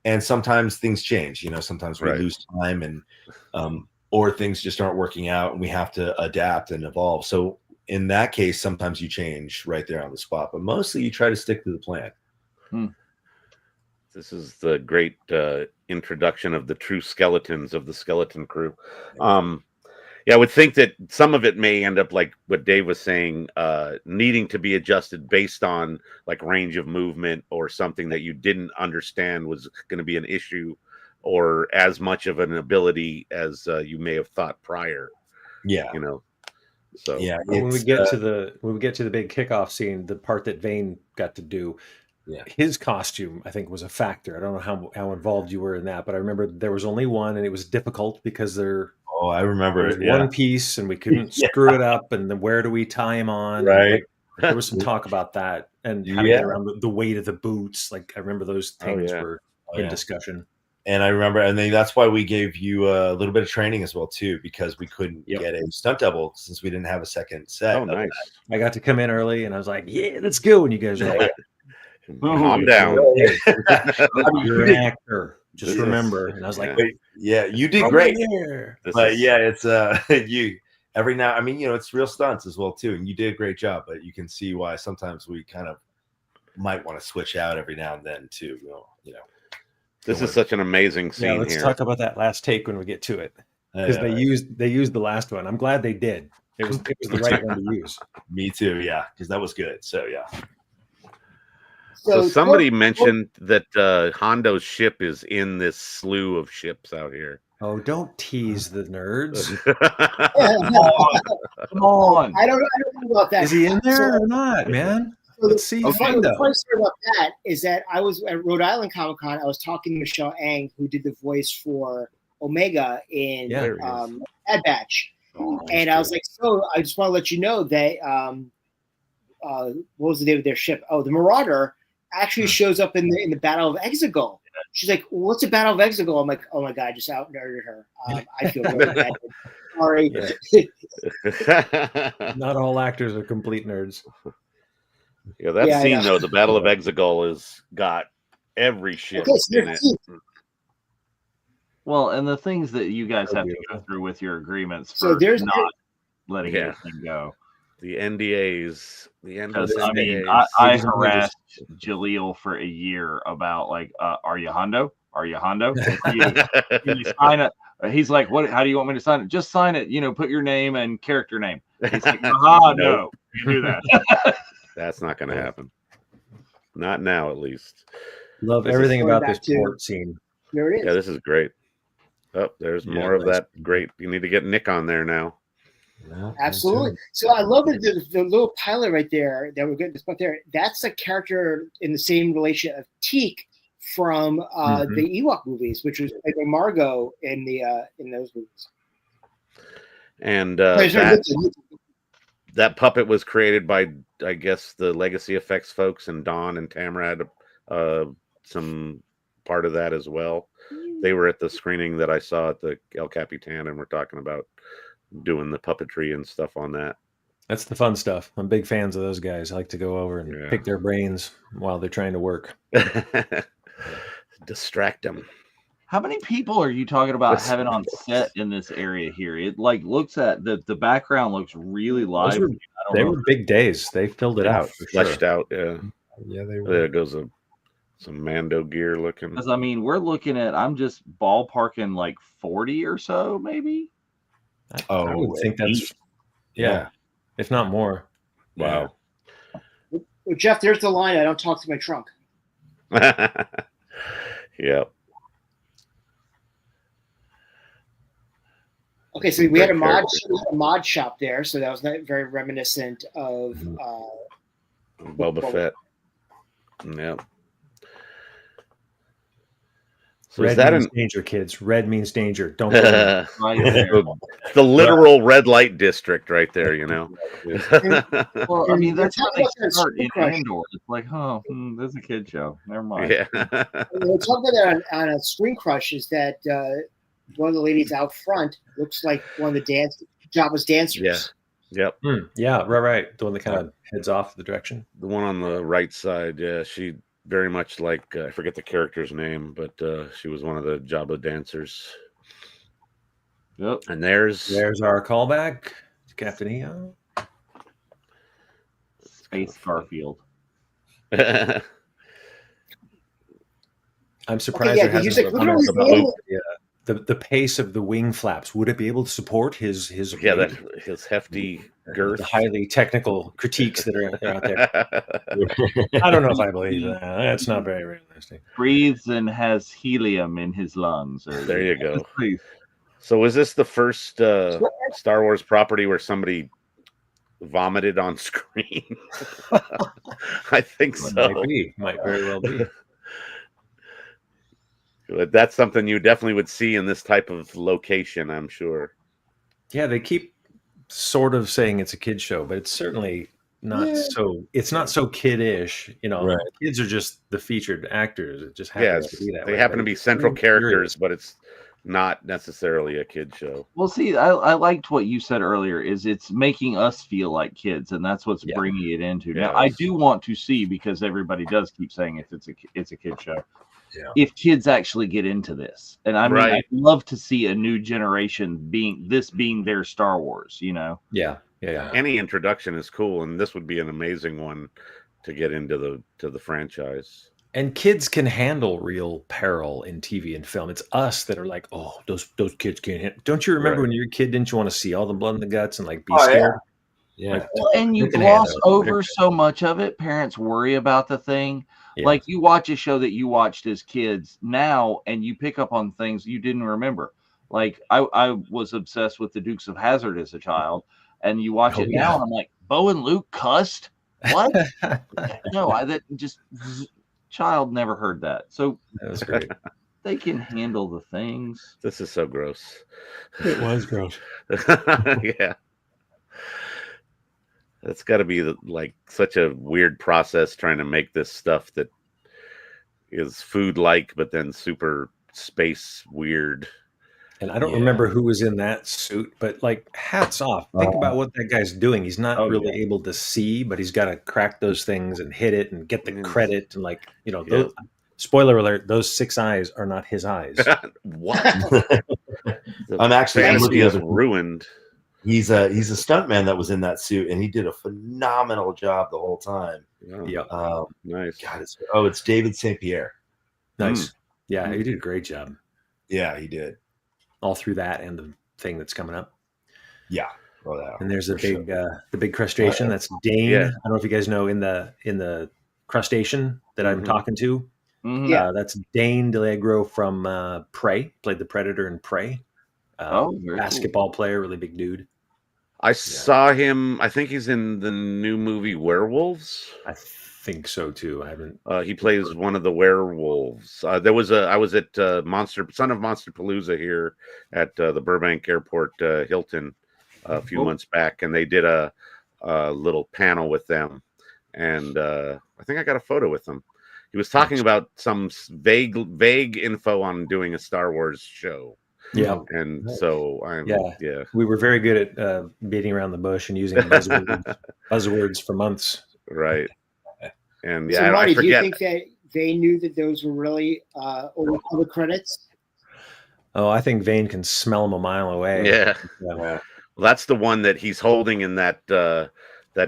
And sometimes things change, sometimes we Right. lose time and or things just aren't working out and we have to adapt and evolve. So in that case, sometimes you change right there on the spot, but mostly you try to stick to the plan. This is the great introduction of the true skeletons of the skeleton crew. Yeah, I would think that some of it may end up like what Dave was saying, needing to be adjusted based on like range of movement or something that you didn't understand was going to be an issue or as much of an ability as you may have thought prior. Yeah. So yeah, when we get to the big kickoff scene, the part that Vane got to do, his costume, I think, was a factor. I don't know how involved you were in that, but I remember there was only one, and it was difficult because there I remember was it. Yeah. one piece, and we couldn't screw it up. And then where do we tie him on? Right. And, there was some talk about that and how to get around the weight of the boots. Like I remember those things were in discussion. And I remember, and then that's why we gave you a little bit of training as well too, because we couldn't get a stunt double since we didn't have a second set. Oh, nice! I got to come in early, and I was like, "Yeah, let's go!" And you guys are like, "Calm down, you're an actor. Just remember." And I was like, "Yeah, you did great." But it's you every now. I mean, it's real stunts as well too, and you did a great job. But you can see why sometimes we kind of might want to switch out every now and then too. This is such an amazing scene. Yeah, let's talk about that last take when we get to it, because they used the last one. I'm glad they did. It was the right one to use. Me too. Yeah, because that was good. So yeah. So somebody mentioned that Hondo's ship is in this slew of ships out here. Oh, don't tease the nerds. Come on. I don't know about that. Is he in there or not, man? Let's see. The funny story about that is that I was at Rhode Island Comic Con. I was talking to Michelle Ang, who did the voice for Omega in Bad Batch. And I was like, so I just want to let you know that what was the name of their ship? Oh, the Marauder actually shows up in the Battle of Exegol. She's like, what's the Battle of Exegol? I'm like, oh my God, I just out-nerded her. I feel really bad. Sorry. Not all actors are complete nerds. Yeah, that scene though, the Battle of Exegol has got every ship in it. Well, and the things that you guys have to go through with your agreements for not letting anything go. The NDAs. I mean, I harassed Jaleel for a year about like, are you Hondo? Are you Hondo? Can you sign it? He's like, what? How do you want me to sign it? Just sign it. Put your name and character name. He's like, no, you do that. That's not going to happen. Not now, at least. Love everything about this port scene. There it is. Yeah, this is great. Oh, there's more of that. Great. You need to get Nick on there now. Yeah, absolutely. So I love the little pilot right there that we're getting to spot there. That's a character in the same relation of Teak from the Ewok movies, which was like Margot in those movies. And that puppet was created by, I guess, the Legacy Effects folks, and Don and Tamara had some part of that as well. They were at the screening that I saw at the El Capitan, and we're talking about doing the puppetry and stuff on that. That's the fun stuff. I'm big fans of those guys. I like to go over and pick their brains while they're trying to work. Distract them. How many people are you talking about having on set in this area here? It like looks at the background looks really live. They were big days. They filled it out. Fleshed out. Yeah. Yeah, they were. There goes some Mando gear looking. Because I mean, we're looking at, I'm just ballparking like 40 or so, maybe. I would think that's if not more. Wow. Well, Jeff, there's the line. I don't talk to my trunk. Yeah. Okay, so we had a mod shop there, so that was very reminiscent of Boba Fett. Yeah. So Red is that means danger, kids. Red means danger. Don't go the literal red light district right there, Well, I mean, that's how they start in Andor. It's like, this is a kid show. Never mind. Yeah. We're talking about that on a Screen Crush is that one of the ladies out front looks like one of the Jabba's dancers. Yeah. Yep. Yeah, right. The one that kind of heads off the direction. The one on the right side, yeah, she very much like I forget the character's name, but she was one of the Jabba dancers. Yep. And there's our callback to Captain EO. Space Garfield. I'm surprised Okay, yeah, there hasn't literally the pace of the wing flaps. Would it be able to support his yeah, weight? that his hefty girth. The highly technical critiques that are out there. I don't know if I believe that. That's not very realistic. Breathes and has helium in his lungs. There you go. So was this the first Star Wars property where somebody vomited on screen? I think so. Might very well be. But that's something you definitely would see in this type of location, I'm sure. Yeah, they keep sort of saying it's a kid show, but it's certainly not so. It's not so kiddish, you know. Right. Kids are just the featured actors. It just happens to be that they way. happen to be central characters, curious. but it's not necessarily a kid show. Well, see, I liked what you said earlier. Is it's making us feel like kids, and that's what's bringing it into. Now, I do want to see, because everybody does keep saying it's a kid show. Yeah. If kids actually get into this, and I mean, I'd love to see a new generation being their Star Wars. You know. Yeah. Any introduction is cool, and this would be an amazing one to get into the franchise. And kids can handle real peril in TV and film. It's us that are like, oh, those kids can't handle. Don't you remember when you were a kid? Didn't you want to see all the blood in the guts and like be scared? Yeah. Like, well, and you gloss over so much of it. Parents worry about the thing. Yeah. Like you watch a show that you watched as kids now, and you pick up on things you didn't remember. Like I was obsessed with the Dukes of Hazzard as a child, and you watch it now, and I'm like, Bo and Luke cussed? What? No, that just child never heard that. So that was great. They can handle the things. This is so gross. It was gross. Yeah. That's got to be like such a weird process trying to make this stuff that is food-like, but then super space weird. And I don't remember who was in that suit, but like hats off. Think about what that guy's doing. He's not really able to see, but he's got to crack those things and hit it and get the credit. And like, you know, those, spoiler alert, those 6 eyes are not his eyes. What? I'm looking at ruined. He's a stuntman that was in that suit, and he did a phenomenal job the whole time. Yeah. Nice. God, it's David St. Pierre. Nice. Yeah, he did a great job. Yeah, he did. All through that and the thing that's coming up. Yeah. And there's the big crustacean. That's Dane. I don't know if you guys know in the crustacean that I'm talking to. That's Dane DeLegro from Prey. Played the Predator in Prey. Basketball player, really big dude. I saw him. I think he's in the new movie Werewolves. I think so too. I haven't. He plays one of the werewolves. I was at Son of Monsterpalooza here at the Burbank Airport Hilton a few months back, and they did a little panel with them, and I think I got a photo with them. He was talking about some vague info on doing a Star Wars show. Yeah, and so we were very good at beating around the bush and using buzzwords for months. Right. And so Marty, do you think that they knew that those were really all the credits? Oh, I think Vane can smell them a mile away. Yeah. Well, that's the one that he's holding in that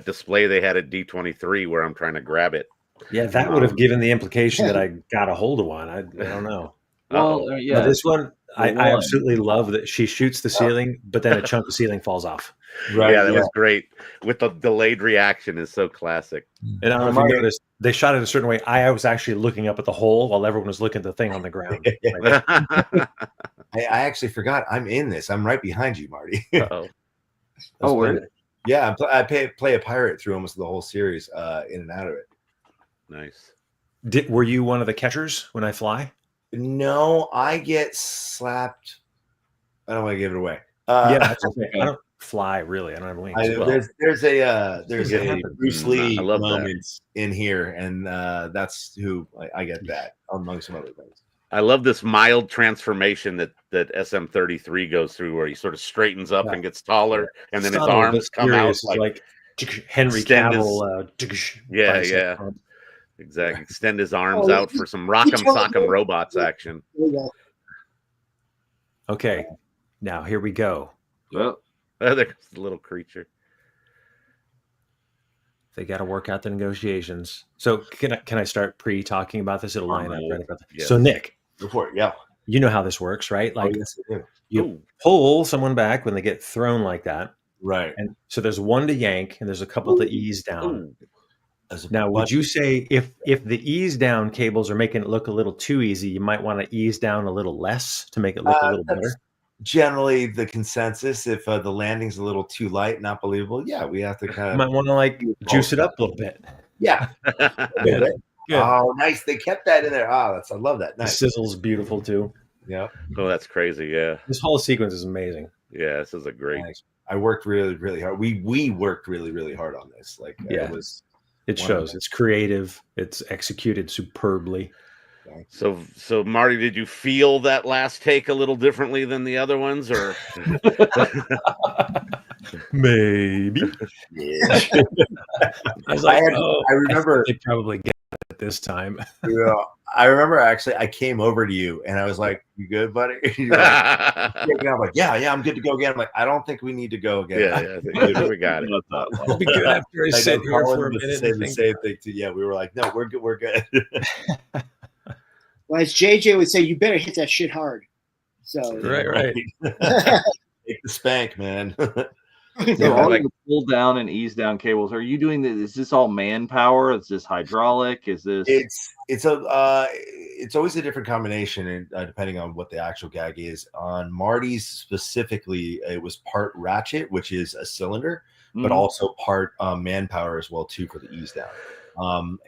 display they had at D23 where I'm trying to grab it. Yeah, that would have given the implication that I got a hold of one. I don't know. Well, but this one, I absolutely love that she shoots the ceiling, but then a chunk of ceiling falls off. Right. Yeah, that was great. With the delayed reaction is so classic. And I don't know if you noticed, they shot it a certain way. I was actually looking up at the hole while everyone was looking at the thing on the ground. I actually forgot. I'm in this. I'm right behind you, Marty. Oh, where? Yeah, I play a pirate through almost the whole series, in and out of it. Nice. Were you one of the catchers when I fly? No, I get slapped. I don't want to give it away. That's okay. I don't fly really. I don't have wings. There's a Bruce Lee moment in here, and that's who I get that among some other things. I love this mild transformation that SM33 goes through, where he sort of straightens up and gets taller, and then his Subtle, arms but come out furious, like Henry extend Cavill. yeah. pump. Exactly. Extend his arms out for some rock'em sock'em robots action. Okay, now here we go. Well, There's the little creature. They got to work out the negotiations. So can I start pre-talking about this? It'll line up right about that. Yes. So Nick, Go for it. Yeah. you know how this works, right? Like yes, I do. you pull someone back when they get thrown like that, Right. and so there's one to yank, and there's a couple to ease down. Now, would you say if the ease down cables are making it look a little too easy, you might want to ease down a little less to make it look a little better? Generally the consensus. If the landing's a little too light, not believable, yeah, we have to You kind of might want to like juice it up a little bit. yeah. Good. Oh, nice. They kept that in there. I love that. The Nice. sizzle's beautiful too. Yeah. Oh, that's crazy. Yeah. This whole sequence is amazing. Yeah. This is a great. Nice. I worked really, really hard. We worked really, really hard on this. Like Yeah. It One shows. of It's creative. It's executed superbly. So Marty, did you feel that last take a little differently than the other ones, or? Maybe. Yeah. I was like, I remember they probably get it this time. Yeah, I remember actually I came over to you and I was like, "You good, buddy?" You were like, I'm like, "Yeah, I'm good to go again." I'm like, "I don't think we need to go again." Yeah, we got it. It'll be good after I sit here for a minute. Say the same thing too. Yeah, we were like, "No, we're good. We're good." Well, as JJ would say, you better hit that shit hard. So Right. Take the spank, man. So all the pull down and ease down cables, are you doing this? Is this all manpower? Is this hydraulic? Is this? It's always a different combination, depending on what the actual gag is. On Marty's specifically, it was part ratchet, which is a cylinder, but also part manpower as well too for the ease down.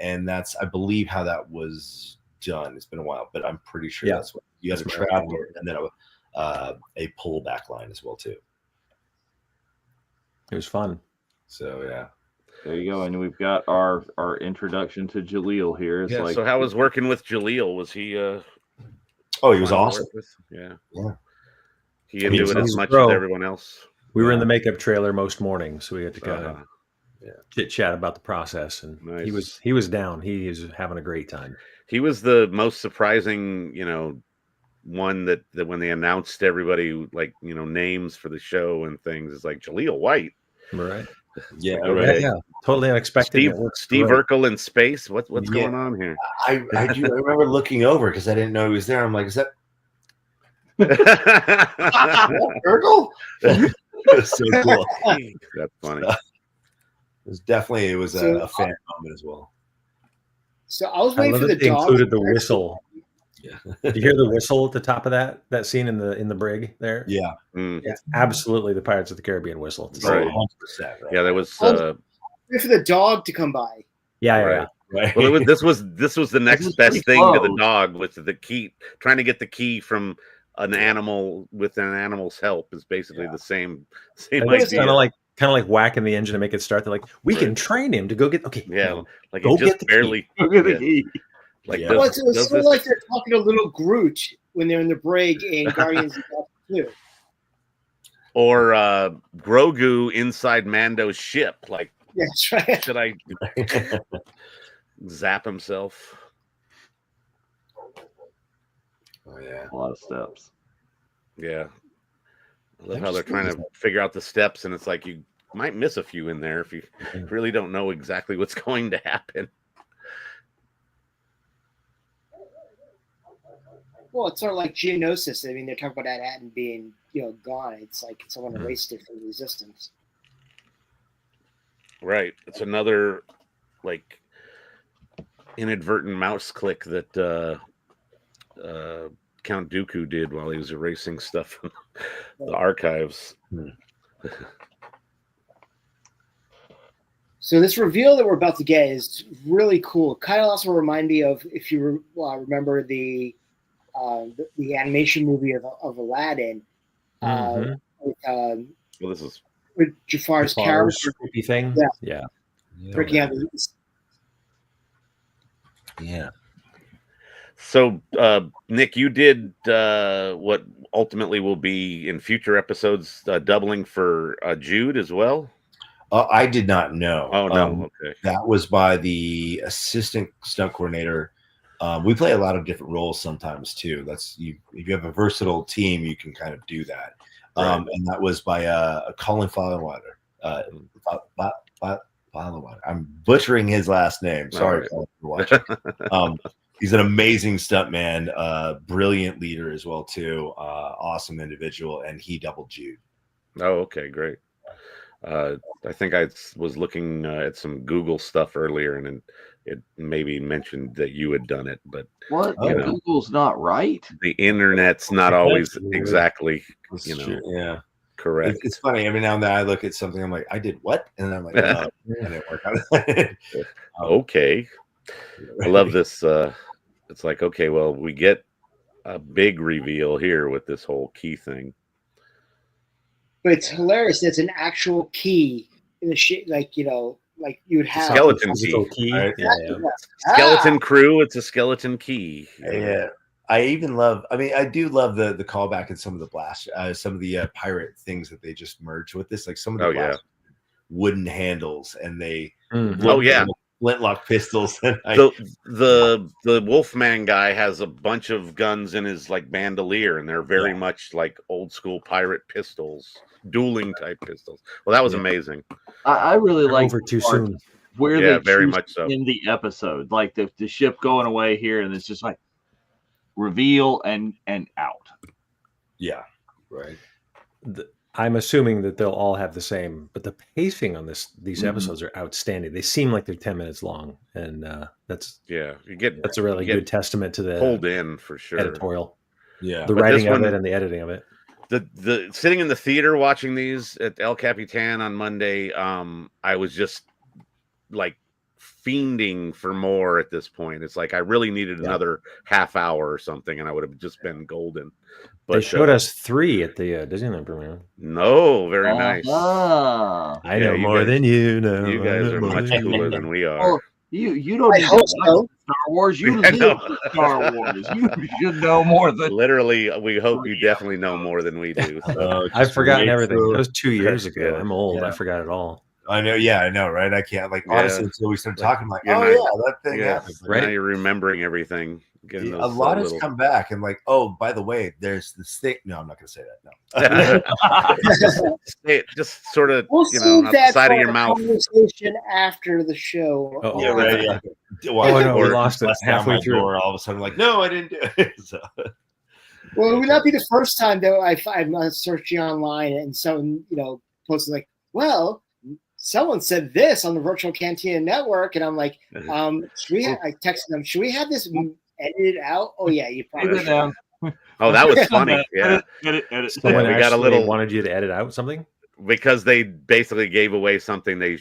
And that's, I believe, how that was done. It's been a while, but I'm pretty sure that's what you had a traveler and then a pull back line as well too. It was fun. So yeah, there you go. And we've got our introduction to Jaleel here. It's like, so how was working with Jaleel? Was he? Oh, he was awesome. Yeah. He I mean, didn't do it as much as everyone else. We were in the makeup trailer most mornings, so we had to kind of chit chat about the process. And he was down. He was having a great time. He was the most surprising, one that when they announced everybody, like, names for the show and things, it's like Jaleel White. Right. Yeah. Totally unexpected. Steve Urkel in space. What's going on here? I remember looking over because I didn't know he was there. I'm like, is that Urkel? It was so cool. That's funny. It was a fan moment as well. So I was waiting for the dog. Included the whistle. Yeah. Did you hear the whistle at the top of that scene in the brig there? Yeah. It's absolutely the Pirates of the Caribbean whistle. It's right. 100%. Right? Yeah, there was. Wait for the dog to come by. Yeah. Right. Well, this was the next best thing to the dog, with the key. Trying to get the key from an animal with an animal's help is basically the same idea. It's kind of like whacking the engine to make it start. They're like, we can train him to go get. Okay. Like go it just get the barely. Go get the key. Like it's sort of like they're talking to little Groot when they're in the brig in Guardians of the Galaxy 2. Or Grogu inside Mando's ship. Like, that's right. Should I zap himself? Oh yeah, a lot of steps. Yeah, I love how they're trying to figure out the steps, and it's like you might miss a few in there if you really don't know exactly what's going to happen. Well, it's sort of like Geonosis. I mean, they're talking about that atom being, gone. It's like someone erased it from the Resistance. Right. It's another, like, inadvertent mouse click that Count Dooku did while he was erasing stuff from the archives. So this reveal that we're about to get is really cool. Kind of also remind me of, if you remember the animation movie of Aladdin. Well, this is with Jafar's character thing. Yeah. Breaking out. So, Nick, you did what ultimately will be in future episodes doubling for Jude as well. I did not know. Oh no, okay. That was by the assistant stunt coordinator. We play a lot of different roles sometimes too. That's you. If you have a versatile team, you can kind of do that. Right. And that was by Colin Fallwater. I'm butchering his last name. Sorry, right. Colin, for watching. He's an amazing stuntman, brilliant leader as well too. Awesome individual, and he doubled Jude. Oh, okay, great. I think I was looking at some Google stuff earlier, and it maybe mentioned that you had done it, but What? Oh, Google's not right? the internet's not always exactly, Yeah. correct. It's funny. Every now and then I look at something, I'm like, I did what? And then I'm like, I didn't work out. Okay. I love this. It's like, okay, well, we get a big reveal here with this whole key thing. But it's hilarious. It's an actual key in the shit, like you would have Skeleton Physical key. Right? Yeah. Skeleton crew. It's a skeleton key. Yeah. I even love. I mean, I do love the callback in some of the blast, some of the pirate things that they just merged with this. Like some of the blast wooden handles, and they flintlock pistols. And the Wolfman guy has a bunch of guns in his like bandolier, and they're very much like old school pirate pistols, dueling type pistols. Well, that was amazing. I really like over too soon. where they very choose much so in the episode, like the ship going away here, and it's just like reveal and out. Yeah, right. I'm assuming that they'll all have the same, but the pacing on these episodes are outstanding. They seem like they're 10 minutes long, and that's a really good testament to the pulled in for sure editorial. Yeah, the writing of it and the editing of it. The sitting in the theater watching these at El Capitan on Monday, I was just like fiending for more at this point. It's like I really needed another half hour or something, and I would have just been golden. But they showed us 3 at the Disneyland premiere. No, very nice. I know more than you know. You guys are much cooler than we are. Oh, you don't need to watch Star Wars. You live Star Wars. You should know more than. Literally, we hope you definitely know more than we do. So. I've forgotten everything. That was 2 years ago. I'm old. Yeah. I forgot it all. I know. Yeah, I know. Right? I can't. Like honestly, until we started talking, I'm like, that thing happened. Right now, you're remembering everything. A lot has come back, and like, oh, by the way, there's this thing. No, I'm not going to say that. No. just sort of, we'll on the side of your mouth. Conversation after the show. Yeah, right. Yeah. No, we lost it halfway through. Door, all of a sudden, like, no, I didn't do it. So. Well, it would not be the first time though. I'm searching online, and someone posted like, well, someone said this on the Virtual Cantina Network, and I'm like, should we? I texted them, should we have this edited out? Oh yeah, you probably should. Oh, that was funny. Yeah, edit. Someone we got a little wanted you to edit out something because they basically gave away something they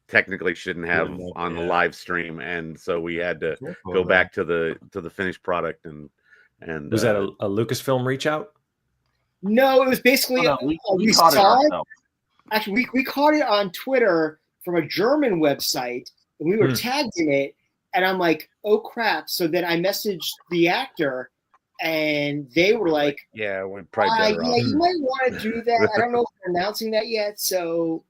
technically shouldn't have on the live stream, and so we had to go back to the finished product. And was that a Lucasfilm reach out? No, it was basically we saw it. Actually, we caught it on Twitter from a German website, and we were tagged in it. And I'm like, oh crap! So then I messaged the actor, and they were like, "Yeah, we're probably better off. You might want to do that. I don't know if they're announcing that yet." So,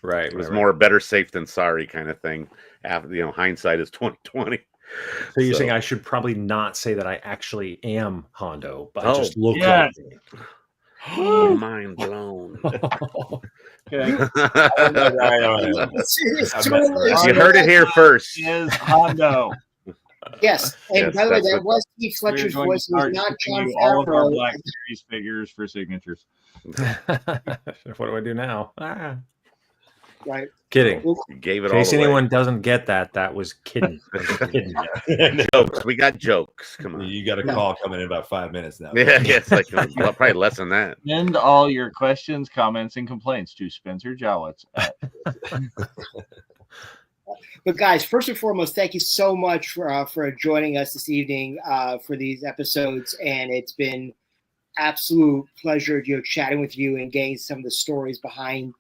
right, it was more better safe than sorry kind of thing. After hindsight is 20/20. So you're saying I should probably not say that I actually am Hondo, but I just look like me. Mind blown. Okay. You heard it here first. Is Hondo. Yes, and by the way, that was Steve Fletcher's voice. It was not John all of our Favreau. Black Series figures for signatures. What do I do now? Right. Kidding. Well, gave it in case all anyone doesn't get that was kidding. Jokes. We got jokes. Come on. You got a call coming in about 5 minutes now. Yeah, it's like probably less than that. Send all your questions, comments, and complaints to Spencer Jowitz. But guys, first and foremost, thank you so much for joining us this evening for these episodes, and it's been absolute pleasure chatting with you and getting some of the stories behind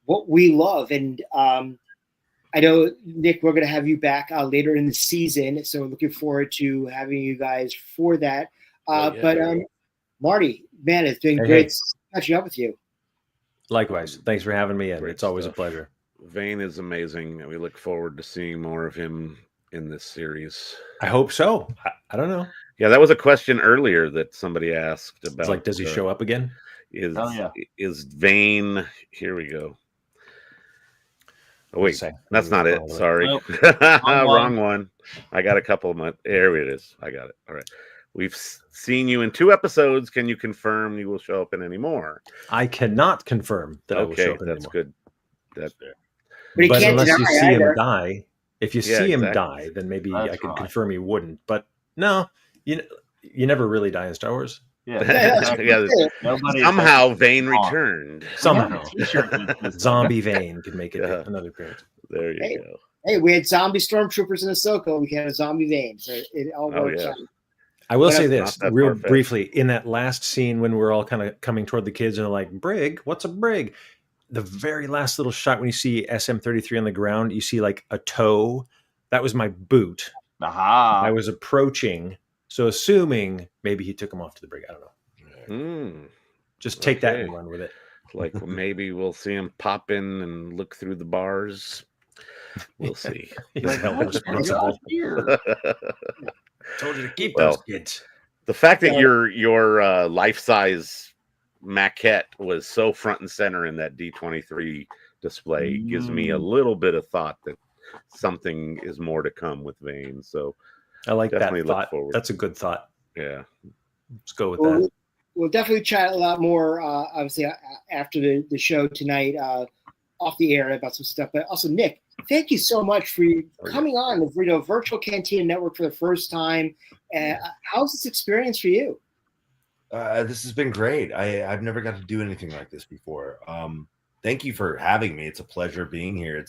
what we love. And I I know, Nick, we're going to have you back later in the season, so looking forward to having you guys for that. But Marty, man, it's been great catching up with you. Likewise. Thanks for having me in. Great It's always stuff. a pleasure. Vane is amazing, and we look forward to seeing more of him in this series. I hope so. I don't know. Yeah, that was a question earlier that somebody asked about. It's like, does he show up again? Is Vane? Here we go. Oh wait, that's not it. Sorry, Nope. wrong one. I got a couple of months. There it is. I got it. All right. We've seen you in 2 episodes. Can you confirm you will show up in any more? I cannot confirm that I will show up in that's anymore. good. That's But unless you see either. him die, if you see him die, then maybe I can confirm he wouldn't. But no, you never really die in Star Wars. Yeah. Somehow Vane returned. Somehow, Zombie Vane could make it another appearance. There you go. Hey, we had zombie stormtroopers in Ahsoka. We can have a zombie Vane, so it all works out. I will say this real briefly. In that last scene when we're all kind of coming toward the kids and they're like, "Brig, what's a brig?" The very last little shot when you see SM-33 on the ground, you see like a toe. That was my boot. Aha! I was approaching, so assuming maybe he took him off to the brig. I don't know. Just take that and run with it. Like maybe we'll see him pop in and look through the bars. We'll see. He's held responsible. Told you to keep those kids. The fact that your life-size maquette was so front and center in that D23 display gives me a little bit of thought that something is more to come with Vane. So I like that definitely thought. Look forward. That's a good thought. Yeah. Let's go with that. We'll definitely chat a lot more, obviously, after the show tonight, off the air about some stuff. But also, Nick, thank you so much for coming on the Virtual Cantina Network for the first time. How's this experience for you? This has been great. I've never got to do anything like this before. Thank you for having me. It's a pleasure being here.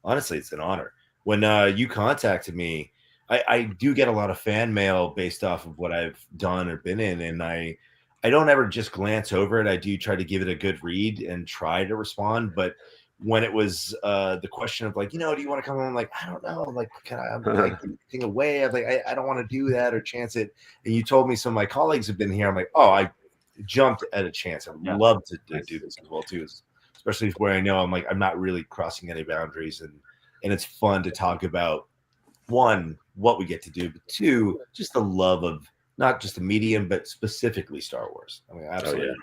Honestly, it's an honor. When you contacted me, I do get a lot of fan mail based off of what I've done or been in, and I don't ever just glance over it. I do try to give it a good read and try to respond. But when it was the question of like, do you want to come on? I'm like, I don't know. Like, can I'm like thinking away. I'm like, I don't want to do that or chance it. And you told me some of my colleagues have been here. I'm like, oh, I jumped at a chance. I'd love to do this as well too, especially where I know I'm not really crossing any boundaries, and it's fun to talk about, one, what we get to do, but two, just the love of not just the medium, but specifically Star Wars. I mean, absolutely.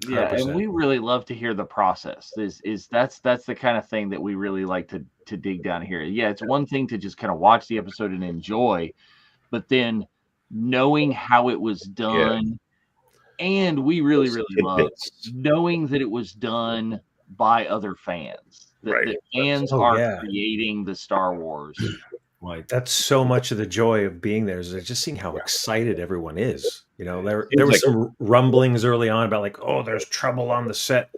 Yeah, and we really love to hear the process. That's the kind of thing that we really like to dig down here. Yeah, it's one thing to just kind of watch the episode and enjoy, but then knowing how it was done, and we really love knowing that it was done by other fans. That the fans are creating the Star Wars. Like, that's so much of the joy of being there, is just seeing how excited everyone is. There was some rumblings early on about like, oh, there's trouble on the set.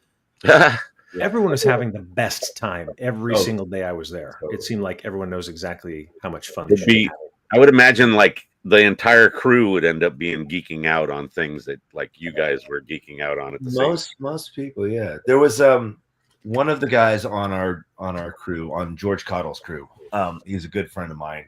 Everyone was having the best time every single day I was there. It seemed like everyone knows exactly how much fun they should be. I would imagine like the entire crew would end up being geeking out on things that like you guys were geeking out on at the same time. Most people, yeah. There was one of the guys on our crew, on George Cottle's crew. He's a good friend of mine.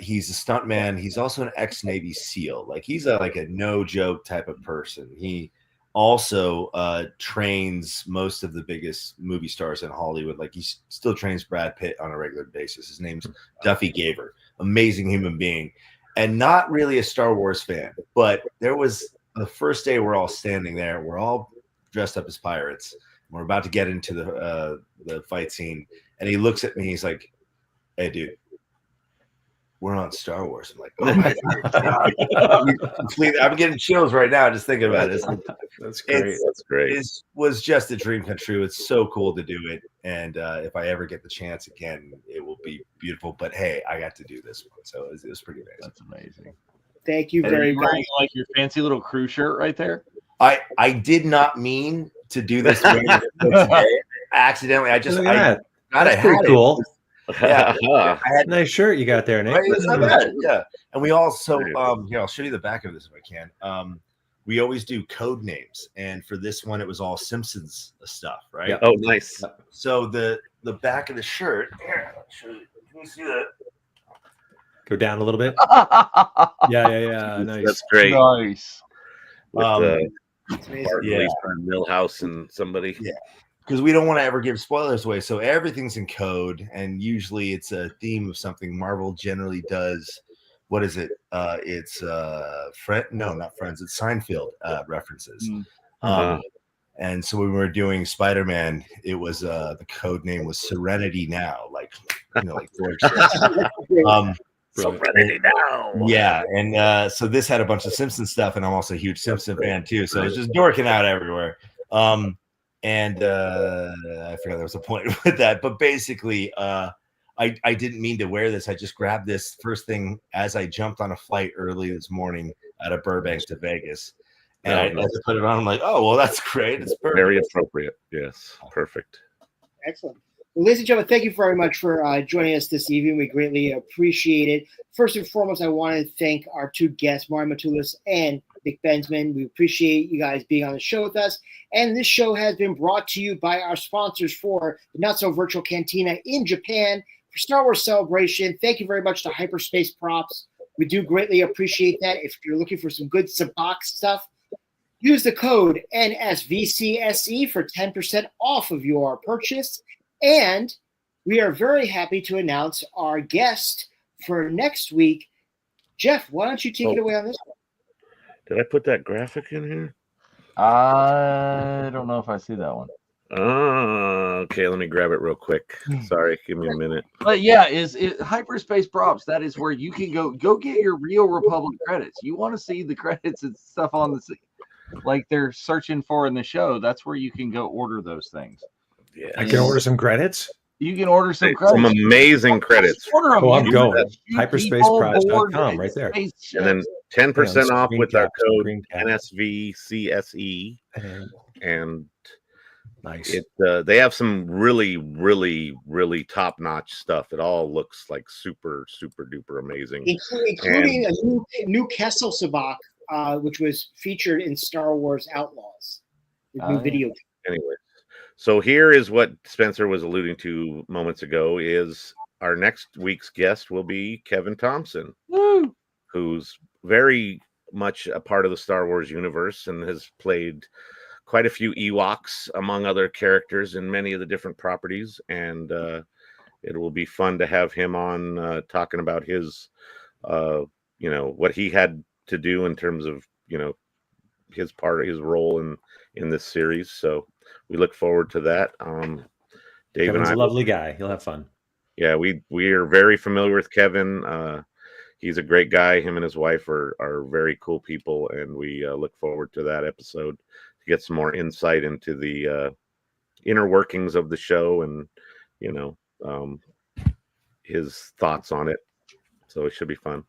He's a stunt man. He's also an ex-Navy SEAL. Like, he's like a no joke type of person. He also trains most of the biggest movie stars in Hollywood. Like, he still trains Brad Pitt on a regular basis. His name's Duffy Gaver. Amazing human being, and not really a Star Wars fan. But there was the first day we're all standing there. We're all dressed up as pirates. We're about to get into the fight scene, and he looks at me. He's like, "Hey, dude, we're on Star Wars." I'm like, "Oh my God!" I'm getting chills right now just thinking about it. That's great. That's great. It was just a dream come true. It's so cool to do it, and if I ever get the chance again, it will be beautiful. But hey, I got to do this one, so it was pretty amazing. That's amazing. Thank you very much. Like your fancy little crew shirt right there. I did not mean to do this today. Accidentally. I got a hat. Cool. Yeah, I had nice shirt you got there, Nick. Right? It's not bad. Yeah, and we also here, I'll show you the back of this if I can. We always do code names, and for this one, it was all Simpsons stuff, right? Yeah. Oh, nice. So the back of the shirt here, Can you see that? Go down a little bit. Yeah. Nice. That's great. Nice. With It's amazing. Bart, Yeah. Lisa, and Milhouse and somebody. Yeah. Because we don't want to ever give spoilers away, so everything's in code, and usually it's a theme of something. Marvel generally does. What is it? It's not Friends. It's Seinfeld references. And so when we were doing Spider-Man, it was the code name was Serenity Now, like George says. Serenity Now. Yeah, and so this had a bunch of Simpson stuff, and I'm also a huge Simpson fan too, so it's just dorking out everywhere. And I forgot there was a point with that, but basically, I didn't mean to wear this. I just grabbed this first thing as I jumped on a flight early this morning out of Burbank to Vegas. And I put it on. I'm like, oh, well, that's great. It's perfect. Very appropriate. Yes. Perfect. Excellent. Well, ladies and gentlemen, thank you very much for joining us this evening. We greatly appreciate it. First and foremost, I want to thank our two guests, Marti Matulis and Nick Benseman. We appreciate you guys being on the show with us. And this show has been brought to you by our sponsors for the Not So Virtual Cantina in Japan for Star Wars Celebration. Thank you very much to Hyperspace Props. We do greatly appreciate that. If you're looking for some good Sabak stuff, use the code NSVCSE for 10% off of your purchase. And we are very happy to announce our guest for next week. Jeff, why don't you take it away on this one? Did I put that graphic in here? I don't know if I see that one. Okay, let me grab it real quick. Sorry, give me a minute. But yeah, is it Hyperspace Props? That is where you can go get your Real Republic credits. You want to see the credits and stuff on the like they're searching for in the show. That's where you can go order those things. Yeah, I can order some credits. You can order some credits. Some amazing credits. Order them. Oh, I'm going. Hyperspaceprops.com right there. And then 10% off with our code screen cap. NSVCSE. And Nice. They have some really, really, really top-notch stuff. It all looks like super, super duper amazing. Including a new Kessel Sabak, which was featured in Star Wars Outlaws. The new video. Anyway, so here is what Spencer was alluding to moments ago is our next week's guest will be Kevin Thompson, who's very much a part of the Star Wars universe and has played quite a few Ewoks among other characters in many of the different properties. And it will be fun to have him on talking about his, what he had to do in terms of, his role in this series. So we look forward to that. Dave Kevin's and I, a lovely guy. He'll have fun. Yeah, we are very familiar with Kevin. He's a great guy. Him and his wife are very cool people, and we look forward to that episode to get some more insight into the inner workings of the show and his thoughts on it. So it should be fun.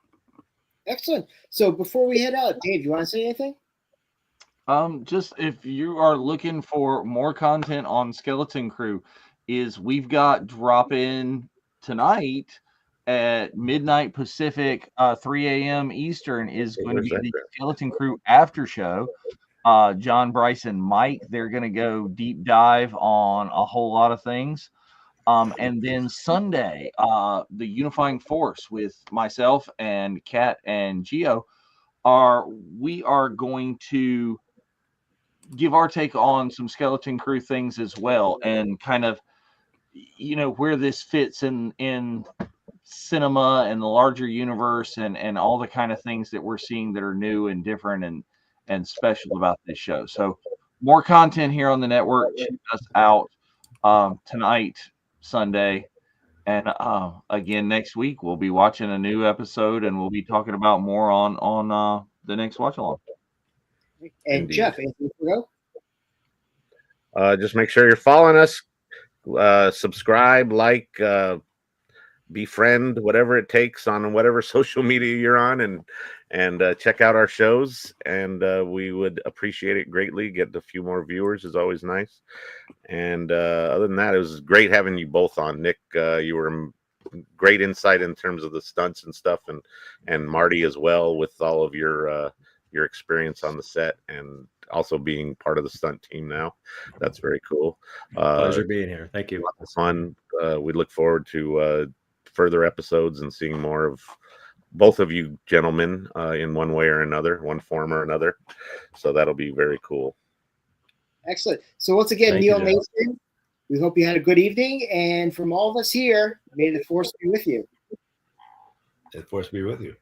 Excellent. So before we head out, Dave, you want to say anything? Just if you are looking for more content on Skeleton Crew, we've got drop in tonight at midnight Pacific, 3 a.m. Eastern is going to be the Skeleton Crew after show. John, Bryce, and Mike, they're going to go deep dive on a whole lot of things. And then Sunday, the Unifying Force with myself and Kat and Gio we are going to give our take on some Skeleton Crew things as well, and kind of, where this fits in cinema and the larger universe and all the kind of things that we're seeing that are new and different and special about this show. So more content here on the network. Check us out tonight, Sunday. And again, next week, we'll be watching a new episode and we'll be talking about more on the next watch along. And indeed. Jeff, anything to go? Just make sure you're following us, subscribe, like, befriend, whatever it takes on whatever social media you're on, and check out our shows. And we would appreciate it greatly. Get a few more viewers is always nice. And other than that, it was great having you both on. Nick, you were great insight in terms of the stunts and stuff, and Marty as well with all of your your experience on the set and also being part of the stunt team now. That's very cool. Pleasure being here. Thank you. Lots of fun. We look forward to further episodes and seeing more of both of you gentlemen in one way or another, one form or another. So that'll be very cool. Excellent. So once again, Thank Neil you, Jeff. Mason, we hope you had a good evening. And from all of us here, may the force be with you. The force be with you.